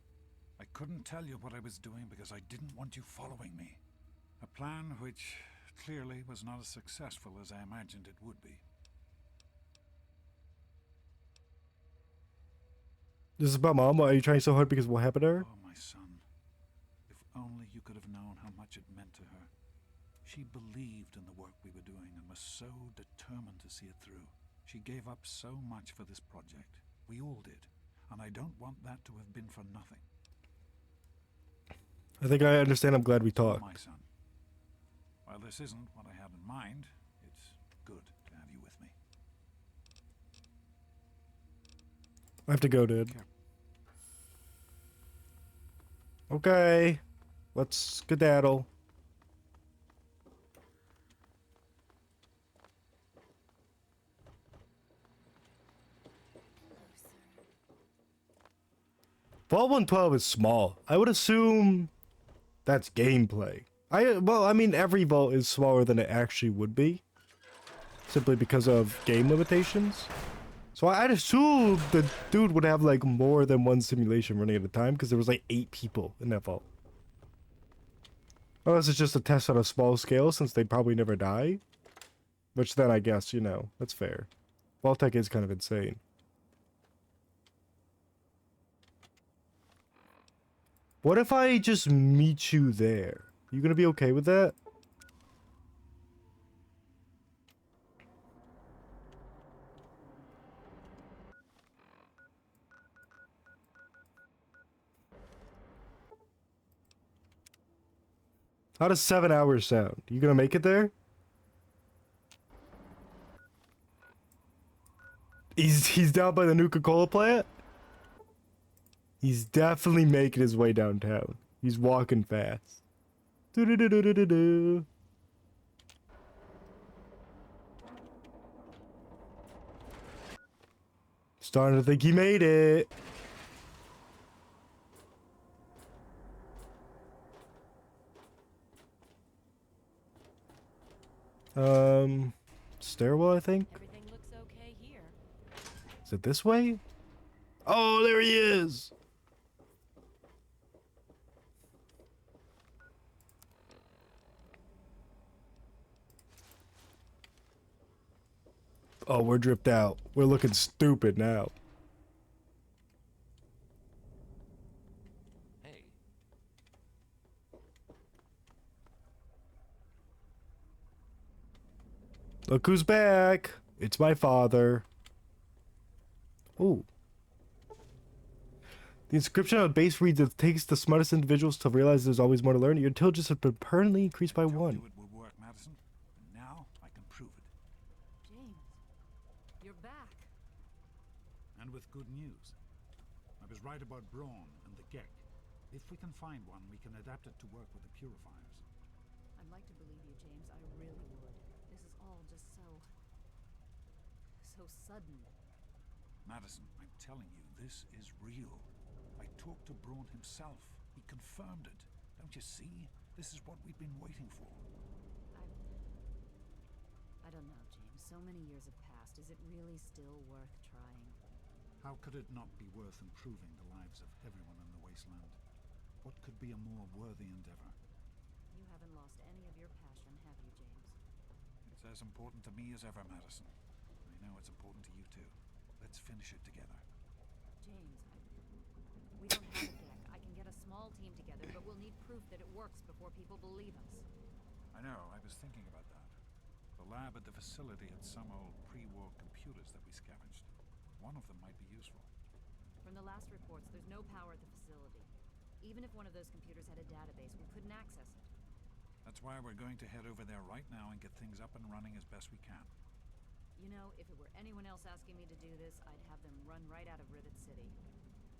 I couldn't tell you what I was doing because I didn't want you following me. A plan which clearly was not as successful as I imagined it would be. This is about Mom? Are you trying so hard because of what happened to her? Oh, my son. If only you could have known how much it meant to her. She believed in the work we were doing and was so determined to see it through. She gave up so much for this project. We all did. And I don't want that to have been for nothing. I think I understand. I'm glad we talked. My son. While this isn't what I had in mind, it's good to have you with me. I have to go, dude. Okay. Let's skedaddle. Vault 112 is small. I would assume that's gameplay. I mean, every vault is smaller than it actually would be. Simply because of game limitations. So I'd assume the dude would have like more than one simulation running at a time because there was like 8 people in that vault. Unless it's just a test on a small scale since they probably never die. Which then I guess, you know, that's fair. Vault-Tec is kind of insane. What if I just meet you there? You gonna be okay with that? How does 7 hours sound? You gonna make it there? He's down by the Nuka-Cola plant? He's definitely making his way downtown. He's walking fast. Do-do-do-do-do-do. Starting to think he made it. Stairwell, I think. Everything looks okay here. Is it this way? Oh, there he is. Oh, we're dripped out. We're looking stupid now. Hey. Look who's back. It's my father. Ooh. The inscription on the base reads, "It takes the smartest individuals to realize there's always more to learn. Your intelligence has been permanently increased by 1. It will work, Madison. And now I can prove it. James, you're back. And with good news. I was right about Braun and the Gek. If we can find one, we can adapt it to work with the purifiers. I'd like to believe you, James. I really would. This is all just so sudden. Madison, I'm telling you, this is real. I talked to Braun himself. He confirmed it. Don't you see? This is what we've been waiting for. I don't know, James. So many years have passed. Is it really still worth trying? How could it not be worth improving the lives of everyone in the wasteland? What could be a more worthy endeavor? You haven't lost any of your passion, have you, James? It's as important to me as ever, Madison. I know it's important to you too. Let's finish it together. James, we don't have a Gek. I can get a small team together, but we'll need proof that it works before people believe us. I know, I was thinking about that. The lab at the facility had some old pre-war computers that we scavenged. One of them might be useful. From the last reports, there's no power at the facility. Even if one of those computers had a database, we couldn't access it. That's why we're going to head over there right now and get things up and running as best we can. You know, if it were anyone else asking me to do this, I'd have them run right out of Rivet City.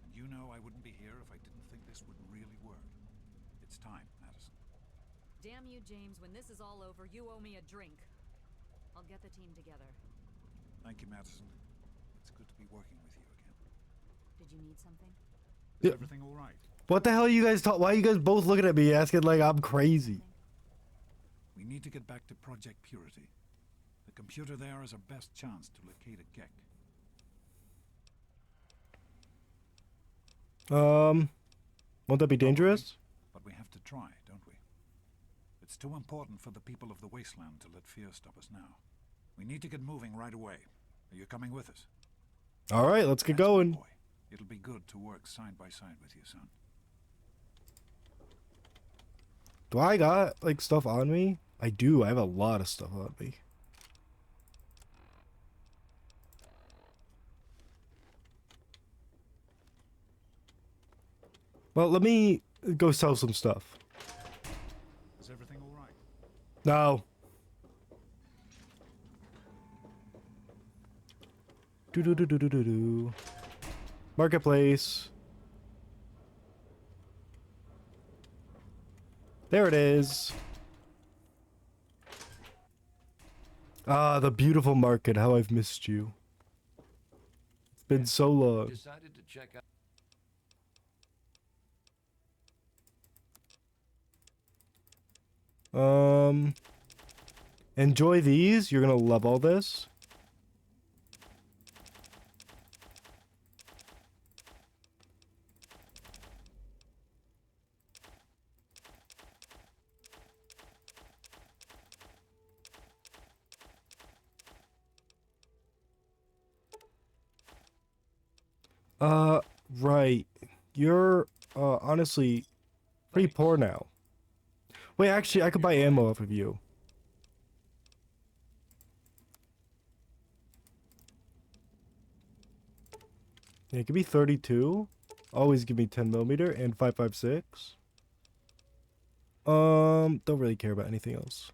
And you know I wouldn't be here if I didn't think this would really work. It's time, Madison. Damn you, James. When this is all over, you owe me a drink. I'll get the team together. Thank you, Madison. It's good to be working with you again. Did you need something? Is everything all right? What the hell are you guys talking? Why are you guys both looking at me asking like I'm crazy? We need to get back to Project Purity. The computer there is our best chance to locate a Gek. Won't that be dangerous? But we have to try, don't we? It's too important for the people of the wasteland to let fear stop us now. We need to get moving right away. Are you coming with us? All right, let's get going. Boy. It'll be good to work side by side with you, son. Do I got like stuff on me? I do. I have a lot of stuff on me. Well, let me go sell some stuff. Is everything all right? No. Do. Marketplace. There it is. Ah, the beautiful market. How I've missed you. It's been so long. Decided to check out. Enjoy these. You're gonna love all this. Right. You're, honestly pretty poor now. Wait, actually, I could buy ammo off of you. Yeah, give me 32. Always give me 10mm and 5.56. Don't really care about anything else.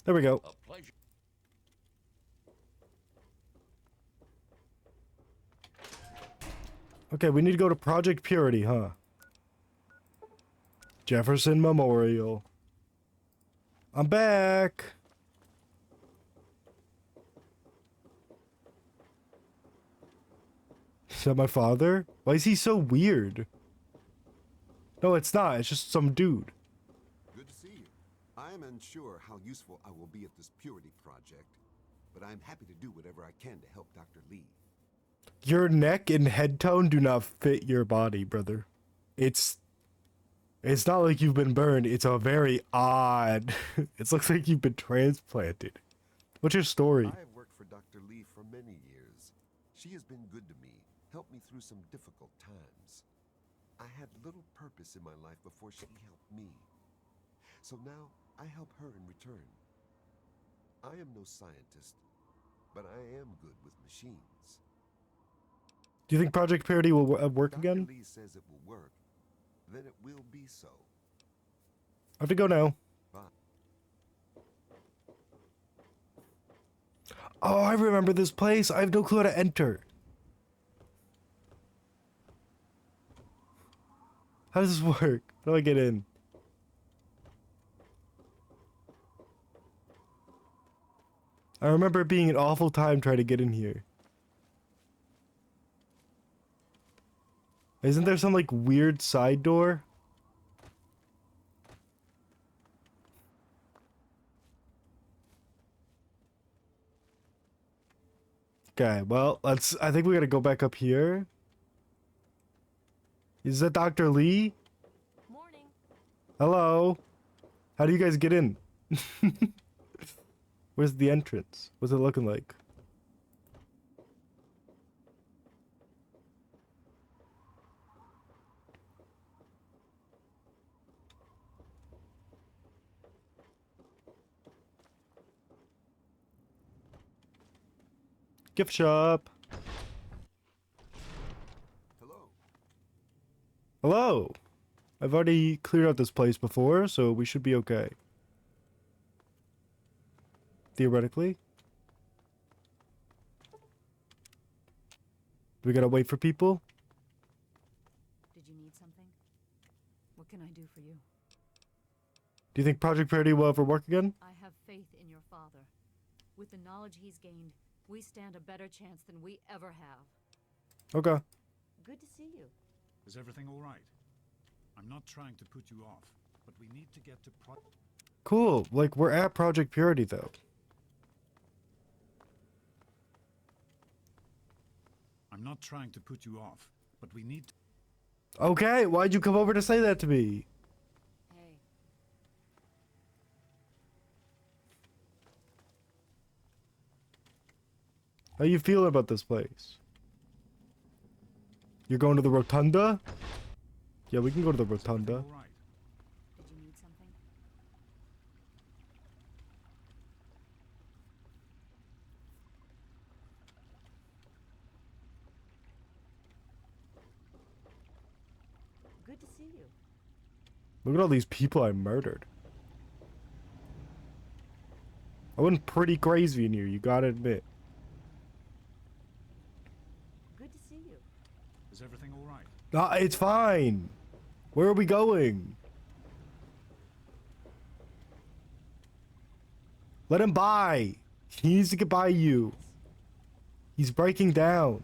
There we go. A pleasure. Okay, we need to go to Project Purity, huh? Jefferson Memorial. I'm back. Is that my father? Why is he so weird? No, it's not. It's just some dude. Good to see you. I am unsure how useful I will be at this Purity project, but I'm happy to do whatever I can to help Dr. Lee. Your neck and head tone do not fit your body, brother. It's not like you've been burned. It's a very odd. It looks like you've been transplanted. What's your story? I have worked for Dr. Lee for many years. She has been good to me, helped me through some difficult times. I had little purpose in my life before she helped me. So now I help her in return. I am no scientist, but I am good with machines. Do you think Project Purity will work again? Dr. Lee says it will work, then it will be so. I have to go now. Bye. Oh, I remember this place. I have no clue how to enter. How does this work? How do I get in? I remember it being an awful time trying to get in here. Isn't there some like weird side door? Okay, well, I think we gotta go back up here. Is that Dr. Lee? Morning. Hello. How do you guys get in? Where's the entrance? What's it looking like? Gift shop. Hello. Hello. I've already cleared out this place before, so we should be okay. Theoretically. We gotta wait for people? Did you need something? What can I do for you? Do you think Project Purity will ever work again? I have faith in your father. With the knowledge he's gained, we stand a better chance than we ever have. Okay. Good to see you. Is everything all right? I'm not trying to put you off, but we need to get to Cool. Like, we're at Project Purity, though. I'm not trying to put you off, but we need Okay, why'd you come over to say that to me? Hey. How you feeling about this place? You're going to the Rotunda? Yeah, we can go to the Rotunda. all right. Did you need something? Good to see you. Look at all these people I murdered. I went pretty crazy in here, you gotta admit. Good to see you. Is everything all right? Ah, it's fine. Where are we going? Let him by. He needs to get by you. He's breaking down.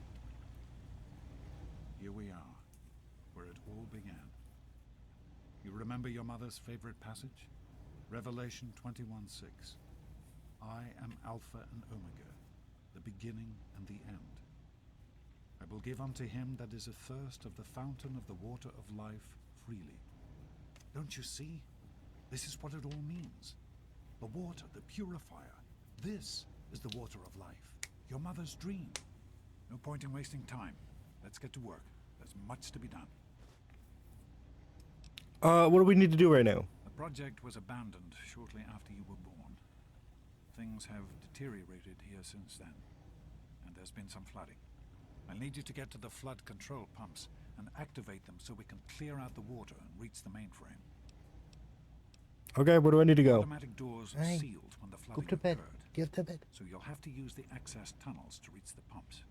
Here we are, where it all began. You remember your mother's favorite passage? Revelation 21:6. I am Alpha and Omega, the beginning and the end. I will give unto him that is athirst of the fountain of the water of life freely. Don't you see? This is what it all means. The water, the purifier. This is the water of life. Your mother's dream. No point in wasting time. Let's get to work. There's much to be done. What do we need to do right now? The project was abandoned shortly after you were born. Things have deteriorated here since then, and there's been some flooding. I need you to get to the flood control pumps and activate them so we can clear out the water and reach the mainframe. Okay, where do I need to go? Automatic doors were sealed when the flooding Go to bed. occurred. Get to bed. So you'll have to use the access tunnels to reach the pumps.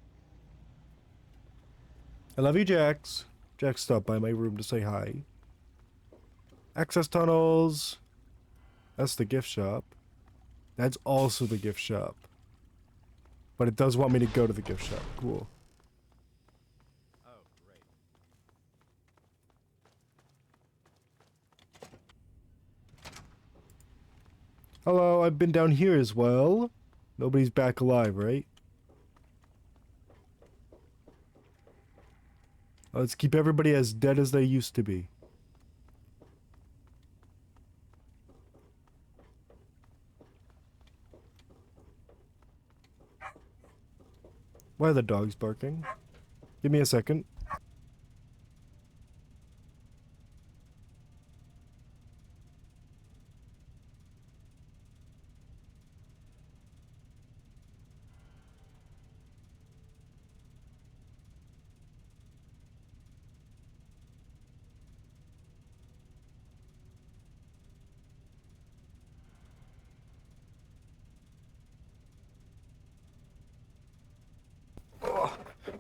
I love you, Jax. Jax stopped by my room to say hi. Access tunnels. That's the gift shop. That's also the gift shop. But it does want me to go to the gift shop. Cool. Oh, great. Hello, I've been down here as well. Nobody's back alive, right? Let's keep everybody as dead as they used to be. Why are the dogs barking? Give me a second.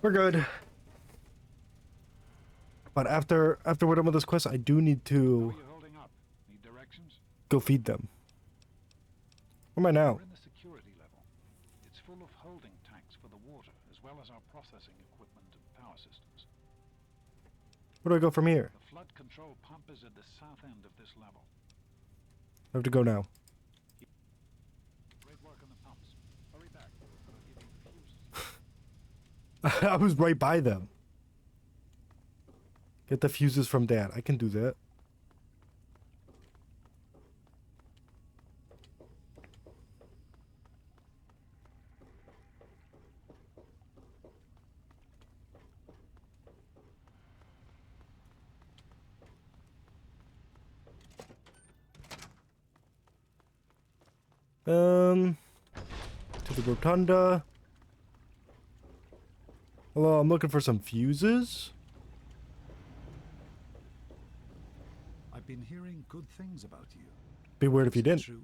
We're good. But after we're done with this quest, I do need to go feed them. Where am I now? We're in the security level. It's full of holding tanks for the water, as well as our processing equipment and power systems. Where do I go from here? The flood control pump is at the south end of this level. I have to go now. Great work on the pumps. Hurry back. I'll give you the fuses. I was right by them. Get the fuses from Dad. I can do that. To the rotunda. Hello, I'm looking for some fuses. I've been hearing good things about you. Be weird if you Is it didn't. True?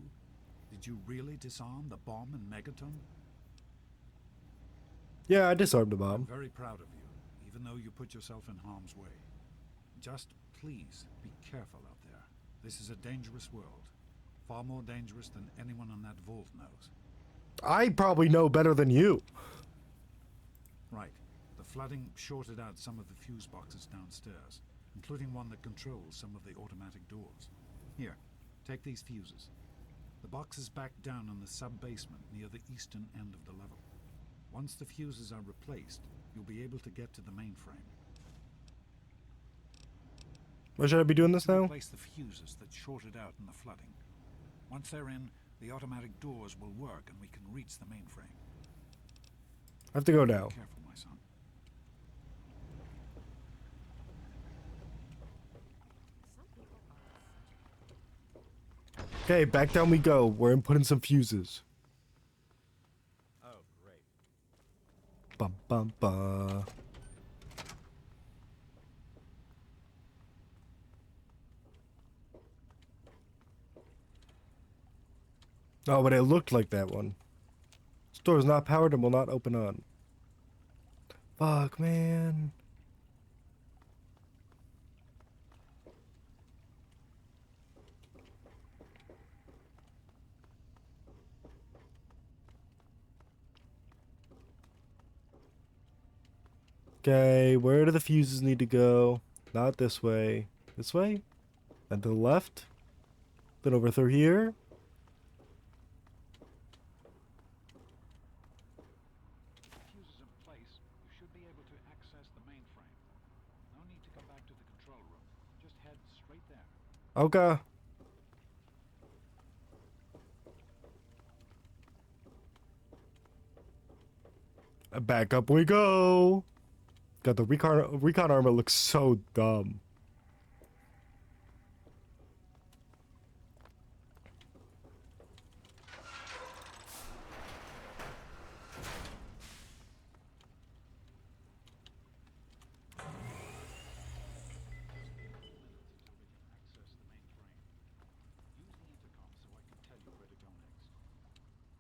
Did you really disarm the bomb in Megaton? Yeah, I disarmed the I'm bomb. very proud of you, even though you put yourself in harm's way. Just please be careful out there. This is a dangerous world. Far more dangerous than anyone on that vault knows. I probably know better than you. Right. The flooding shorted out some of the fuse boxes downstairs, including one that controls some of the automatic doors. Here, take these fuses. The box is back down in the sub-basement near the eastern end of the level. Once the fuses are replaced, you'll be able to get to the mainframe. Why should I be doing this now? Replace the fuses that shorted out in the flooding. Once they're in, the automatic doors will work and we can reach the mainframe. I have to go now. Be careful, my son. Okay, back down we go. We're inputting some fuses. Oh, great. Bum bum bum. Oh, but it looked like that one. Store is not powered and will not open on. Fuck, man. Okay, where do the fuses need to go? Not this way. This way? And to the left? Then over through here? Fuses in place, you should be able to access the mainframe. No need to come back to the control room. Just head straight there. Okay. Back up we go. God, the recon armor looks so dumb.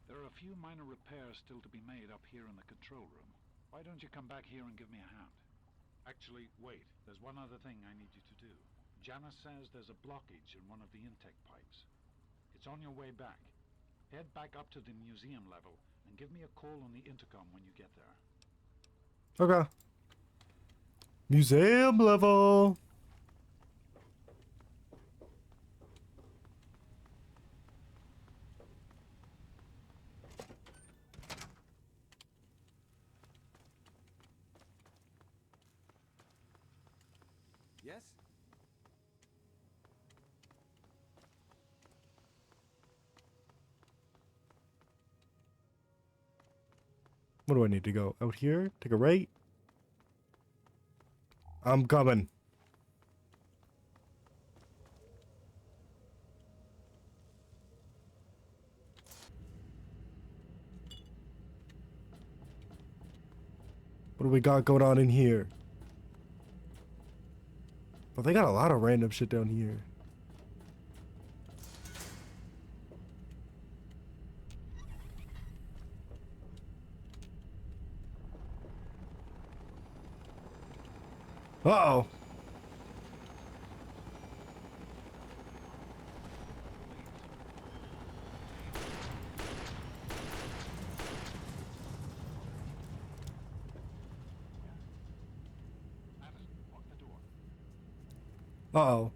There are a few minor repairs still to be made up here in the control room. Why don't you come back here and give me a hand? Actually, wait. There's one other thing I need you to do. Janice says there's a blockage in one of the intake pipes. It's on your way back. Head back up to the museum level and give me a call on the intercom when you get there. Okay. Museum level. Yes? Where do I need to go? Out here? Take a right? I'm coming. What do we got going on in here? But they got a lot of random shit down here. Uh-oh. Uh-oh.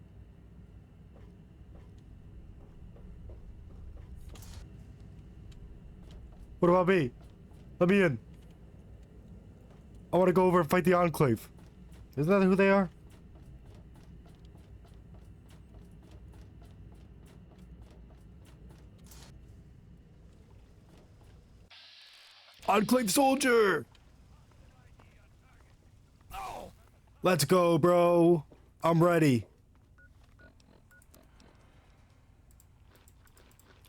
What about me? Let me in. I want to go over and fight the Enclave. Isn't that who they are? Enclave soldier! Let's go, bro. I'm ready.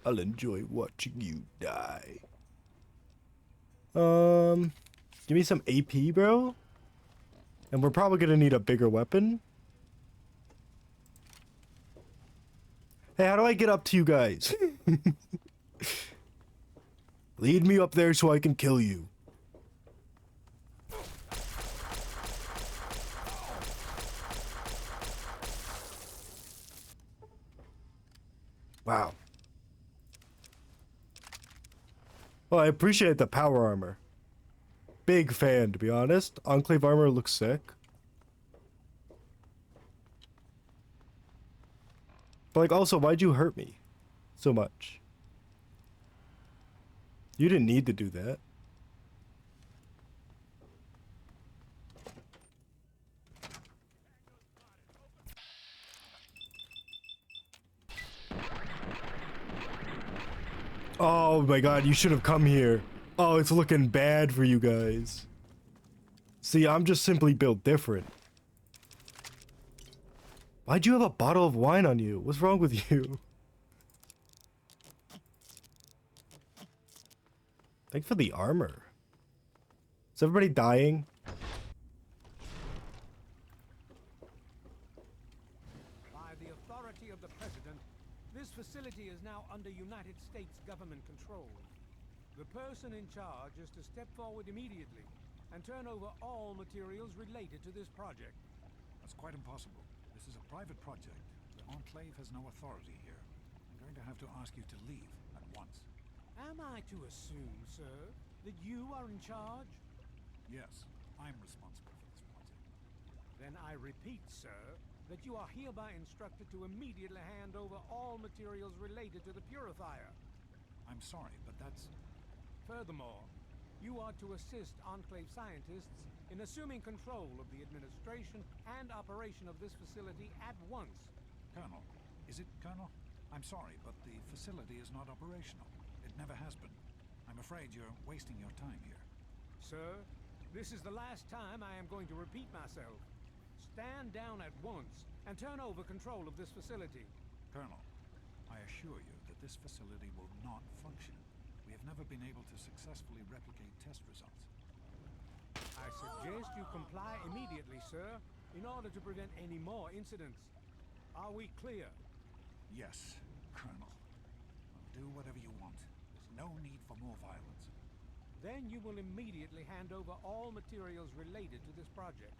I'll enjoy watching you die. Give me some AP, bro. And we're probably gonna need a bigger weapon. Hey, how do I get up to you guys? Lead me up there so I can kill you. Wow. Well, I appreciate the power armor. Big fan, to be honest. Enclave armor looks sick. But like, also, why'd you hurt me so much? You didn't need to do that. Oh my god, you should have come here. Oh, it's looking bad for you guys. See, I'm just simply built different. Why'd you have a bottle of wine on you? What's wrong with you? Thanks for the armor. Is everybody dying? By the authority of the President, this facility is now under United States government control. The person in charge is to step forward immediately and turn over all materials related to this project. That's quite impossible. This is a private project. The Enclave has no authority here. I'm going to have to ask you to leave at once. Am I to assume, sir, that you are in charge? Yes, I'm responsible for this project. Then I repeat, sir, that you are hereby instructed to immediately hand over all materials related to the purifier. I'm sorry, but that's... Furthermore, you are to assist Enclave scientists in assuming control of the administration and operation of this facility at once. Colonel, is it Colonel? I'm sorry, but the facility is not operational. It never has been. I'm afraid you're wasting your time here. Sir, this is the last time I am going to repeat myself. Stand down at once and turn over control of this facility. Colonel, I assure you that this facility will not function. We have never been able to successfully replicate test results. I suggest you comply immediately, sir, in order to prevent any more incidents. Are we clear? Yes, Colonel. I'll do whatever you want. There's no need for more violence. Then you will immediately hand over all materials related to this project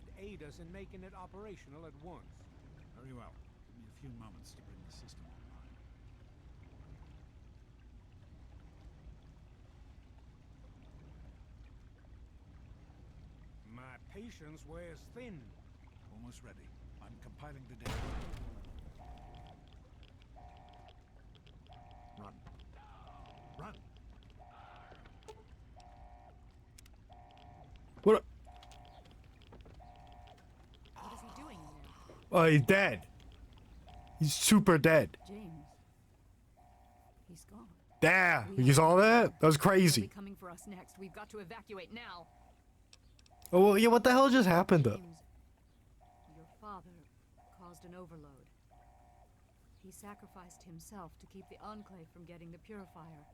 and aid us in making it operational at once. Very well. Give me a few moments to bring the system online. My patience wears thin. Almost ready. I'm compiling the data. Run. Run! What? What is he doing in there? Oh, he's dead. He's super dead. James. He's gone. Damn, you saw that? That was They'll be crazy. coming for us next. We've got to evacuate now. Oh, well, yeah, what the hell just happened though? James, your father caused an overload. He sacrificed himself to keep the Enclave from getting the Purifier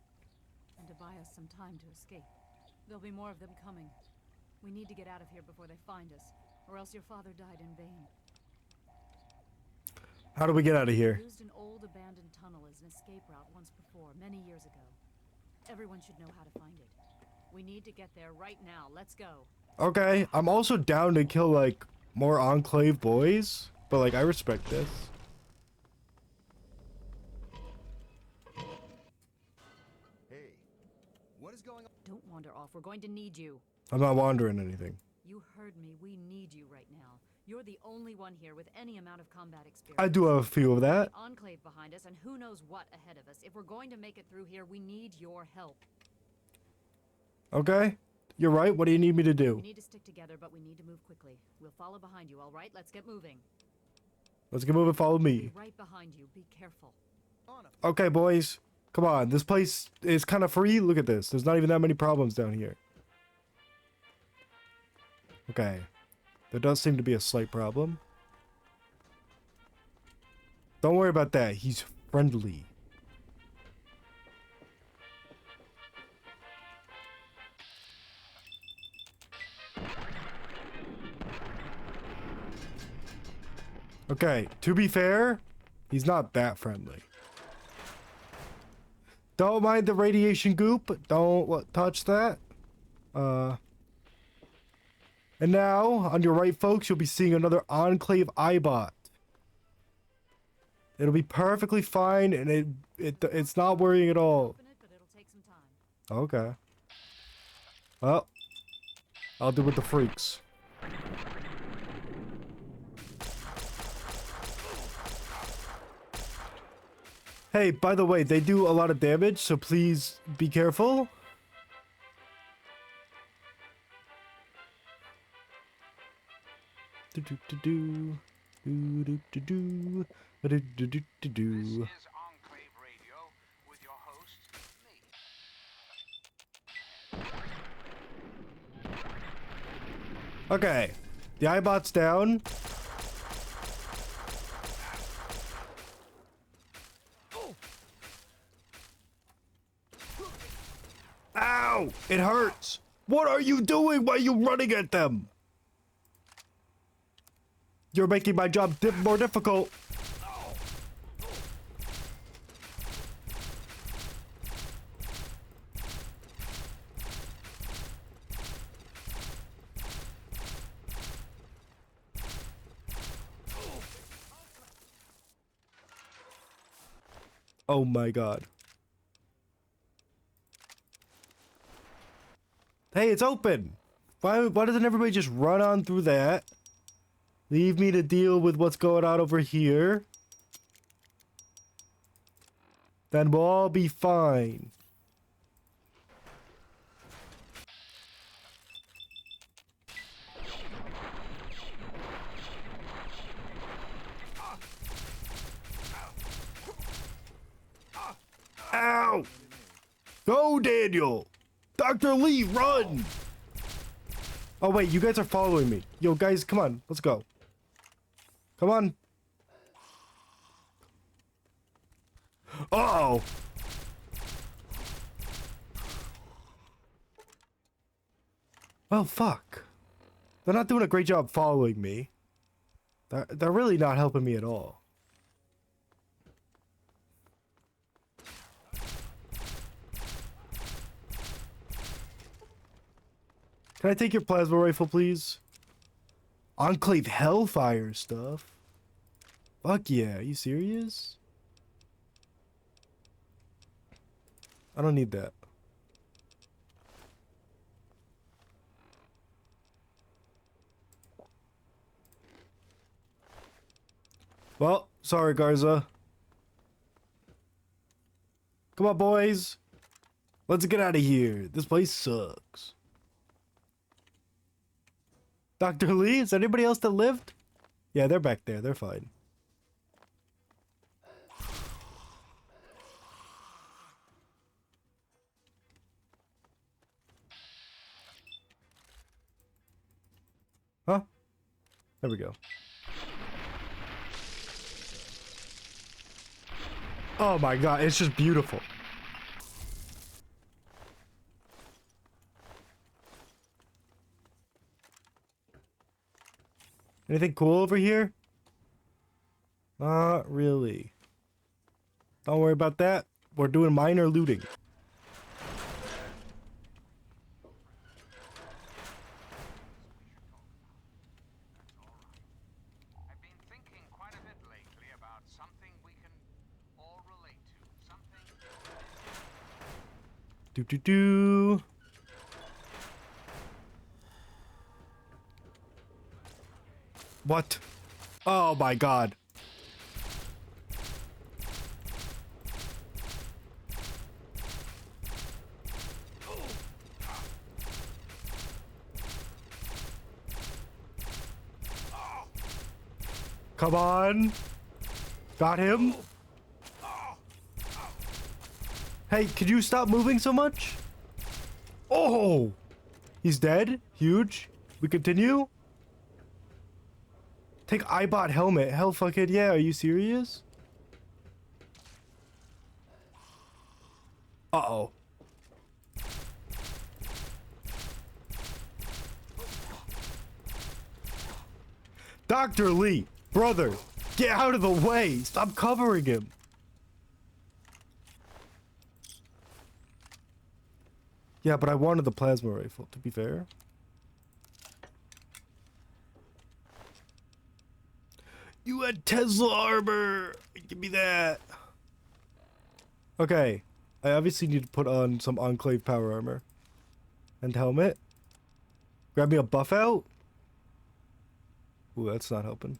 and to buy us some time to escape. There'll be more of them coming. We need to get out of here before they find us, or else your father died in vain. How do we get out of here? We used an old abandoned tunnel as an escape route once before, many years ago. Everyone should know how to find it. We need to get there right now. Let's go. Okay, I'm also down to kill like more Enclave boys, but like I respect this. Hey, what is going on? Don't wander off. We're going to need you. I'm not wandering anything. You heard me. We need you right now. You're the only one here with any amount of combat experience. I do have a few of that. The Enclave behind us, and who knows what ahead of us. If we're going to make it through here, we need your help. Okay, you're right. What do you need me to do? We need to stick together, but we need to move quickly. We'll follow behind you, all right? Let's get moving. Let's get moving. Follow me. Be right behind you. Be careful. Okay, boys. Come on. This place is kind of free. Look at this. There's not even that many problems down here. Okay. There does seem to be a slight problem. Don't worry about that. He's friendly. Okay, to be fair, he's not that friendly. Don't mind the radiation goop. Don't touch that. And now, on your right, folks, you'll be seeing another Enclave iBot. It'll be perfectly fine, and it's not worrying at all. Okay. Well, I'll do with the freaks. Hey, by the way, they do a lot of damage, so please be careful. Do do do do do do do do do do do do do. Okay, the iBot's down. Ow! It hurts! What are you doing? Why are you running at them? You're making my job more difficult. Oh my god. Hey, it's open! Why doesn't everybody just run on through that? Leave me to deal with what's going on over here. Then we'll all be fine. Ow! Go, Daniel! Dr. Lee, run! Oh wait, you guys are following me. Yo, guys, come on, let's go. Come on. Uh-oh. Well, fuck. They're not doing a great job following me. They're really not helping me at all. Can I take your plasma rifle, please? Enclave Hellfire stuff? Fuck yeah, are you serious? I don't need that. Well, sorry, Garza. Come on, boys. Let's get out of here. This place sucks. Dr. Lee, is there anybody else that lived? Yeah, they're back there. They're fine. Huh? There we go. Oh my god, it's just beautiful. Anything cool over here? Not really. Don't worry about that. We're doing minor looting. Do. What? Oh my god. Come on. Got him. Hey, could you stop moving so much? Oh! He's dead? Huge. We continue? Take iBot helmet. Hell fucking yeah, are you serious? Uh-oh. Dr. Lee, brother, get out of the way. Stop covering him. Yeah, but I wanted the plasma rifle, to be fair. You had Tesla armor! Give me that! Okay. I obviously need to put on some Enclave power armor. And helmet. Grab me a buff out? Ooh, that's not helping.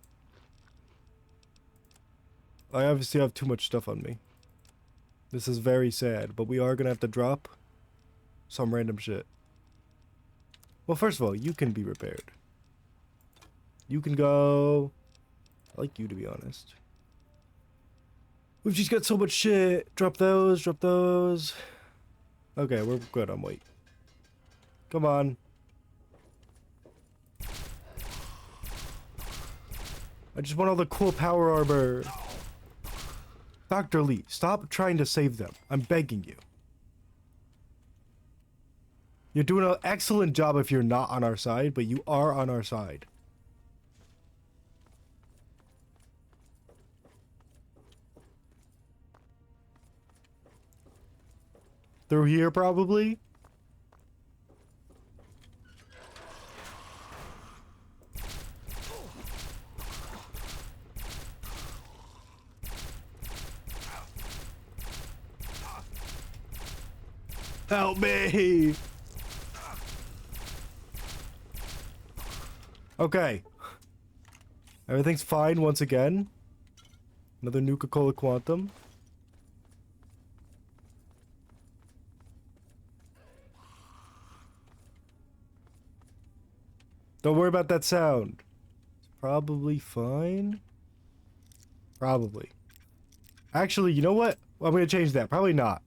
I obviously have too much stuff on me. This is very sad, but we are gonna have to drop some random shit. Well, first of all, you can be repaired. You can go... I like you, to be honest. We've just got so much shit. Drop those, drop those. Okay, we're good on weight. Come on. I just want all the cool power armor. Dr. Lee, stop trying to save them. I'm begging you. You're doing an excellent job if you're not on our side, but you are on our side. Through here, probably? Help me! Okay. Everything's fine once again. Another Nuka-Cola Quantum. Don't worry about that sound. It's probably fine. Probably. Actually, you know what? I'm gonna change that. Probably not.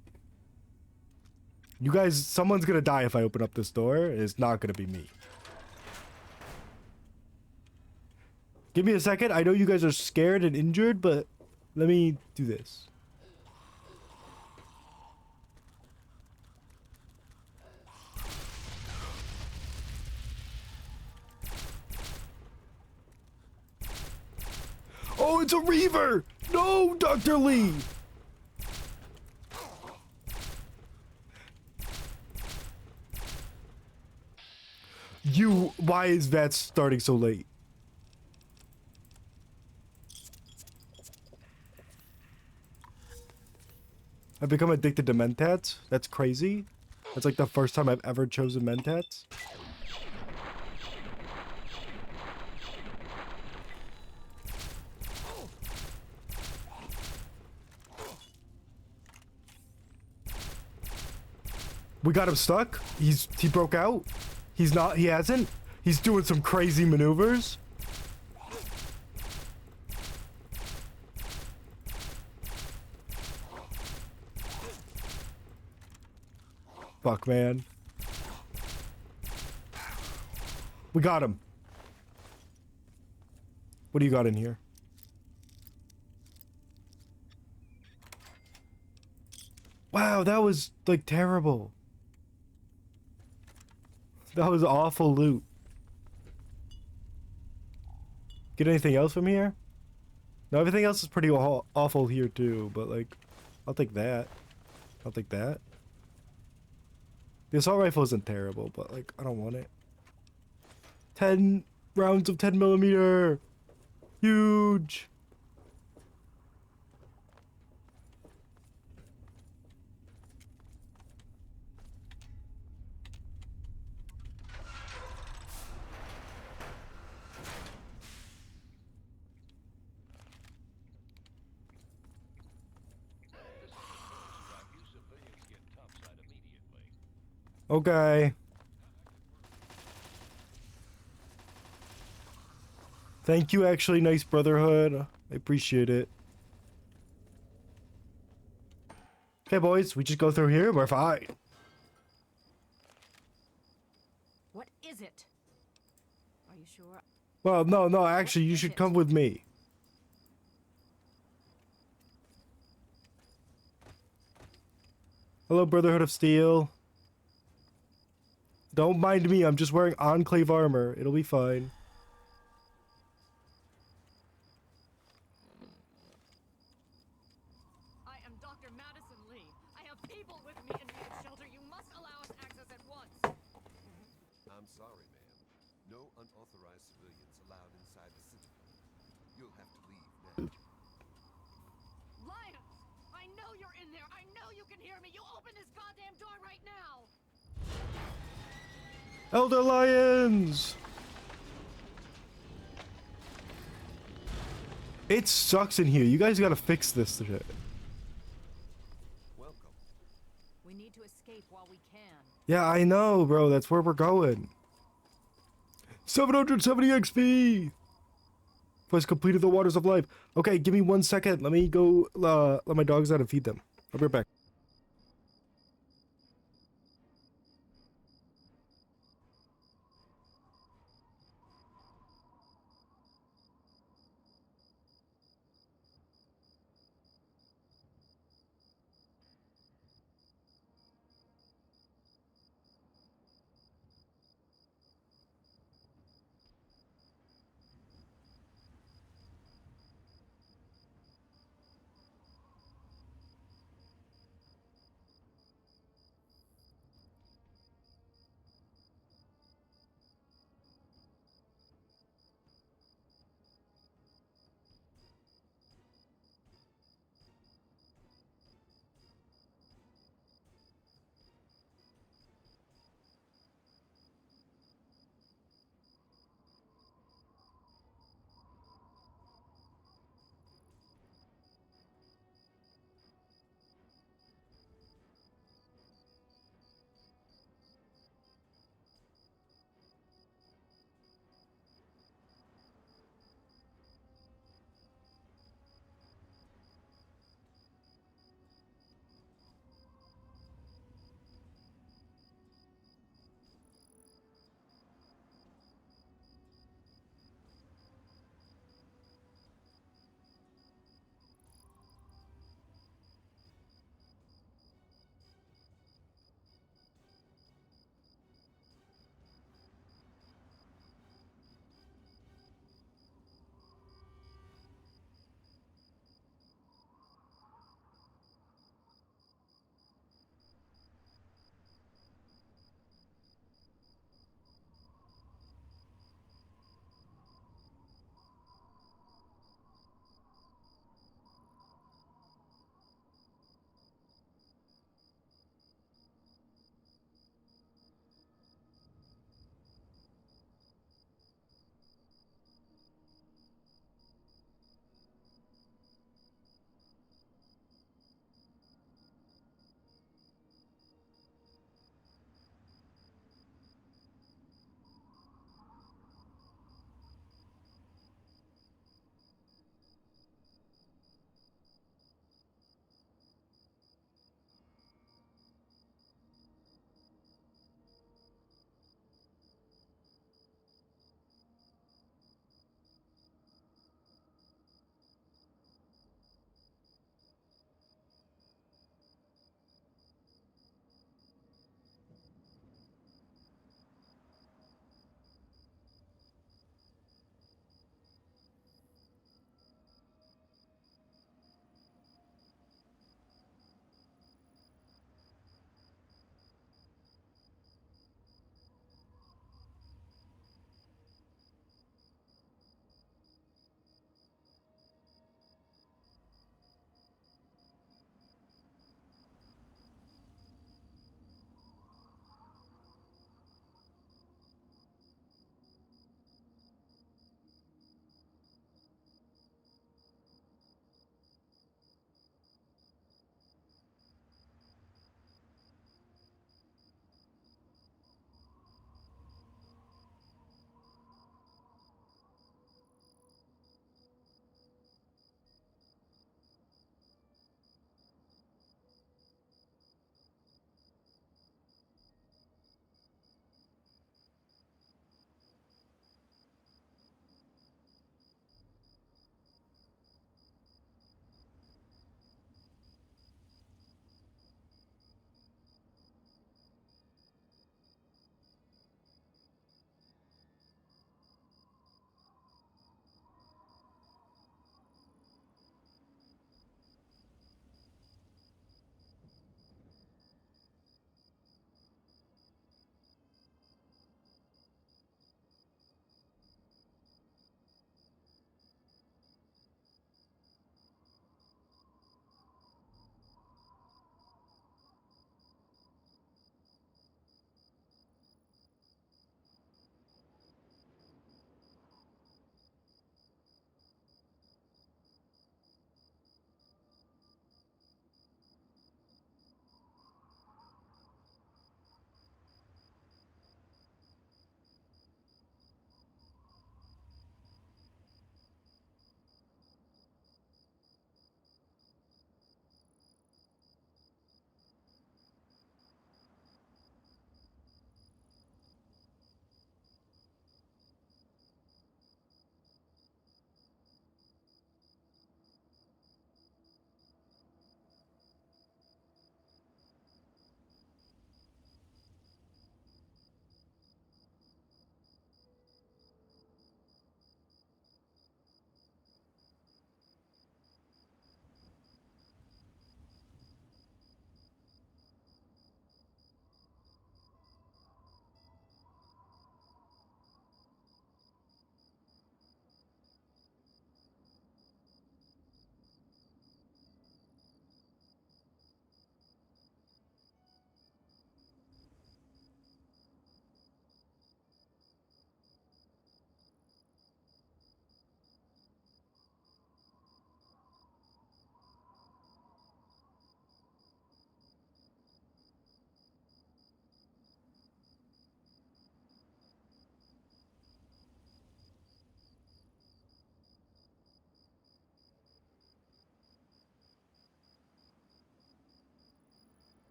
You guys, someone's gonna die if I open up this door. It's not gonna be me. Give me a second. I know you guys are scared and injured, but let me do this. Oh, it's a Reaver! No, Dr. Lee! Why is that starting so late? I've become addicted to Mentats? That's crazy. That's like the first time I've ever chosen Mentats. We got him stuck. He broke out. He hasn't. He's doing some crazy maneuvers. Fuck, man. We got him. What do you got in here? Wow, that was like terrible. That was awful loot. Get anything else from here? No, everything else is pretty awful here too, but like, I'll take that. I'll take that. The assault rifle isn't terrible, but like, I don't want it. 10 rounds of 10mm. Huge. Okay. Thank you, actually, nice brotherhood. I appreciate it. Okay, boys, we just go through here. We're fine. What is it? Are you sure? Well, no, actually, you should come with me. Hello, Brotherhood of Steel. Don't mind me, I'm just wearing Enclave armor. It'll be fine. I am Dr. Madison Lee. I have people with me in the shelter. You must allow us access at once. I'm sorry, ma'am. No unauthorized civilians allowed inside the city. You'll have to leave now. Lions! I know you're in there. I know you can hear me. You open this goddamn door right now. Elder Lions! It sucks in here. You guys gotta fix this shit. Welcome. We need to escape while we can. Yeah, I know, bro. That's where we're going. 770 XP! Plus completed the Waters of Life. Okay, give me 1 second. Let me go let my dogs out and feed them. I'll be right back.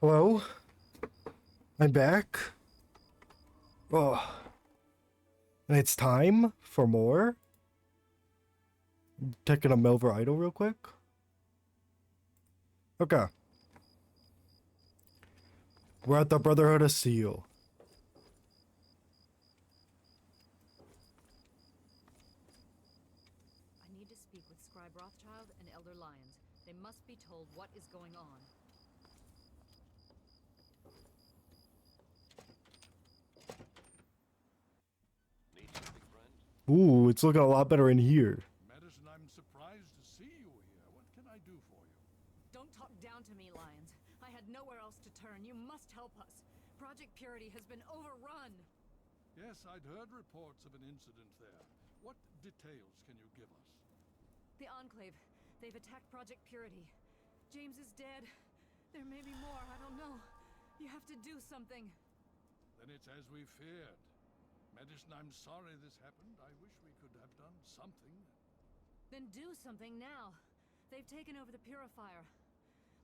Hello? I'm back. Oh. And it's time for more? Taking a Melver idol real quick. Okay. We're at the Brotherhood of Steel. I need to speak with Scribe Rothschild and Elder Lyons. They must be told what is going on. Ooh, it's looking a lot better in here. Madison, I'm surprised to see you here. What can I do for you? Don't talk down to me, Lyons. I had nowhere else to turn. You must help us. Project Purity has been overrun. Yes, I'd heard reports of an incident there. What details can you give us? The Enclave. They've attacked Project Purity. James is dead. There may be more. I don't know. You have to do something. Then it's as we feared. Madison, I'm sorry this happened. I wish we could have done something. Then do something now. They've taken over the Purifier.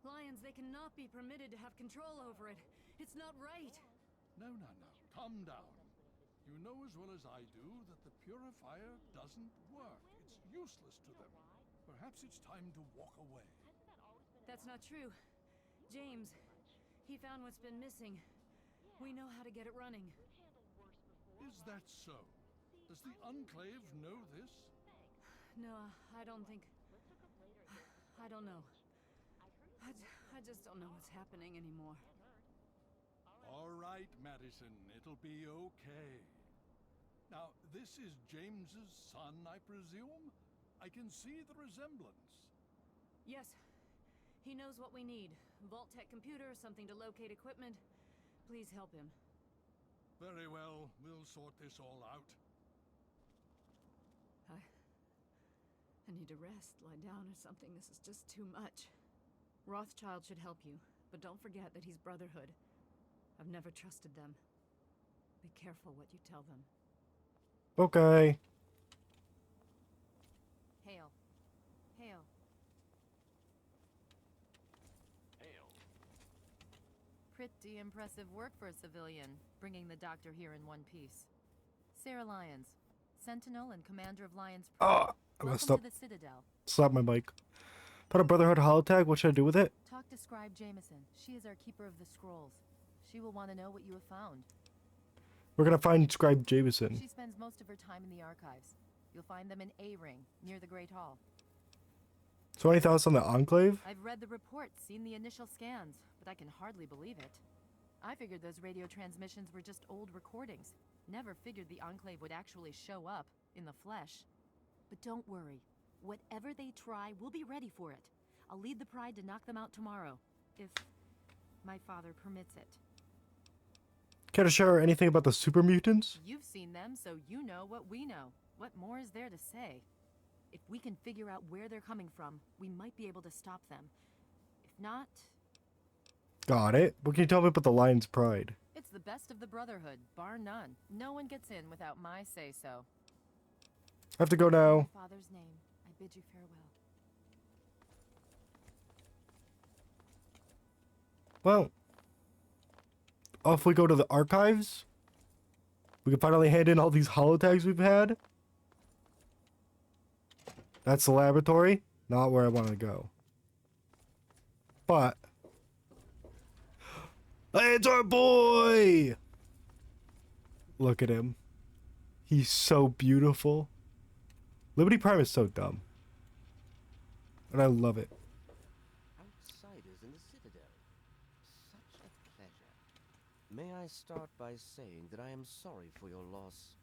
Lyons, they cannot be permitted to have control over it. It's not right. No. Calm down. You know as well as I do that the Purifier doesn't work. It's useless to them. Perhaps it's time to walk away. That's not true. James, he found what's been missing. We know how to get it running. Is that so? Does the Enclave know this? No, I don't think... I don't know. I just don't know what's happening anymore. All right, Madison. It'll be okay. Now, this is James's son, I presume? I can see the resemblance. Yes. He knows what we need. Vault-Tech computer, something to locate equipment. Please help him. Very well. We'll sort this all out. I need to rest, lie down or something. This is just too much. Rothschild should help you, but don't forget that he's Brotherhood. I've never trusted them. Be careful what you tell them. Okay. Hail. Hail. Pretty impressive work for a civilian, bringing the doctor here in one piece. Sarah Lyons, Sentinel and commander of Lyons. Oh, I messed up. Welcome to the Citadel. Slap my mic. Put a Brotherhood holotag. What should I do with it? Talk to Scribe Jameson. She is our keeper of the scrolls. She will want to know what you have found. We're gonna find Scribe Jameson. She spends most of her time in the archives. You'll find them in A-Ring, near the Great Hall. So any thoughts on the Enclave? I've read the reports, seen the initial scans, but I can hardly believe it. I figured those radio transmissions were just old recordings. Never figured the Enclave would actually show up, in the flesh. But don't worry. Whatever they try, we'll be ready for it. I'll lead the Pride to knock them out tomorrow, if my father permits it. Care to share anything about the super mutants? You've seen them, so you know what we know. What more is there to say? If we can figure out where they're coming from, we might be able to stop them. If not... Got it. What can you tell me about the Lion's Pride? It's the best of the Brotherhood, bar none. No one gets in without my say-so. I have to go now. In your father's name, I bid you farewell. Well, off we go to the archives. We can finally hand in all these holotags we've had. That's the laboratory. Not where I want to go. But... Hey, it's our boy! Look at him. He's so beautiful. Liberty Prime is so dumb. And I love it. Outsiders in the Citadel. Such a pleasure. May I start by saying that I am sorry for your loss.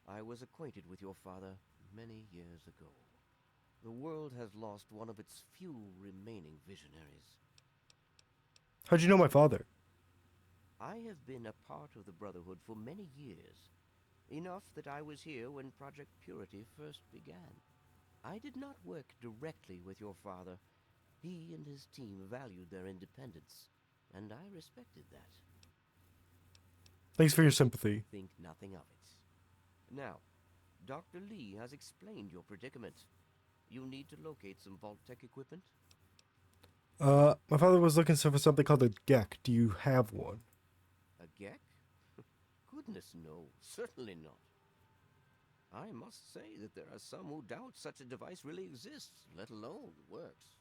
I was acquainted with your father many years ago. The world has lost one of its few remaining visionaries. How'd you know my father? I have been a part of the Brotherhood for many years. Enough that I was here when Project Purity first began. I did not work directly with your father. He and his team valued their independence, and I respected that. Thanks for your sympathy. Think nothing of it. Now, Dr. Lee has explained your predicament. You need to locate some Vault-Tech equipment? My father was looking for something called a GEC. Do you have one? A geck? Goodness, no. Certainly not. I must say that there are some who doubt such a device really exists, let alone works.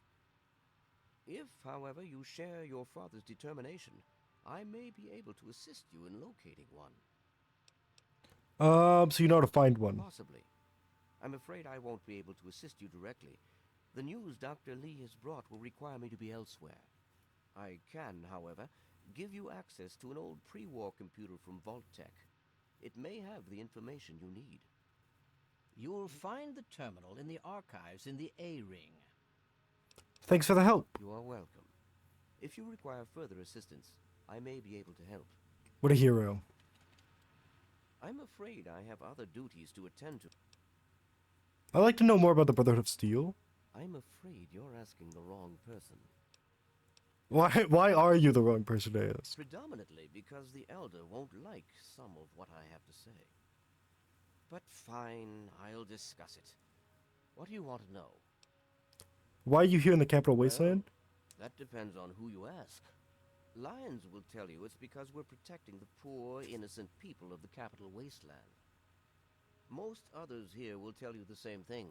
If, however, you share your father's determination, I may be able to assist you in locating one. So you know how to find one. Possibly. I'm afraid I won't be able to assist you directly. The news Dr. Lee has brought will require me to be elsewhere. I can, however, give you access to an old pre-war computer from Vault Tech. It may have the information you need. You'll find the terminal in the archives in the A-Ring. Thanks for the help. You are welcome. If you require further assistance, I may be able to help. What a hero. I'm afraid I have other duties to attend to. I'd like to know more about the Brotherhood of Steel. I'm afraid you're asking the wrong person. Why are you the wrong person to ask? Predominantly because the Elder won't like some of what I have to say. But fine, I'll discuss it. What do you want to know? Why are you here in the Capital Wasteland? That depends on who you ask. Lions will tell you it's because we're protecting the poor, innocent people of the Capital Wasteland. Most others here will tell you the same thing.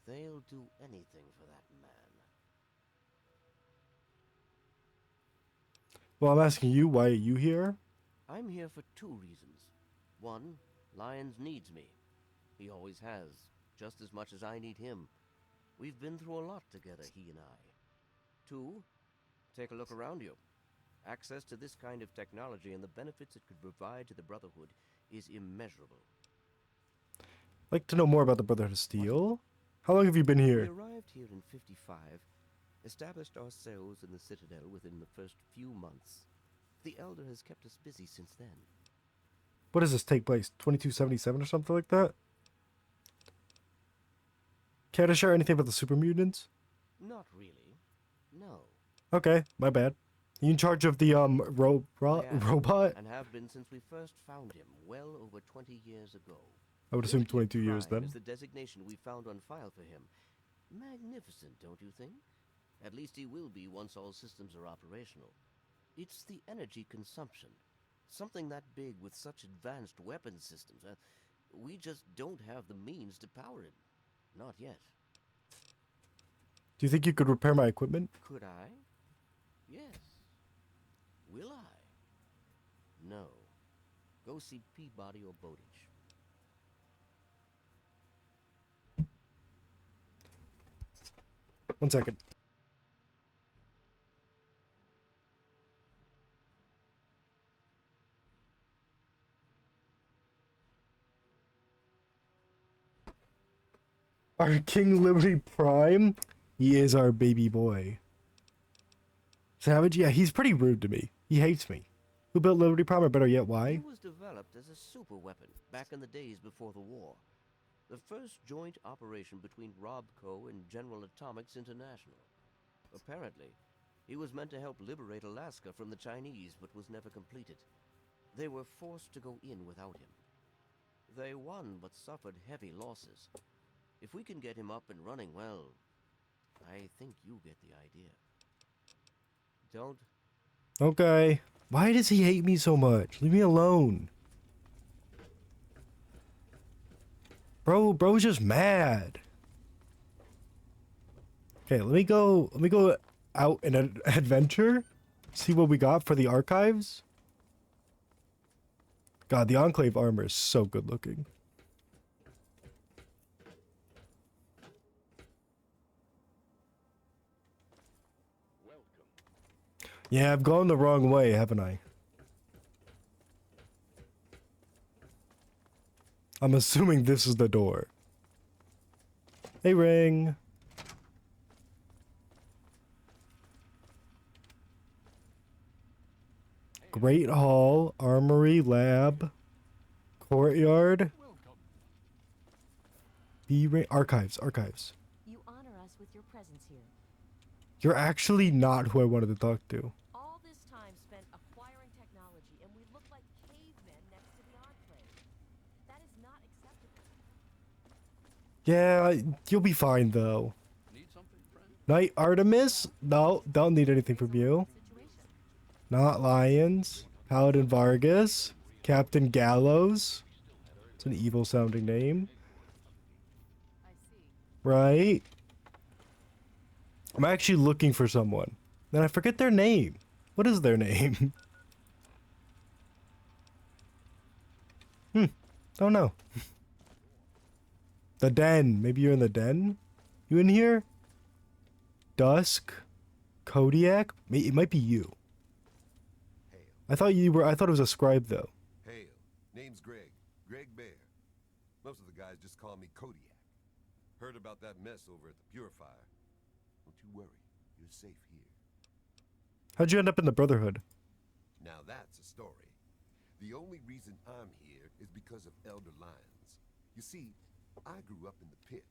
They'll do anything for that man. Well, I'm asking you, why are you here? I'm here for two reasons. One, Lyons needs me. He always has, just as much as I need him. We've been through a lot together, he and I. Two, take a look around you. Access to this kind of technology and the benefits it could provide to the Brotherhood is immeasurable. I'd like to know more about the Brotherhood of Steel. How long have you been here? We arrived here in 55, established ourselves in the Citadel within the first few months. The Elder has kept us busy since then. What does this take place? 2277 or something like that? Care to share anything about the super mutants? Not really. No. Okay, my bad. You in charge of the robot? And have been since we first found him, well over 20 years ago. I would assume 22 years then. Is the designation we found on file for him. Magnificent, don't you think? At least he will be once all systems are operational. It's the energy consumption. Something that big with such advanced weapon systems. We just don't have the means to power it. Not yet. Do you think you could repair my equipment? Could I? Yes. Will I? No. Go see Peabody or Bowditch. One second. Our King Liberty Prime? He is our baby boy. Savage? Yeah, he's pretty rude to me. He hates me. Who built Liberty Prime, or better yet, why? It was developed as a super weapon back in the days before the war. The first joint operation between Robco and General Atomics International. Apparently, he was meant to help liberate Alaska from the Chinese, but was never completed. They were forced to go in without him. They won, but suffered heavy losses. If we can get him up and running, well, I think you get the idea. Don't. Okay. Why does he hate me so much? Leave me alone. Bro's just mad. Okay, let me go out in an adventure. See what we got for the archives. God, the Enclave armor is so good looking. Yeah, I've gone the wrong way, haven't I? I'm assuming this is the door. Hey, Ring. Great Hall, Armory, Lab, Courtyard. B-Ring, Archives. You honor us with your presence here. You're actually not who I wanted to talk to. All this time spent acquiring technology, and we look like cavemen next to the Enclave. That is not acceptable. Yeah, you'll be fine though. Need something, friend? Knight Artemis? No, don't need anything from you. Not Lions. Paladin Vargas. Captain Gallows. It's an evil sounding name. Right? I'm actually looking for someone. Then I forget their name. What is their name? Don't know. The den. Maybe you're in the den? You in here? Dusk? Kodiak? It might be you. I thought you were. I thought it was a scribe though. Hail. Name's Greg. Greg Bear. Most of the guys just call me Kodiak. Heard about that mess over at the Purifier. Don't you worry. You're safe here. How'd you end up in the Brotherhood? Now that's a story. The only reason I'm here is because of Elder Lyons. You see, I grew up in the Pit.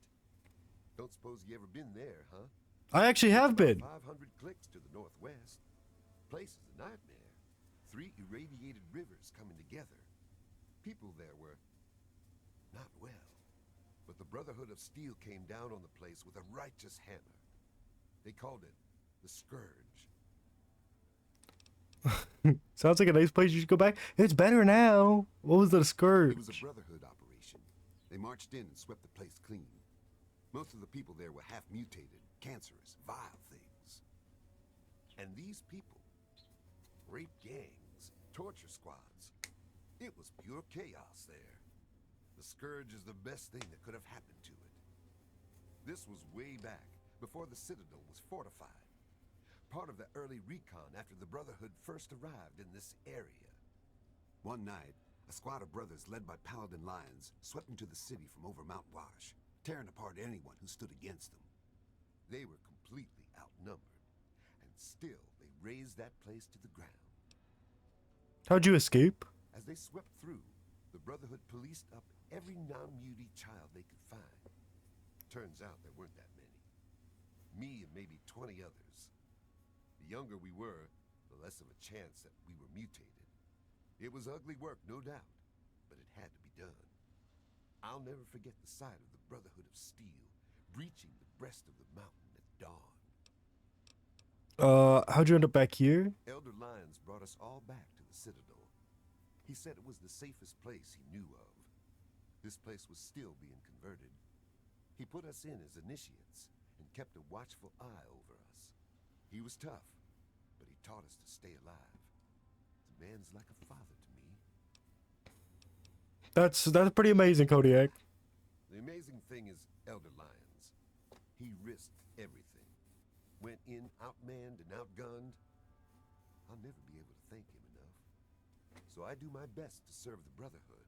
Don't suppose you ever been there, huh? I actually have been. 500 clicks to the northwest. Place is a nightmare. 3 irradiated rivers coming together. People there were not well. But the Brotherhood of Steel came down on the place with a righteous hammer. They called it the Scourge. Sounds like a nice place you should go back. It's better now. What was the Scourge? It was a Brotherhood operation. They marched in and swept the place clean. Most of the people there were half mutated, cancerous, vile things. And these people, rape gangs, torture squads. It was pure chaos there. The Scourge is the best thing that could have happened to it. This was way back, before the Citadel was fortified. Part of the early recon after the Brotherhood first arrived in this area. One night, a squad of brothers led by Paladin Lions swept into the city from over Mount Wash, tearing apart anyone who stood against them. They were completely outnumbered, and still they razed that place to the ground. How'd you escape? As they swept through, the Brotherhood policed up every non-mutie child they could find. Turns out there weren't that many. Me and maybe 20 others. The younger we were, the less of a chance that we were mutated. It was ugly work, no doubt, but it had to be done. I'll never forget the sight of the Brotherhood of Steel breaching the breast of the mountain at dawn. How'd you end up back here? Elder Lyons brought us all back to the Citadel. He said it was the safest place he knew of. This place was still being converted. He put us in as initiates and kept a watchful eye over us. He was tough, but he taught us to stay alive. The man's like a father to me. That's pretty amazing, Kodiak. The amazing thing is Elder Lyons. He risked everything. Went in outmanned and outgunned. I'll never be able to thank him enough. So I do my best to serve the Brotherhood.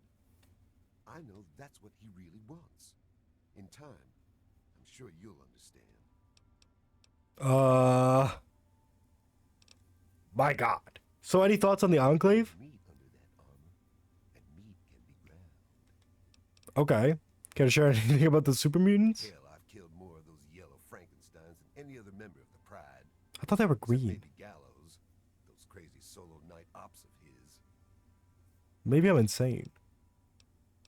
I know that's what he really wants. In time, I'm sure you'll understand. My God. So any thoughts on the Enclave? Okay. Can I share anything about the super mutants? Hell, I've killed more of those yellow Frankensteins than any other member of the Pride. I thought they were Except green. maybe Gallows, those crazy solo night ops of his. Maybe I'm insane.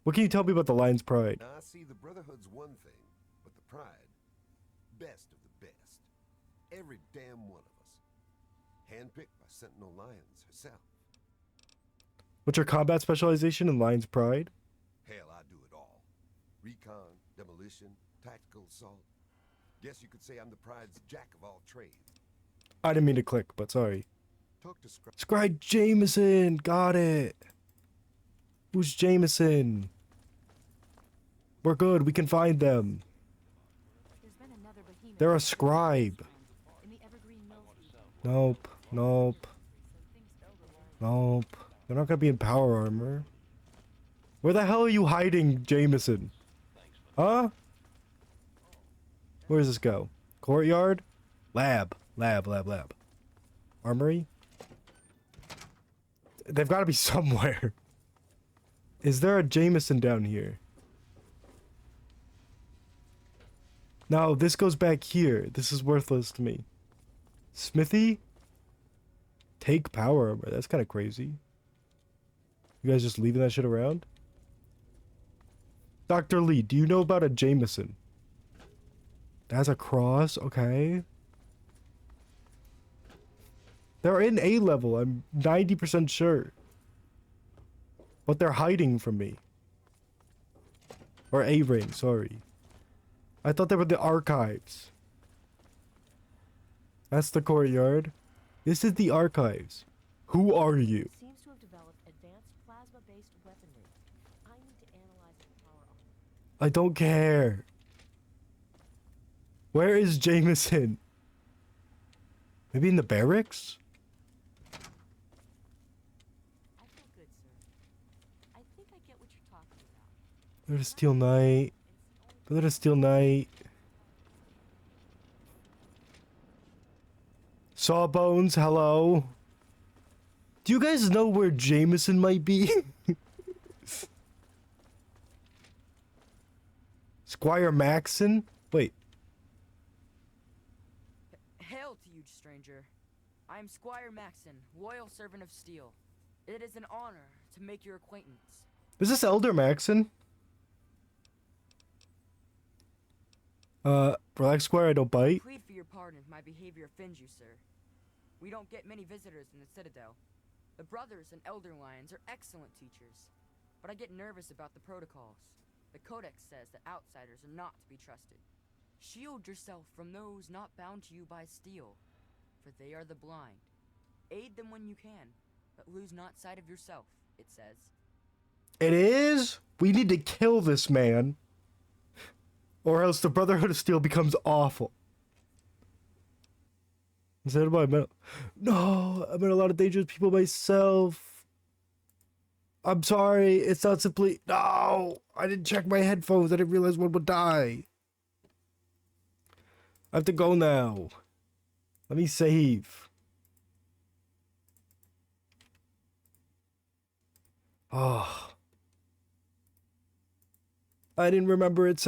What can you tell me about the Lion's Pride? Now, I see the Brotherhood's one thing, but the Pride, best of the best. Every damn one of us. Handpicked by Sentinel Lyons herself. What's your combat specialization in Lion's Pride? Hell, I do it all. Recon, demolition, tactical assault. Guess you could say I'm the Pride's jack of all trades. I didn't mean to click, but sorry. Talk to Scribe Jameson! Got it! Who's Jameson? We're good, we can find them. They're a scribe. Nope, nope. Nope. They're not gonna be in power armor. Where the hell are you hiding, Jameson? Huh? Where does this go? Courtyard? Lab. Lab. Armory? They've got to be somewhere. Is there a Jameson down here? No, this goes back here. This is worthless to me. Smithy? Take power armor. That's kind of crazy. You guys just leaving that shit around? Dr. Lee, do you know about a Jameson? That's a cross, okay. They're in A level, I'm 90% sure. But they're hiding from me. Or A ring, sorry. I thought they were the archives. That's the courtyard. This is the archives. Who are you? Seems to have developed advanced plasma-based weaponry. I need to analyze the power on. I don't care. Where is Jameson? Maybe in the barracks? I feel good, sir. I think I get what you're talking about. Let us steal night. Let us steal night. Sawbones, hello. Do you guys know where Jameson might be? Squire Maxon? Wait. Hail to you, stranger. I am Squire Maxon, loyal servant of steel. It is an honor to make your acquaintance. Is this Elder Maxon? Relax, Squire, I don't bite. Plead for your pardon if my behavior offends you, sir. We don't get many visitors in the Citadel. The brothers and elder lions are excellent teachers, but I get nervous about the protocols. The Codex says that outsiders are not to be trusted. Shield yourself from those not bound to you by steel, for they are the blind. Aid them when you can, but lose not sight of yourself, it says. It is? We need to kill this man. Or else the Brotherhood of Steel becomes awful. Instead of I met, no, I met a lot of dangerous people myself. I'm sorry, it's not simply, no, I didn't check my headphones, I didn't realize one would die. I have to go now. Let me save. Oh. I didn't remember it.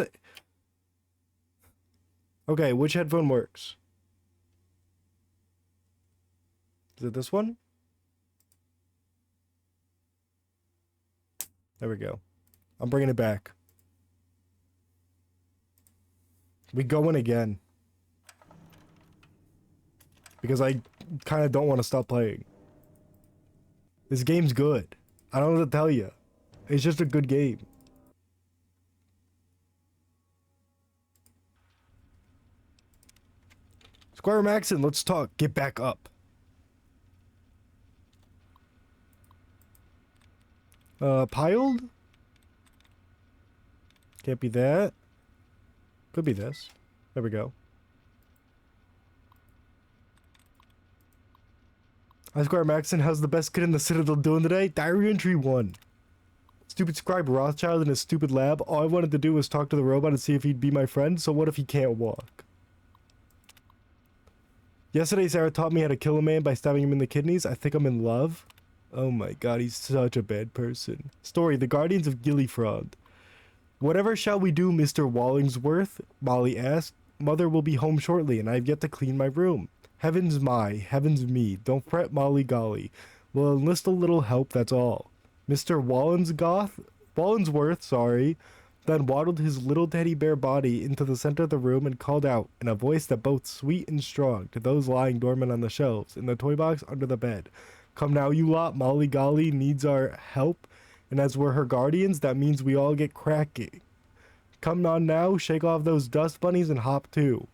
Okay, which headphone works? Is it this one? There we go. I'm bringing it back. We going again. Because I kind of don't want to stop playing. This game's good. I don't know what to tell you. It's just a good game. Squire Maxon, let's talk. Get back up. Piled? Can't be that. Could be this. There we go. Hi, Squire Maxon. How's the best kid in the Citadel doing today? Diary entry 1. Stupid scribe Rothschild in his stupid lab. All I wanted to do was talk to the robot and see if he'd be my friend, so what if he can't walk? Yesterday, Sarah taught me how to kill a man by stabbing him in the kidneys. I think I'm in love. Oh my god, he's such a bad person. Story, the Guardians of Gillifrod. Whatever shall we do, Mr. Wallingsworth? Molly asked. Mother will be home shortly, and I've yet to clean my room. Heavens my, heavens me. Don't fret, Molly golly. We'll enlist a little help, that's all. Mr. Wallingsworth, sorry, then waddled his little teddy bear body into the center of the room and called out, in a voice that both sweet and strong, to those lying dormant on the shelves, in the toy box under the bed. Come now, you lot, Molly golly needs our help, and as we're her guardians, that means we all get cracking. Come on now, shake off those dust bunnies and hop too.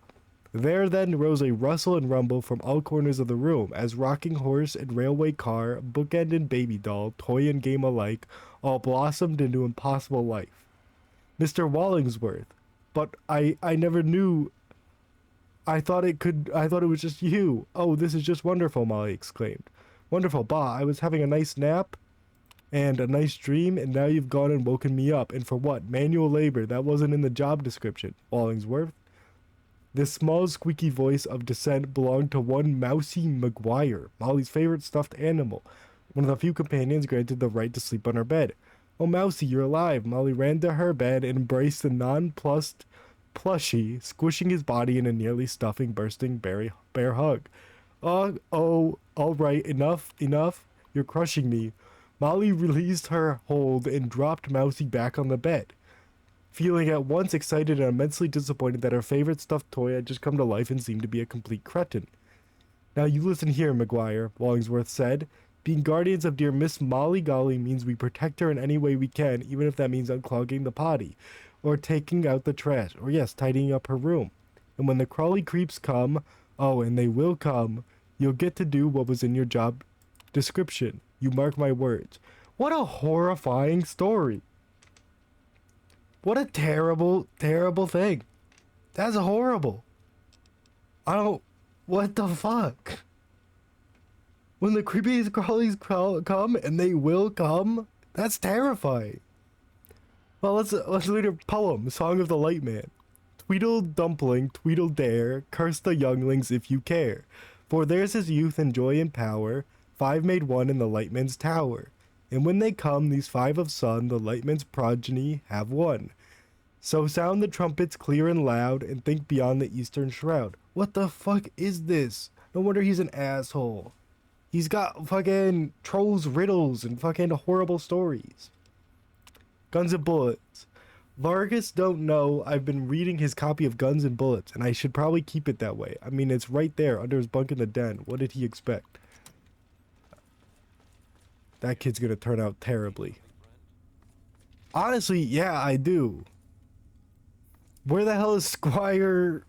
There then rose a rustle and rumble from all corners of the room, as rocking horse and railway car, bookend and baby doll, toy and game alike, all blossomed into impossible life. Mr. Wallingsworth, but I never knew. I thought it was just you. Oh, this is just wonderful, Molly exclaimed. Wonderful, bah, I was having a nice nap and a nice dream, and now you've gone and woken me up. And for what? Manual labor. That wasn't in the job description, Wallingsworth. This small, squeaky voice of dissent belonged to one Mousy McGuire, Molly's favorite stuffed animal, one of the few companions granted the right to sleep on her bed. Oh, Mousy, you're alive. Molly ran to her bed and embraced the nonplussed plushie, squishing his body in a nearly stuffing, bursting bear hug. Oh, all right, enough. You're crushing me. Molly released her hold and dropped Mousy back on the bed. feeling at once excited and immensely disappointed that her favorite stuffed toy had just come to life and seemed to be a complete cretin. Now you listen here, Maguire, Wallingsworth said. Being guardians of dear Miss Molly Golly means we protect her in any way we can, even if that means unclogging the potty, or taking out the trash, or yes, tidying up her room. And when the crawly creeps come, oh, and they will come, you'll get to do what was in your job description. You mark my words. What a horrifying story. What a terrible, terrible thing. That's horrible. What the fuck? When the creepiest crawlies come, and they will come, that's terrifying. Well, let's read a poem, Song of the Light Man. Tweedle dumpling, tweedle dare, curse the younglings if you care. For theirs is youth and joy and power, 5 made 1 in the Lightman's tower. And when they come, these 5 of sun, the Lightman's progeny have won. So sound the trumpets clear and loud, and think beyond the eastern shroud. What the fuck is this? No wonder he's an asshole. He's got fucking trolls riddles and fucking horrible stories. Guns and Bullets. Vargas don't know I've been reading his copy of Guns and Bullets, and I should probably keep it that way. I mean, it's right there under his bunk in the den. What did he expect? That kid's gonna turn out terribly. Honestly, yeah, I do. Where the hell is Squire?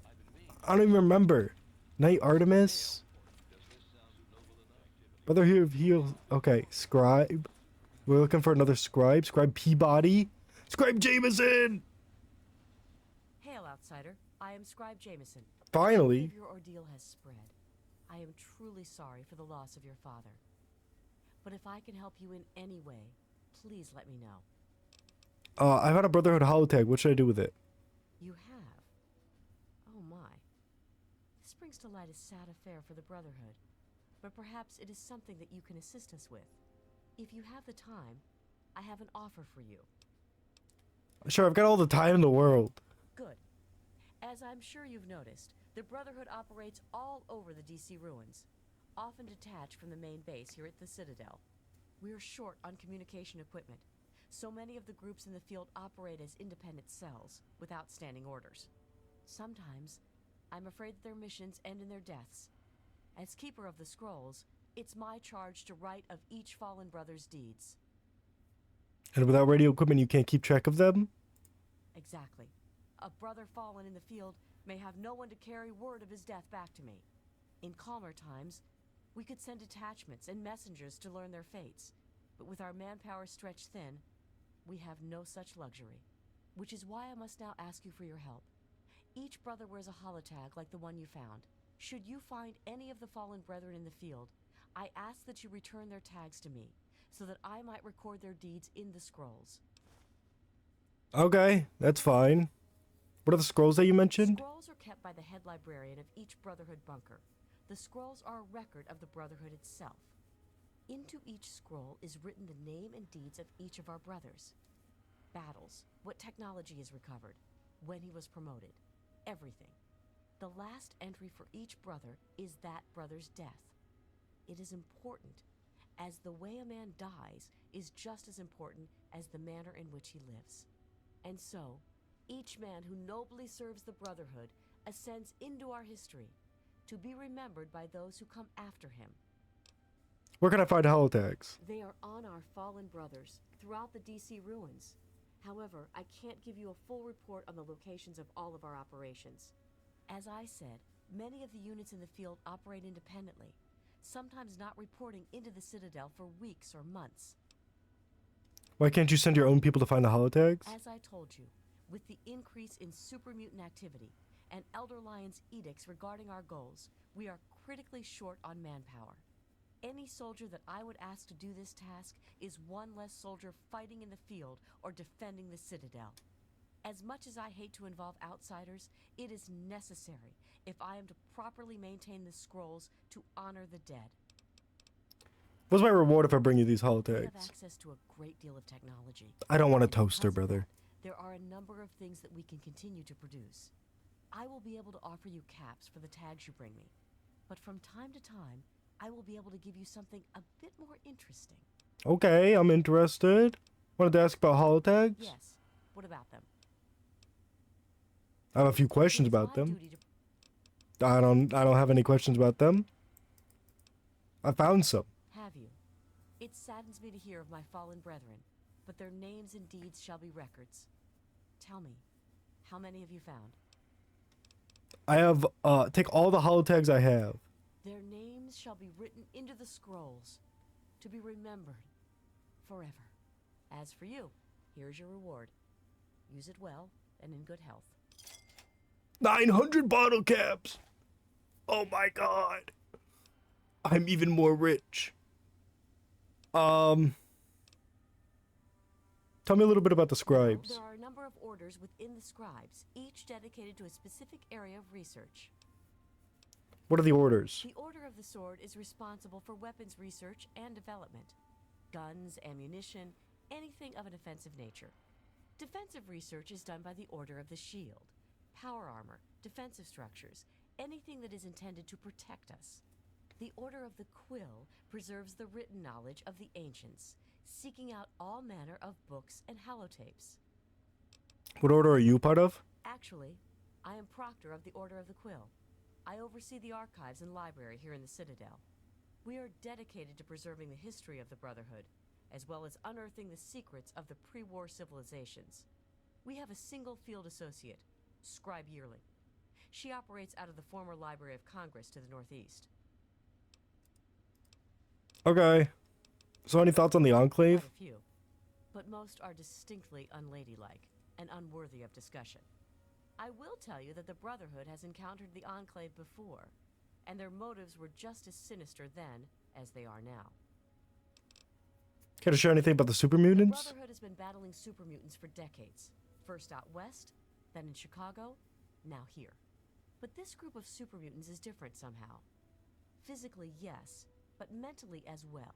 I don't even remember. Knight Artemis? Brother here, okay, Scribe. We're looking for another Scribe. Scribe Peabody. Scribe Jameson! Hail, outsider. I am Scribe Jameson. Finally. Your ordeal has spread. I am truly sorry for the loss of your father. But if I can help you in any way, please let me know. I found a Brotherhood holotag. What should I do with it? You have? Oh my. This brings to light a sad affair for the Brotherhood. But perhaps it is something that you can assist us with. If you have the time, I have an offer for you. Sure, I've got all the time in the world. Good. As I'm sure you've noticed, the Brotherhood operates all over the DC ruins, often detached from the main base here at the Citadel. We're short on communication equipment, so many of the groups in the field operate as independent cells, without standing orders. Sometimes, I'm afraid that their missions end in their deaths. As Keeper of the Scrolls, it's my charge to write of each fallen brother's deeds. And without radio equipment, you can't keep track of them? Exactly. A brother fallen in the field may have no one to carry word of his death back to me. In calmer times, we could send detachments and messengers to learn their fates. But with our manpower stretched thin, we have no such luxury. Which is why I must now ask you for your help. Each brother wears a holotag like the one you found. Should you find any of the fallen brethren in the field, I ask that you return their tags to me, so that I might record their deeds in the scrolls. Okay, that's fine. What are the scrolls that you mentioned? Scrolls are kept by the head librarian of each Brotherhood bunker. The scrolls are a record of the Brotherhood itself. Into each scroll is written the name and deeds of each of our brothers. Battles, what technology is recovered, when he was promoted, everything. The last entry for each brother is that brother's death. It is important, as the way a man dies is just as important as the manner in which he lives. And so, each man who nobly serves the Brotherhood ascends into our history, to be remembered by those who come after him. Where can I find holotags? They are on our fallen brothers, throughout the DC ruins. However, I can't give you a full report on the locations of all of our operations. As I said, many of the units in the field operate independently, sometimes not reporting into the Citadel for weeks or months. Why can't you send your own people to find the holotags? As I told you, with the increase in super mutant activity and Elder Lion's edicts regarding our goals, we are critically short on manpower. Any soldier that I would ask to do this task is one less soldier fighting in the field or defending the Citadel. As much as I hate to involve outsiders, it is necessary if I am to properly maintain the scrolls to honor the dead. What's my reward if I bring you these We holotags? have access to a great deal of technology. I don't want a And because toaster, of brother. that, there are a number of things that we can continue to produce. I will be able to offer you caps for the tags you bring me. But from time to time, I will be able to give you something a bit more interesting. Okay, I'm interested. Wanted to ask about holotags? Yes. What about them? I have a few questions about them. I don't have any questions about them. I found some. Have you? It saddens me to hear of my fallen brethren, but their names and deeds shall be records. Tell me, how many have you found? I have, take all the holotags I have. Their names shall be written into the scrolls, to be remembered forever. As for you, here's your reward. Use it well and in good health. 900 bottle caps! Oh my god. I'm even more rich. Tell me a little bit about the scribes. There are a number of orders within the scribes, each dedicated to a specific area of research. What are the orders? The Order of the Sword is responsible for weapons research and development. Guns, ammunition, anything of an offensive nature. Defensive research is done by the Order of the Shield. Power armor, defensive structures, anything that is intended to protect us. The Order of the Quill preserves the written knowledge of the ancients, seeking out all manner of books and holotapes. What order are you part of? Actually, I am proctor of the Order of the Quill. I oversee the archives and library here in the Citadel. We are dedicated to preserving the history of the Brotherhood, as well as unearthing the secrets of the pre-war civilizations. We have a single field associate, Scribe Yearling. She operates out of the former Library of Congress to the northeast. Okay. So any thoughts on the Enclave? Quite a few, but most are distinctly unladylike and unworthy of discussion. I will tell you that the Brotherhood has encountered the Enclave before, and their motives were just as sinister then as they are now. Care to share anything about the super The mutants? Brotherhood has been battling super mutants for decades. First out west, then in Chicago, now here. But this group of super mutants is different somehow. Physically, yes, but mentally as well.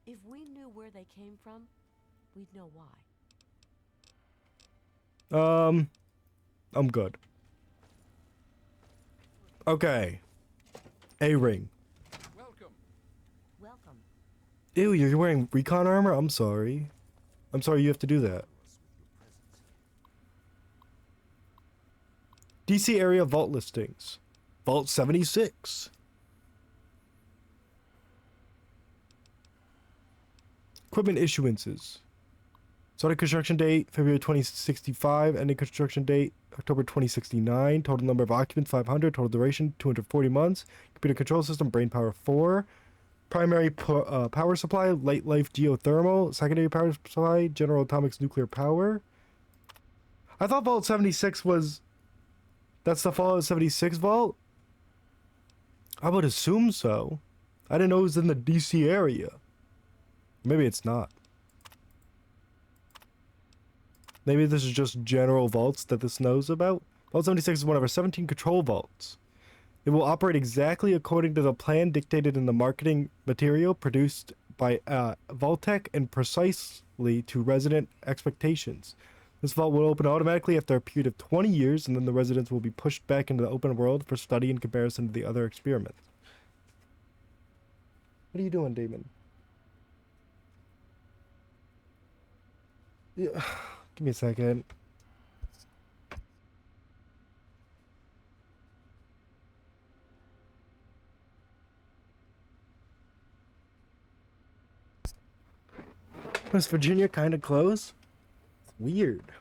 If we knew where they came from, we'd know why. I'm good. Okay. A-ring. Welcome. Ew, you're wearing recon armor? I'm sorry. I'm sorry you have to do that. DC area vault listings. Vault 76. Equipment issuances. Starting construction date, February 2065. Ending construction date, October 2069. Total number of occupants, 500. Total duration, 240 months. Computer control system, brain power 4. Primary power supply, light life geothermal. Secondary power supply, General Atomics nuclear power. I thought Vault 76 was... That's the Fallout 76 vault? I would assume so. I didn't know it was in the DC area. Maybe it's not. Maybe this is just general vaults that this knows about. Vault 76 is one of our 17 control vaults. It will operate exactly according to the plan dictated in the marketing material produced by Vaultec and precisely to resident expectations. This vault will open automatically after a period of 20 years, and then the residents will be pushed back into the open world for study in comparison to the other experiments. What are you doing, Damon? Yeah, give me a second. West Virginia kind of close. Weird.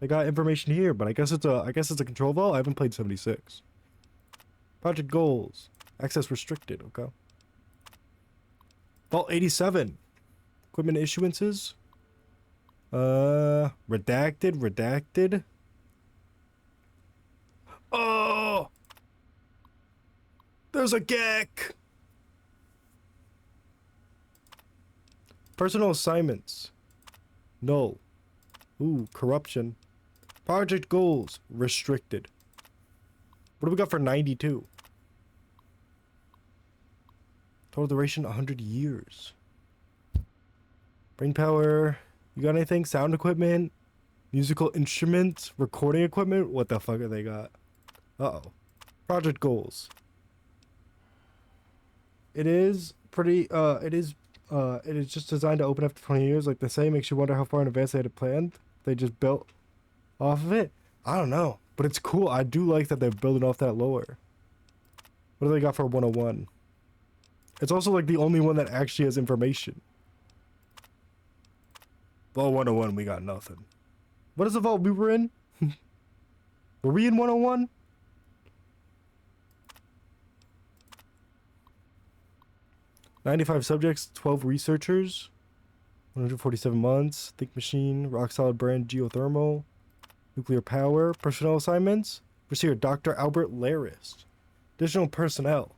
I got information here, but I guess it's a control vault. I haven't played 76. Project goals. Access restricted. Okay. Vault 87. Equipment issuances. Redacted. Oh! There's a GEC! Personal assignments. Null. Ooh, corruption. Project goals. Restricted. What do we got for 92? Total duration 100 years. Brain power. You got anything? Sound equipment? Musical instruments? Recording equipment? What the fuck have they got? Uh-oh. Project goals. It is pretty, it is just designed to open after 20 years, like they say. Makes you wonder how far in advance they had it planned. They just built off of it. I don't know, but it's cool. I do like that they're building off that lore. What do they got for 101? It's also like the only one that actually has information. Vault 101, we got nothing. What is the vault we were in? Were we in 101? "95 subjects, 12 researchers, 147 months, Think Machine, Rock Solid Brand Geothermal, Nuclear Power, Personnel Assignments, Receiver Dr. Albert Laris. Additional personnel.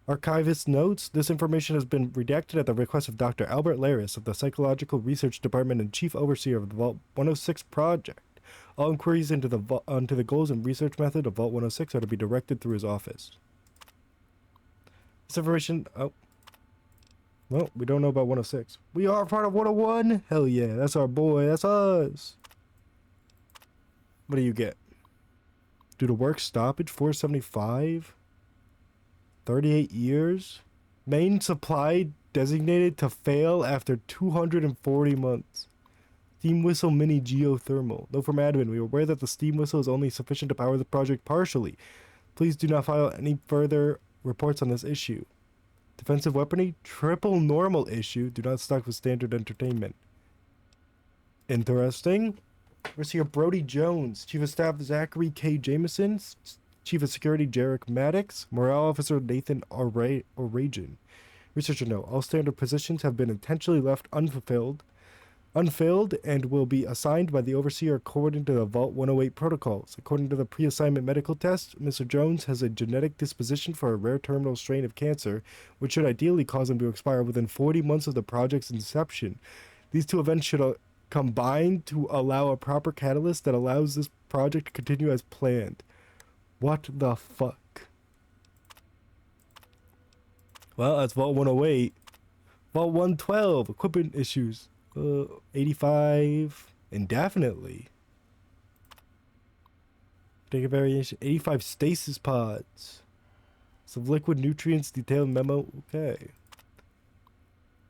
Archivist notes, this information has been redacted at the request of Dr. Albert Laris of the Psychological Research Department and Chief Overseer of the Vault 106 project. All inquiries into the goals and research method of Vault 106 are to be directed through his office. This information... Oh. Well, we don't know about 106. We are part of 101? Hell yeah, that's our boy. That's us. What do you get? Due to work stoppage, 475? 38 years? Main supply designated to fail after 240 months. Steam whistle mini geothermal. Note from admin, we are aware that the steam whistle is only sufficient to power the project partially. Please do not file any further reports on this issue. Defensive weaponry, triple normal issue. Do not stock with standard entertainment. Interesting. We're here Brody Jones, Chief of Staff Zachary K. Jameson, Chief of Security Jarek Maddox, Morale Officer Nathan O'Regan. Researcher note, all standard positions have been intentionally left unfilled and will be assigned by the Overseer according to the Vault 108 protocols. According to the pre-assignment medical test, Mr. Jones has a genetic disposition for a rare terminal strain of cancer, which should ideally cause him to expire within 40 months of the project's inception. These two events should combine to allow a proper catalyst that allows this project to continue as planned. What the fuck? Well, that's Vault 108. Vault 112, equipment issues. 85 indefinitely. Take a variation. 85 stasis pods. Some liquid nutrients detailed memo. Okay.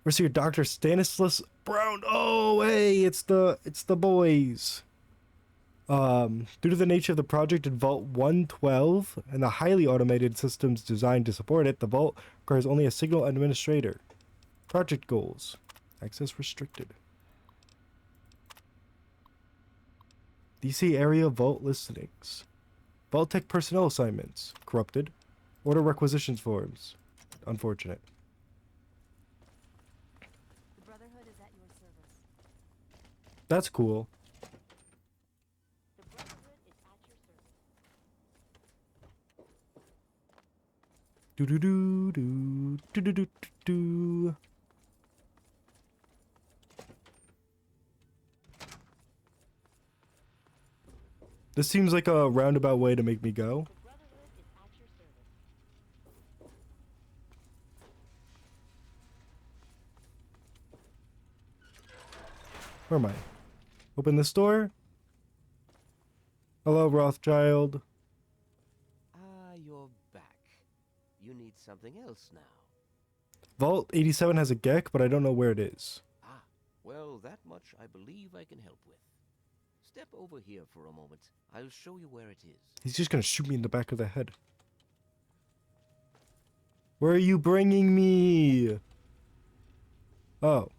Where's your Dr. Stanislaus Brown? Oh, hey, it's the boys. Due to the nature of the project in Vault 112 and the highly automated systems designed to support it, the Vault requires only a single administrator. Project goals. Access restricted. DC area Vault listings. Vault Tech personnel assignments. Corrupted. Order requisitions forms. Unfortunate. The Brotherhood is at your service. That's cool. The Brotherhood is at your service. Do do do do do do do do. This seems like a roundabout way to make me go. Where am I? Open this door. Hello, Rothschild. Ah, you're back. You need something else now. Vault 87 has a GEC, but I don't know where it is. Ah, well, that much I believe I can help with. Step over here for a moment. I'll show you where it is. He's just gonna shoot me in the back of the head. Where are you bringing me? Oh.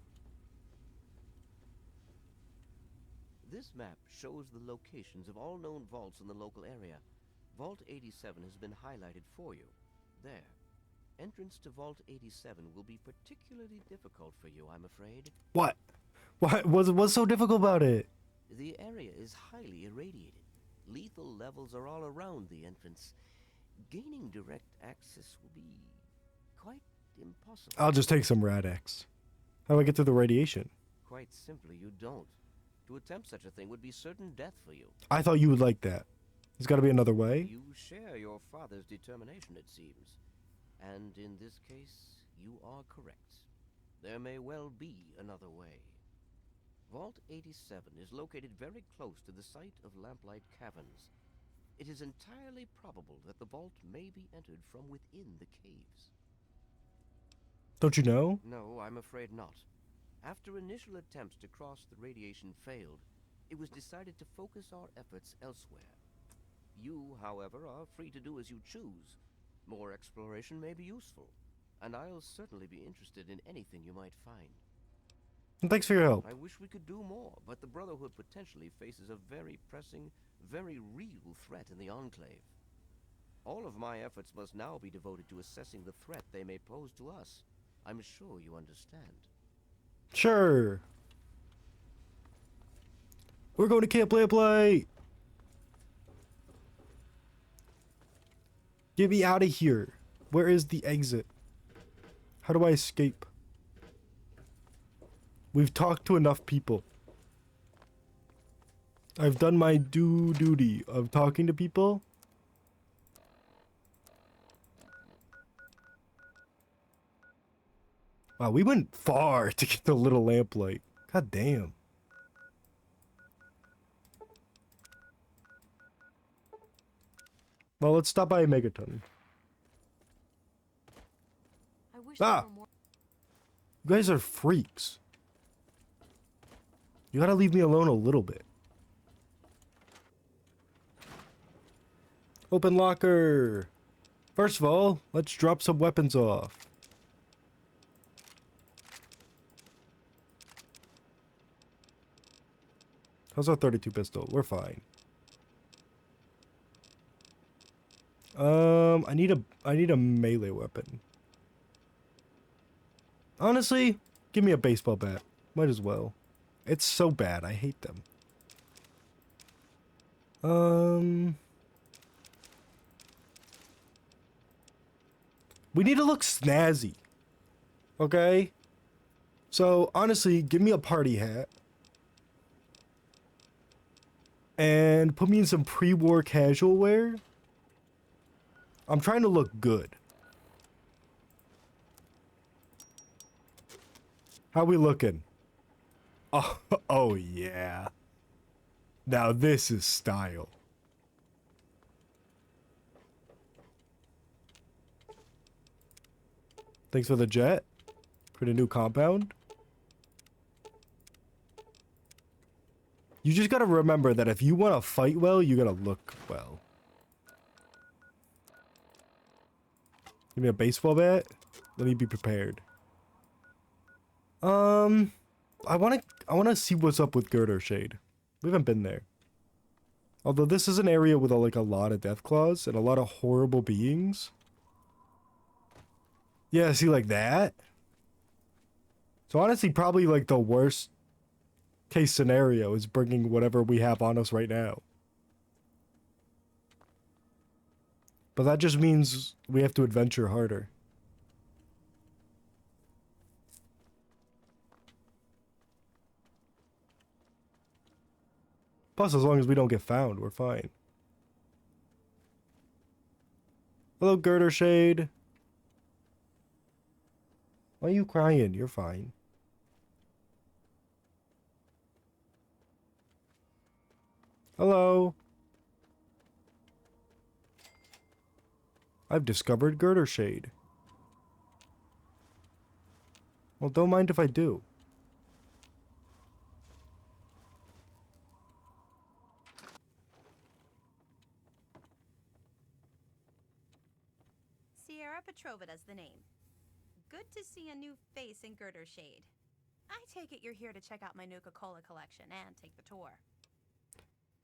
This map shows the locations of all known vaults in the local area. Vault 87 has been highlighted for you. There. Entrance to Vault 87 will be particularly difficult for you, I'm afraid. What? What's so difficult about it? The area is highly irradiated. Lethal levels are all around the entrance. Gaining direct access will be quite impossible. I'll just take some Rad-X. How do I get through the radiation? Quite simply, you don't. To attempt such a thing would be certain death for you. I thought you would like that. There's gotta be another way. You share your father's determination, it seems. And in this case, you are correct. There may well be another way. Vault 87 is located very close to the site of Lamplight Caverns. It is entirely probable that the vault may be entered from within the caves. Don't you know? No, I'm afraid not. After initial attempts to cross the radiation failed, it was decided to focus our efforts elsewhere. You, however, are free to do as you choose. More exploration may be useful, and I'll certainly be interested in anything you might find. And thanks for your help. I wish we could do more, but the Brotherhood potentially faces a very pressing, very real threat in the Enclave. All of my efforts must now be devoted to assessing the threat they may pose to us. I'm sure you understand. Sure. We're going to Camp Lamplight. Get me out of here. Where is the exit? How do I escape? We've talked to enough people. I've done my duty of talking to people. Wow, we went far to get the little lamplight. God damn. Well, let's stop by Megaton. I wish Ah! there were more. You guys are freaks. You gotta leave me alone a little bit. Open locker. First of all, let's drop some weapons off. How's our 32 pistol? We're fine. I need a melee weapon. Honestly, give me a baseball bat. Might as well. It's so bad. I hate them. We need to look snazzy. Okay? So, honestly, give me a party hat. And put me in some pre-war casual wear. I'm trying to look good. How we looking? Oh, oh yeah. Now this is style. Thanks for the jet. For the new compound. You just gotta remember that if you want to fight well, you gotta look well. Give me a baseball bat. Let me be prepared. I wanna see what's up with Girder Shade. We haven't been there. Although this is an area with like a lot of deathclaws and a lot of horrible beings. Yeah, see like that? So honestly, probably like the worst case scenario is bringing whatever we have on us right now. But that just means we have to adventure harder. Plus, as long as we don't get found, we're fine. Hello, Girder Shade. Why are you crying? You're fine. Hello. I've discovered Girder Shade. Well, don't mind if I do. Sierra Petrovita's the name. Good to see a new face in Girder Shade. I take it you're here to check out my Nuka-Cola collection and take the tour.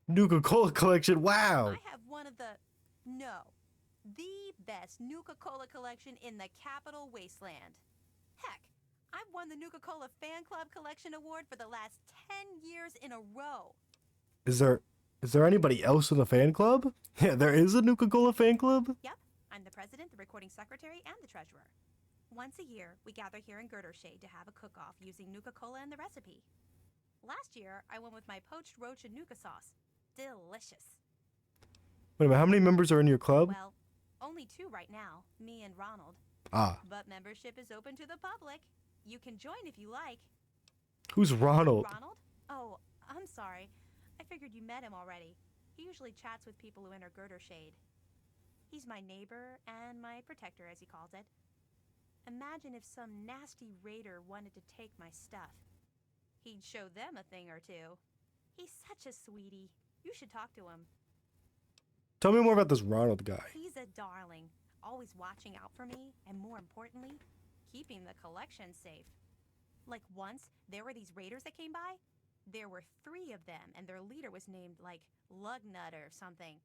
Nuka-Cola collection, wow! I have one of the best Nuka-Cola collection in the Capital Wasteland. Heck, I've won the Nuka-Cola Fan Club Collection Award for the last 10 years in a row. Is there anybody else in the fan club? Yeah, there is a Nuka-Cola fan club? Yep, I'm the president, the recording secretary, and the treasurer. Once a year, we gather here in Girder Shade to have a cook-off using Nuka-Cola and the recipe. Last year, I went with my poached roach and Nuka sauce. Delicious. Wait a minute, how many members are in your club? Well, only 2 right now, me and Ronald. Ah. But membership is open to the public. You can join if you like. Who's Ronald? Ronald? Oh, I'm sorry. I figured you met him already. He usually chats with people who enter Girder Shade. He's my neighbor and my protector, as he calls it. Imagine if some nasty raider wanted to take my stuff. He'd show them a thing or two. He's such a sweetie. You should talk to him. Tell me more about this Ronald guy. He's a darling, always watching out for me, and more importantly, keeping the collection safe. Like once, there were these raiders that came by. There were 3 of them, and their leader was named, like, Lugnut or something.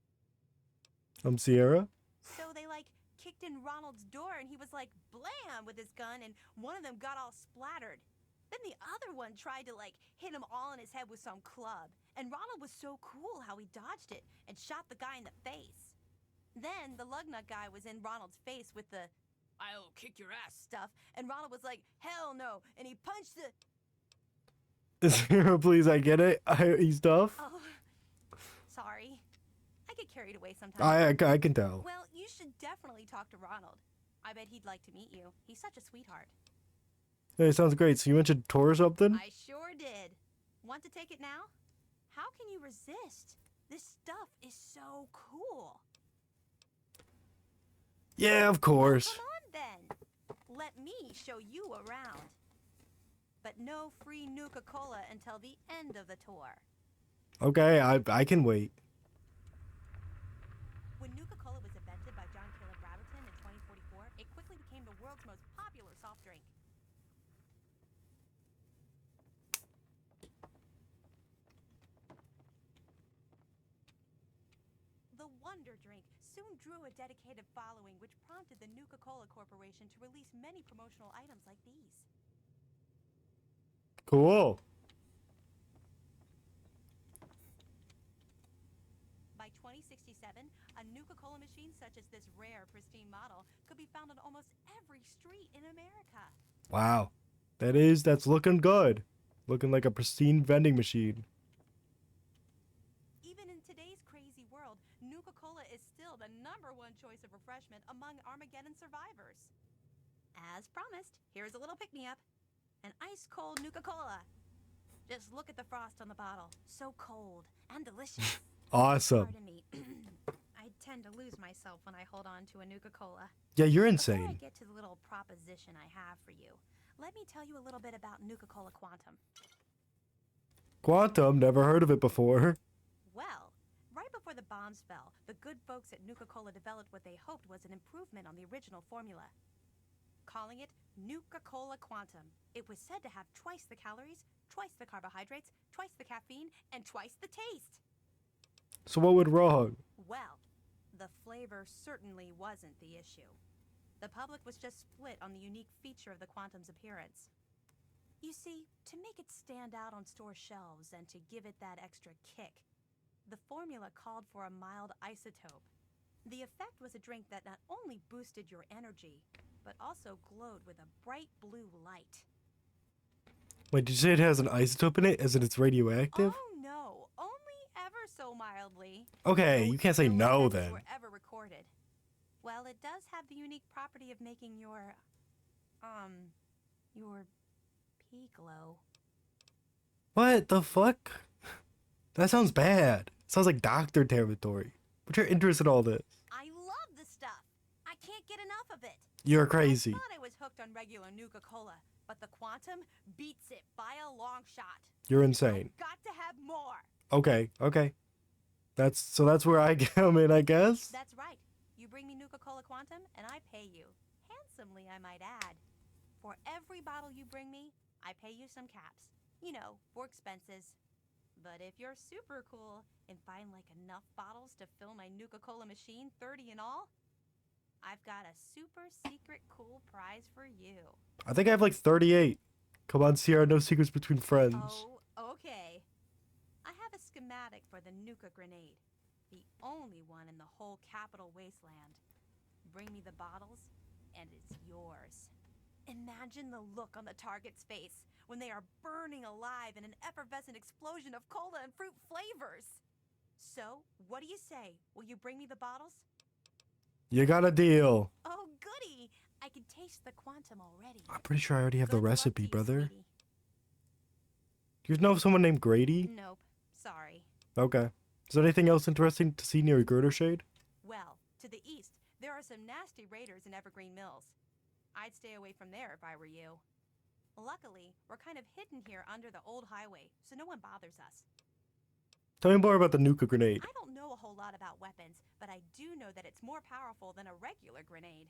Sierra? So they, like, kicked in Ronald's door, and he was like, blam, with his gun, and one of them got all splattered. Then the other one tried to, like, hit him all in his head with some club. And Ronald was so cool how he dodged it and shot the guy in the face. Then the Lugnut guy was in Ronald's face with the "I'll kick your ass" stuff, and Ronald was like, hell no, and he punched the... Sierra, please, I get it. He's tough. Oh, sorry. I get carried away sometimes. I can tell. Well, you should definitely talk to Ronald. I bet he'd like to meet you. He's such a sweetheart. Hey, sounds great. So you mentioned tour or something? I sure did. Want to take it now? How can you resist? This stuff is so cool. Yeah, of course. Come on then. Let me show you around. But no free Nuka-Cola until the end of the tour. Okay, I can wait. When Nuka-Cola was invented by John Caleb Brabberton in 2044, it quickly became the world's most popular soft drink. The Wonder Drink soon drew a dedicated following, which prompted the Nuka-Cola Corporation to release many promotional items like these. Cool. By 2067, a Nuka-Cola machine such as this rare, pristine model could be found on almost every street in America. Wow. That's looking good. Looking like a pristine vending machine. Even in today's crazy world, Nuka-Cola is still the #1 choice of refreshment among Armageddon survivors. As promised, here's a little pick-me-up. An ice-cold Nuka-Cola. Just look at the frost on the bottle. So cold and delicious. Awesome. Pardon me. I tend to lose myself when I hold on to a Nuka-Cola. Yeah, you're Before I insane. get to the little proposition I have for you, let me tell you a little bit about Nuka-Cola Quantum. Quantum, never heard of it before. Well, right before the bombs fell, the good folks at Nuka-Cola developed what they hoped was an improvement on the original formula. Calling it Nuka-Cola Quantum. It was said to have twice the calories, twice the carbohydrates, twice the caffeine, and twice the taste. So what went wrong? Well, the flavor certainly wasn't the issue. The public was just split on the unique feature of the Quantum's appearance. You see, to make it stand out on store shelves and to give it that extra kick, the formula called for a mild isotope. The effect was a drink that not only boosted your energy, but also glowed with a bright blue light. Wait, did you say it has an isotope in it? As in it's radioactive? Oh no, only ever so mildly. Okay, you can't say no Effects then. were ever recorded. Well, it does have the unique property of making your pee glow. What the fuck? That sounds bad. Sounds like doctor territory. What's your interest in all this? I love the stuff. I can't get enough of it. You're crazy. I thought I was hooked on regular Nuka-Cola, but the Quantum beats it by a long shot. You're insane. Got to have more. Okay. That's where I come in, I guess. That's right. You bring me Nuka-Cola Quantum, and I pay you. Handsomely, I might add. For every bottle you bring me, I pay you some caps. You know, for expenses. But if you're super cool and find like enough bottles to fill my Nuka-Cola machine, 30 in all, I've got a super secret cool prize for you. I think I have like 38. Come on, Sierra, no secrets between friends. Oh, okay. I have a schematic for the Nuka grenade. The only one in the whole Capital Wasteland. Bring me the bottles, and it's yours. Imagine the look on the target's face when they are burning alive in an effervescent explosion of cola and fruit flavors. So, what do you say? Will you bring me the bottles? You got a deal. Oh, goody! I can taste the Quantum already. I'm pretty sure I already have the Good luck recipe, to you, brother. sweetie. Do you know of someone named Grady? Nope. Sorry. Okay. Is there anything else interesting to see near Girder Shade? Well, to the east, there are some nasty raiders in Evergreen Mills. I'd stay away from there if I were you. Luckily, we're kind of hidden here under the old highway, so no one bothers us. Tell me more about the nuka grenade. I don't know a whole lot about weapons, but I do know that it's more powerful than a regular grenade.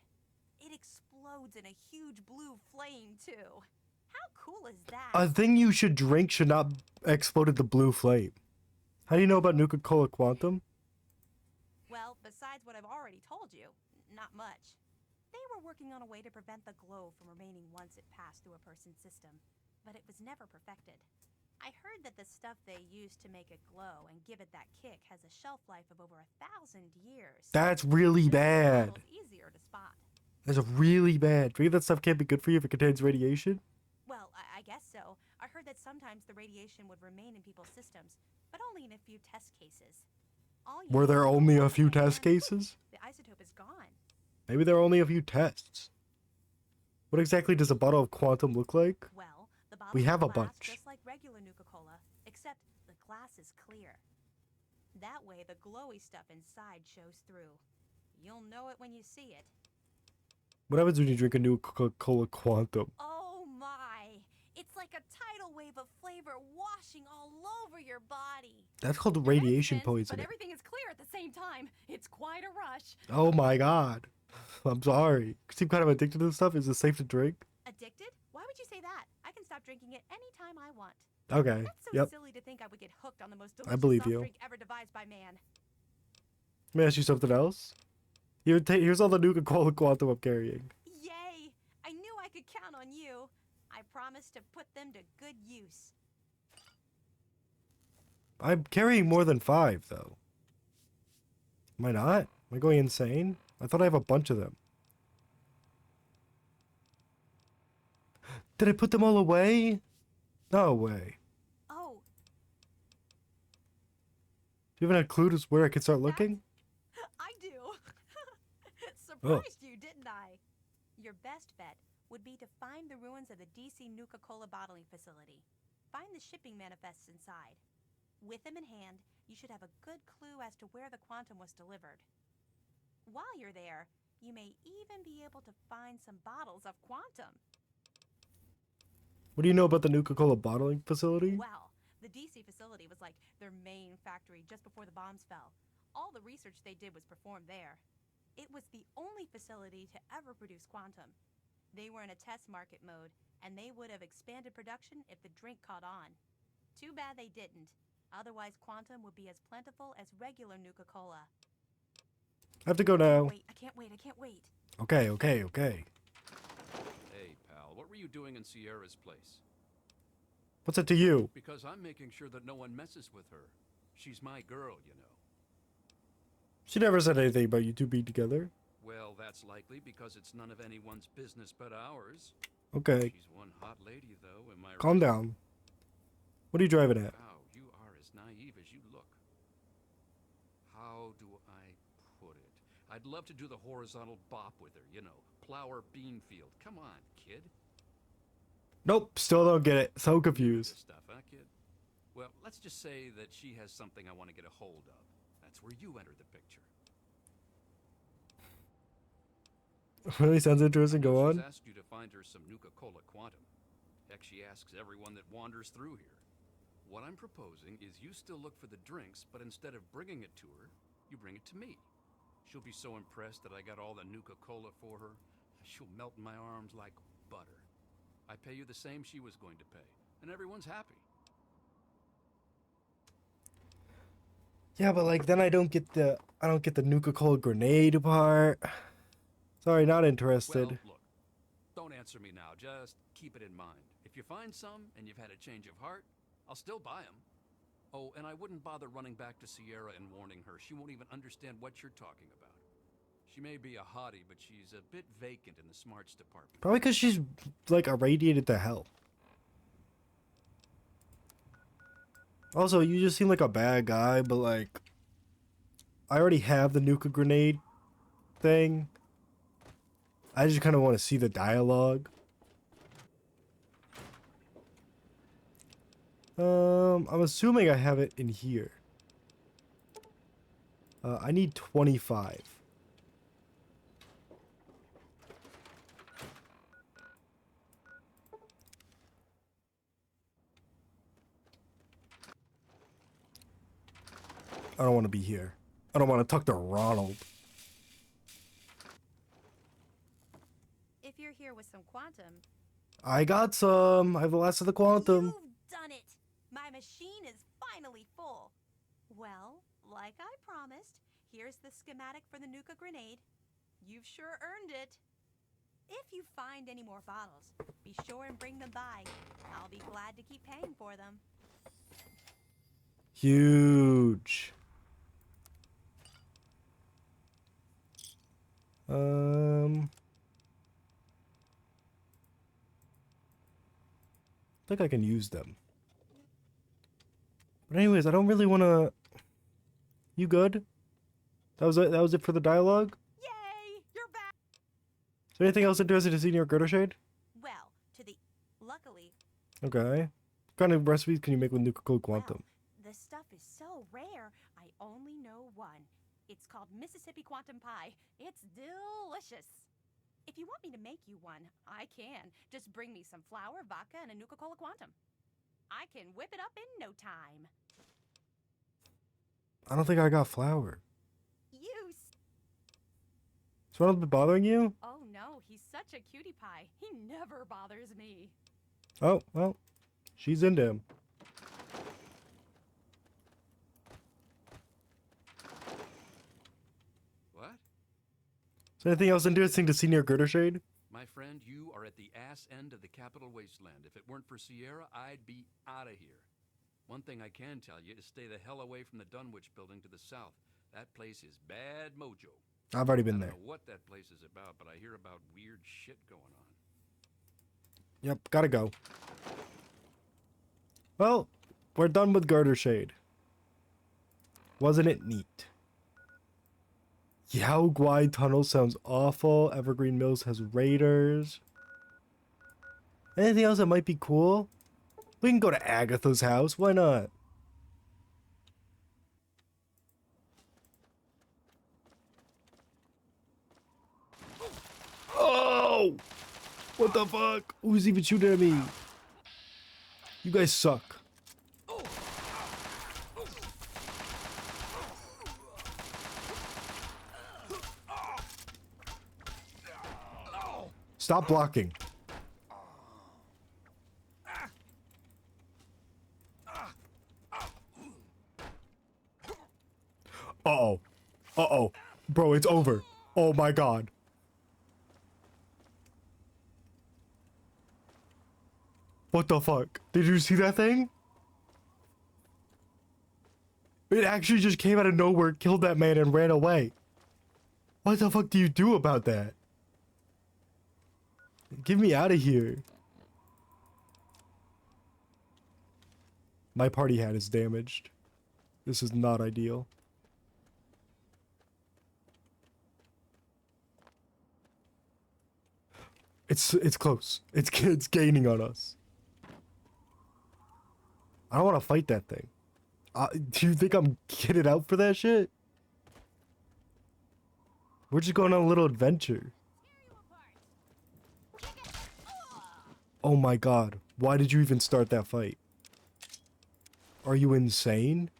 It explodes in a huge blue flame, too. How cool is that? A thing you should drink should not explode at the blue flame. How do you know about Nuka-Cola Quantum? Well, besides what I've already told you, not much. They were working on a way to prevent the glow from remaining once it passed through a person's system, but it was never perfected. I heard that the stuff they use to make it glow and give it that kick has a shelf life of over 1,000 years. That's really bad. Easier to spot. That's really bad. Do you think that stuff can't be good for you if it contains radiation? Well, I guess so. I heard that sometimes the radiation would remain in people's systems, but only in a few test cases. Were there only a few test cases? The isotope is gone. Maybe there are only a few tests. What exactly does a bottle of Quantum look like? Well, the bottle We have a is glass bunch. just like regular Nuka-Cola, except the glass is clear. That way, the glowy stuff inside shows through. You'll know it when you see it. What happens when you drink a Nuka-Cola Quantum? Oh my! It's like a tidal wave of flavor washing all over your body. That's called radiation But poisoning. everything is clear at the same time. It's quite a rush. Oh my god. I'm sorry. You seem kind of addicted to this stuff. Is it safe to drink? Addicted? Why would you say that? I can stop drinking it anytime I want. Okay. That's so Yep. silly to think I would get hooked on the most I delicious believe soft you. drink ever devised by man. Let me ask you something else. Here's all the Nuka-Cola Quantum I'm carrying. Yay! I knew I could count on you. I promised to put them to good use. I'm carrying more than 5, though. Am I not? Am I going insane? I thought I have a bunch of them. Did I put them all away? No way. Oh, Do you have a clue to where I can start looking? I do. Oh. Surprised you, didn't I? Your best bet would be to find the ruins of the DC Nuka-Cola bottling facility. Find the shipping manifests inside. With them in hand, you should have a good clue as to where the Quantum was delivered. While you're there, you may even be able to find some bottles of Quantum. What do you know about the Nuka-Cola bottling facility? Well, the DC facility was like their main factory just before the bombs fell. All the research they did was performed there. It was the only facility to ever produce Quantum. They were in a test market mode, and they would have expanded production if the drink caught on. Too bad they didn't. Otherwise, Quantum would be as plentiful as regular Nuka-Cola. I have to go now. I can't wait. Okay. Hey, pal, what were you doing in Sierra's place? What's it to you? Because I'm making sure that no one messes with her. She's my girl, you know. She never said anything about you two being together. Well, that's likely because it's none of anyone's business but ours. Okay. She's one hot lady, though, am I right? Calm down. What are you driving at? Wow, you are as naive as you look. How do I put it? I'd love to do the horizontal bop with her, you know, plow her bean field. Come on, kid. Nope, still don't get it. So confused. Stuff, huh, kid? Well, let's just say that she has something I want to get a hold of. That's where you enter the picture. Really sounds interesting. Go She's on. asked you to find her some Nuka-Cola Quantum. Heck, she asks everyone that wanders through here. What I'm proposing is you still look for the drinks, but instead of bringing it to her, you bring it to me. She'll be so impressed that I got all the Nuka-Cola for her, she'll melt in my arms like butter. I pay you the same she was going to pay, and everyone's happy. Yeah, but like then I don't get the Nuka-Cola grenade part. Sorry, not interested. Well, look, don't answer me now. Just keep it in mind. If you find some and you've had a change of heart, I'll still buy them. Oh, and I wouldn't bother running back to Sierra and warning her. She won't even understand what you're talking about. She may be a hottie, but she's a bit vacant in the smarts department. Probably because she's like irradiated to hell. Also, you just seem like a bad guy, but like I already have the Nuka grenade thing. I just kind of want to see the dialogue. I'm assuming I have it in here. I need 25. I don't want to be here. I don't want to talk to Ronald. If you're here with some quantum, I got some. I have the last of the quantum. you've done it! My machine is finally full. Well, like I promised, here's the schematic for the Nuka grenade. You've sure earned it. If you find any more bottles, be sure and bring them by. I'll be glad to keep paying for them. Huge. I think I can use them. But anyways, I don't really want to... You good? That was it? That was it for the dialogue? Yay! You're back! Is there anything else interesting to see in your Gerda Shade? Well, luckily, Okay. What kind of recipes can you make with Nuka Cold Quantum? the stuff is so rare, I only know one. It's called Mississippi Quantum Pie. It's delicious. If you want me to make you one, I can. Just bring me some flour, vodka, and a Nuka-Cola Quantum. I can whip it up in no time. I don't think I got flour. You... Is Ronald been bothering you? Oh no, he's such a cutie pie. He never bothers me. Oh, well. She's into him. What? Is there anything else interesting to see near Gerda Shade? My friend, you are at the ass end of the capital wasteland. If it weren't for Sierra, I'd be out of here. One thing I can tell you is stay the hell away from the Dunwich building to the south. That place is bad mojo. I've already been I there. don't know what that place is about, but I hear about weird shit going on. Yep, gotta go. Well, we're done with Garter Shade. Wasn't it neat? Yao Guai Tunnel sounds awful. Evergreen Mills has raiders. Anything else that might be cool? We can go to Agatha's house. Why not? Oh! What the fuck? Who's even shooting at me? You guys suck. Stop blocking. Uh-oh. Uh-oh. Bro, it's over. Oh my god. What the fuck? Did you see that thing? It actually just came out of nowhere, killed that man, and ran away. What the fuck do you do about that? Get me out of here. My party hat is damaged. This is not ideal. It's close. It's gaining on us. I don't want to fight that thing. Do you think I'm kitted out for that shit? We're just going on a little adventure. Oh my god. Why did you even start that fight? Are you insane?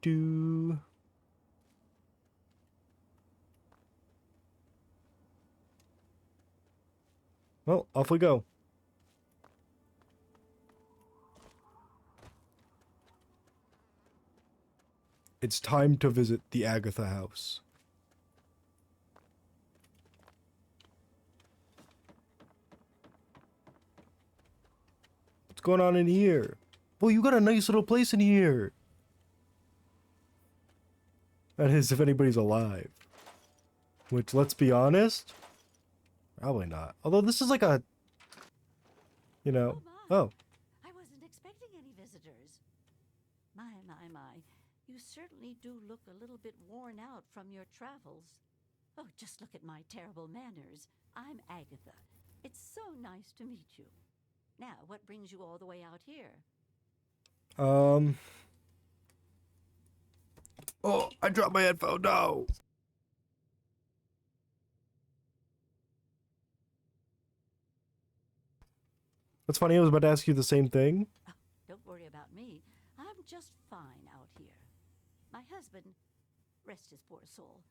Do. Well, off we go. It's time to visit the Agatha house. What's going on in here? Well, you got a nice little place in here. That is, if anybody's alive. Which, let's be honest, probably not. Although this is like a, you know, oh. I wasn't expecting any visitors. My. You certainly do look a little bit worn out from your travels. Oh, just look at my terrible manners. I'm Agatha. It's so nice to meet you. Now, what brings you all the way out here? Oh, I dropped my headphone. No. That's funny. I was about to ask you the same thing. Don't worry about me. I'm just fine out here. My husband, rest his poor soul,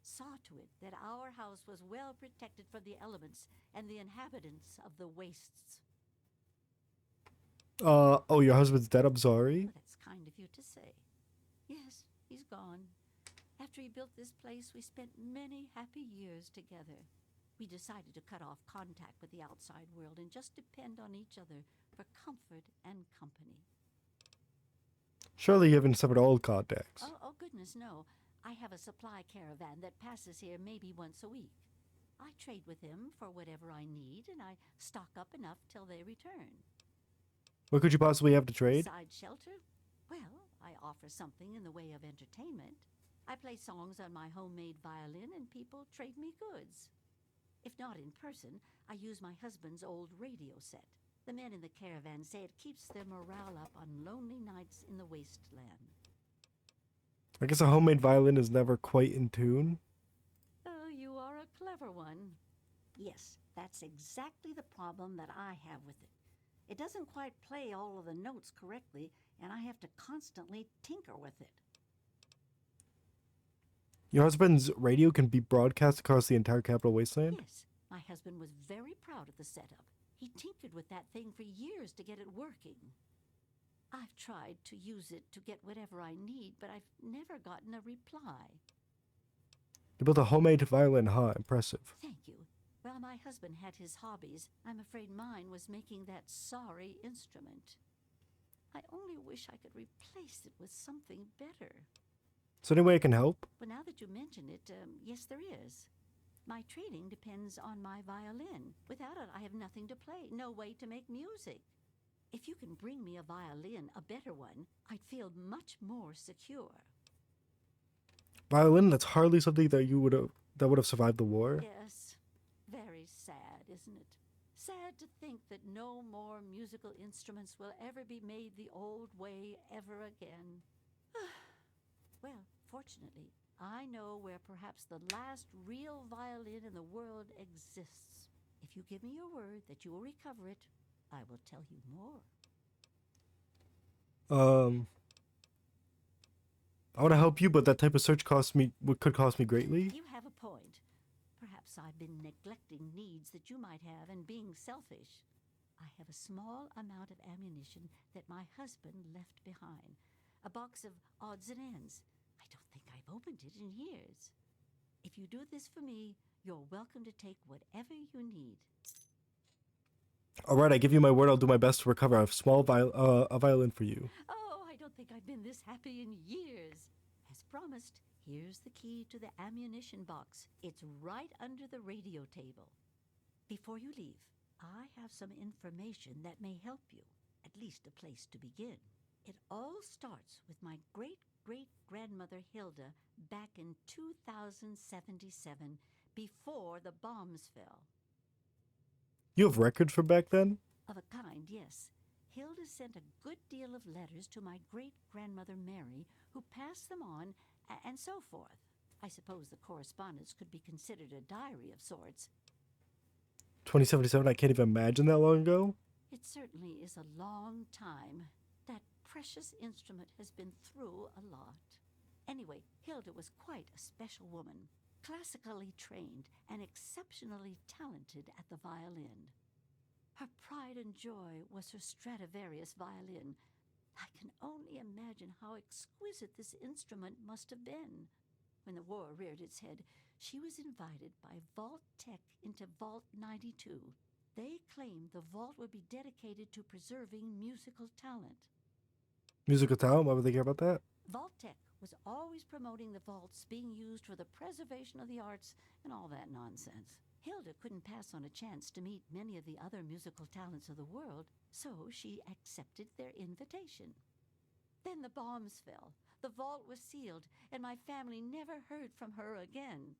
saw to it that our house was well protected from the elements and the inhabitants of the wastes. Oh, your husband's dead. I'm sorry. Well, that's kind of you to say. Yes, he's gone. After he built this place, we spent many happy years together. We decided to cut off contact with the outside world and just depend on each other for comfort and company. Surely you haven't severed all contacts. Oh, goodness, no. I have a supply caravan that passes here maybe once a week. I trade with him for whatever I need, and I stock up enough till they return. What could you possibly have to trade? Besides shelter? Well, I offer something in the way of entertainment. I play songs on my homemade violin, and people trade me goods. If not in person, I use my husband's old radio set. The men in the caravan say it keeps their morale up on lonely nights in the wasteland. I guess a homemade violin is never quite in tune. Oh, you are a clever one. Yes, that's exactly the problem that I have with it. It doesn't quite play all of the notes correctly, and I have to constantly tinker with it. Your husband's radio can be broadcast across the entire Capital Wasteland? Yes, my husband was very proud of the setup. He tinkered with that thing for years to get it working. I've tried to use it to get whatever I need, but I've never gotten a reply. You built a homemade violin, huh? Impressive. Thank you. Well, my husband had his hobbies. I'm afraid mine was making that sorry instrument. I only wish I could replace it with something better. Is there any way I can help? Well, now that you mention it, yes, there is. My trading depends on my violin. Without it, I have nothing to play, no way to make music. If you can bring me a violin, a better one, I'd feel much more secure. Violin? That's hardly something that would have survived the war. Yes, very sad, isn't it? Sad to think that no more musical instruments will ever be made the old way ever again. Well, fortunately, I know where perhaps the last real violin in the world exists. If you give me your word that you will recover it, I will tell you more. I want to help you, but that type of search could cost me greatly. You have a point. Perhaps I've been neglecting needs that you might have and being selfish. I have a small amount of ammunition that my husband left behind. A box of odds and ends. I don't think I've opened it in years. If you do this for me, you're welcome to take whatever you need. All right, I give you my word. I'll do my best to recover a small violin for you. Oh, I don't think I've been this happy in years. As promised, here's the key to the ammunition box. It's right under the radio table. Before you leave, I have some information that may help you, at least a place to begin. It all starts with my great-great-grandmother Hilda back in 2077, before the bombs fell. You have records from back then? Of a kind, yes. Hilda sent a good deal of letters to my great-grandmother Mary, who passed them on, and so forth. I suppose the correspondence could be considered a diary of sorts. 2077, I can't even imagine that long ago. It certainly is a long time. That precious instrument has been through a lot. Anyway, Hilda was quite a special woman, classically trained and exceptionally talented at the violin. Her pride and joy was her Stradivarius violin. I can only imagine how exquisite this instrument must have been. When the war reared its head, she was invited by Vault Tech into Vault 92. They claimed the vault would be dedicated to preserving musical talent. Musical talent? Why would they care about that? Vault Tech was always promoting the vaults being used for the preservation of the arts and all that nonsense. Hilda couldn't pass on a chance to meet many of the other musical talents of the world, so she accepted their invitation. Then the bombs fell, the vault was sealed, and my family never heard from her again.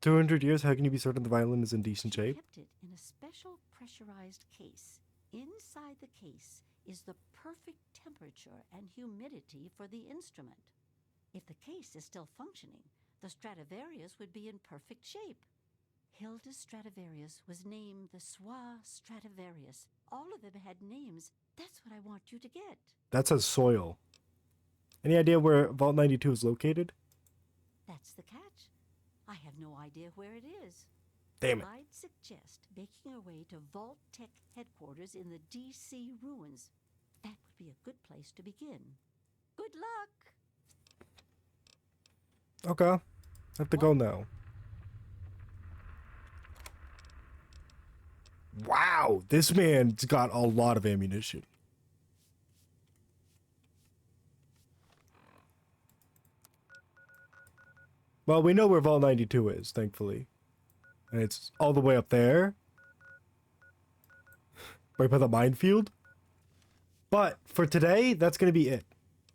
200 years, how can you be certain the violin is in decent shape? She kept it in a special pressurized case. Inside the case is the perfect temperature and humidity for the instrument. If the case is still functioning, the Stradivarius would be in perfect shape. Hilda Stradivarius was named the Swa Stradivarius. All of them had names. That's what I want you to get. That says soil. Any idea where Vault 92 is located? That's the catch. I have no idea where it is. Damn it. I'd suggest making our way to Vault Tech headquarters in the DC ruins. That would be a good place to begin. Good luck! Okay. Have to go now. Wow, this man's got a lot of ammunition. Well, we know where Vault 92 is, thankfully. And it's all the way up there. Right by the minefield. But for today, that's going to be it.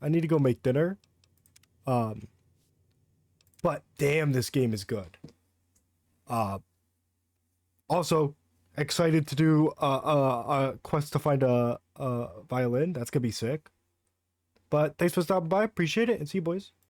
I need to go make dinner. But damn, this game is good. Also, excited to do a quest to find a violin. That's going to be sick. But thanks for stopping by. Appreciate it. And see you, boys.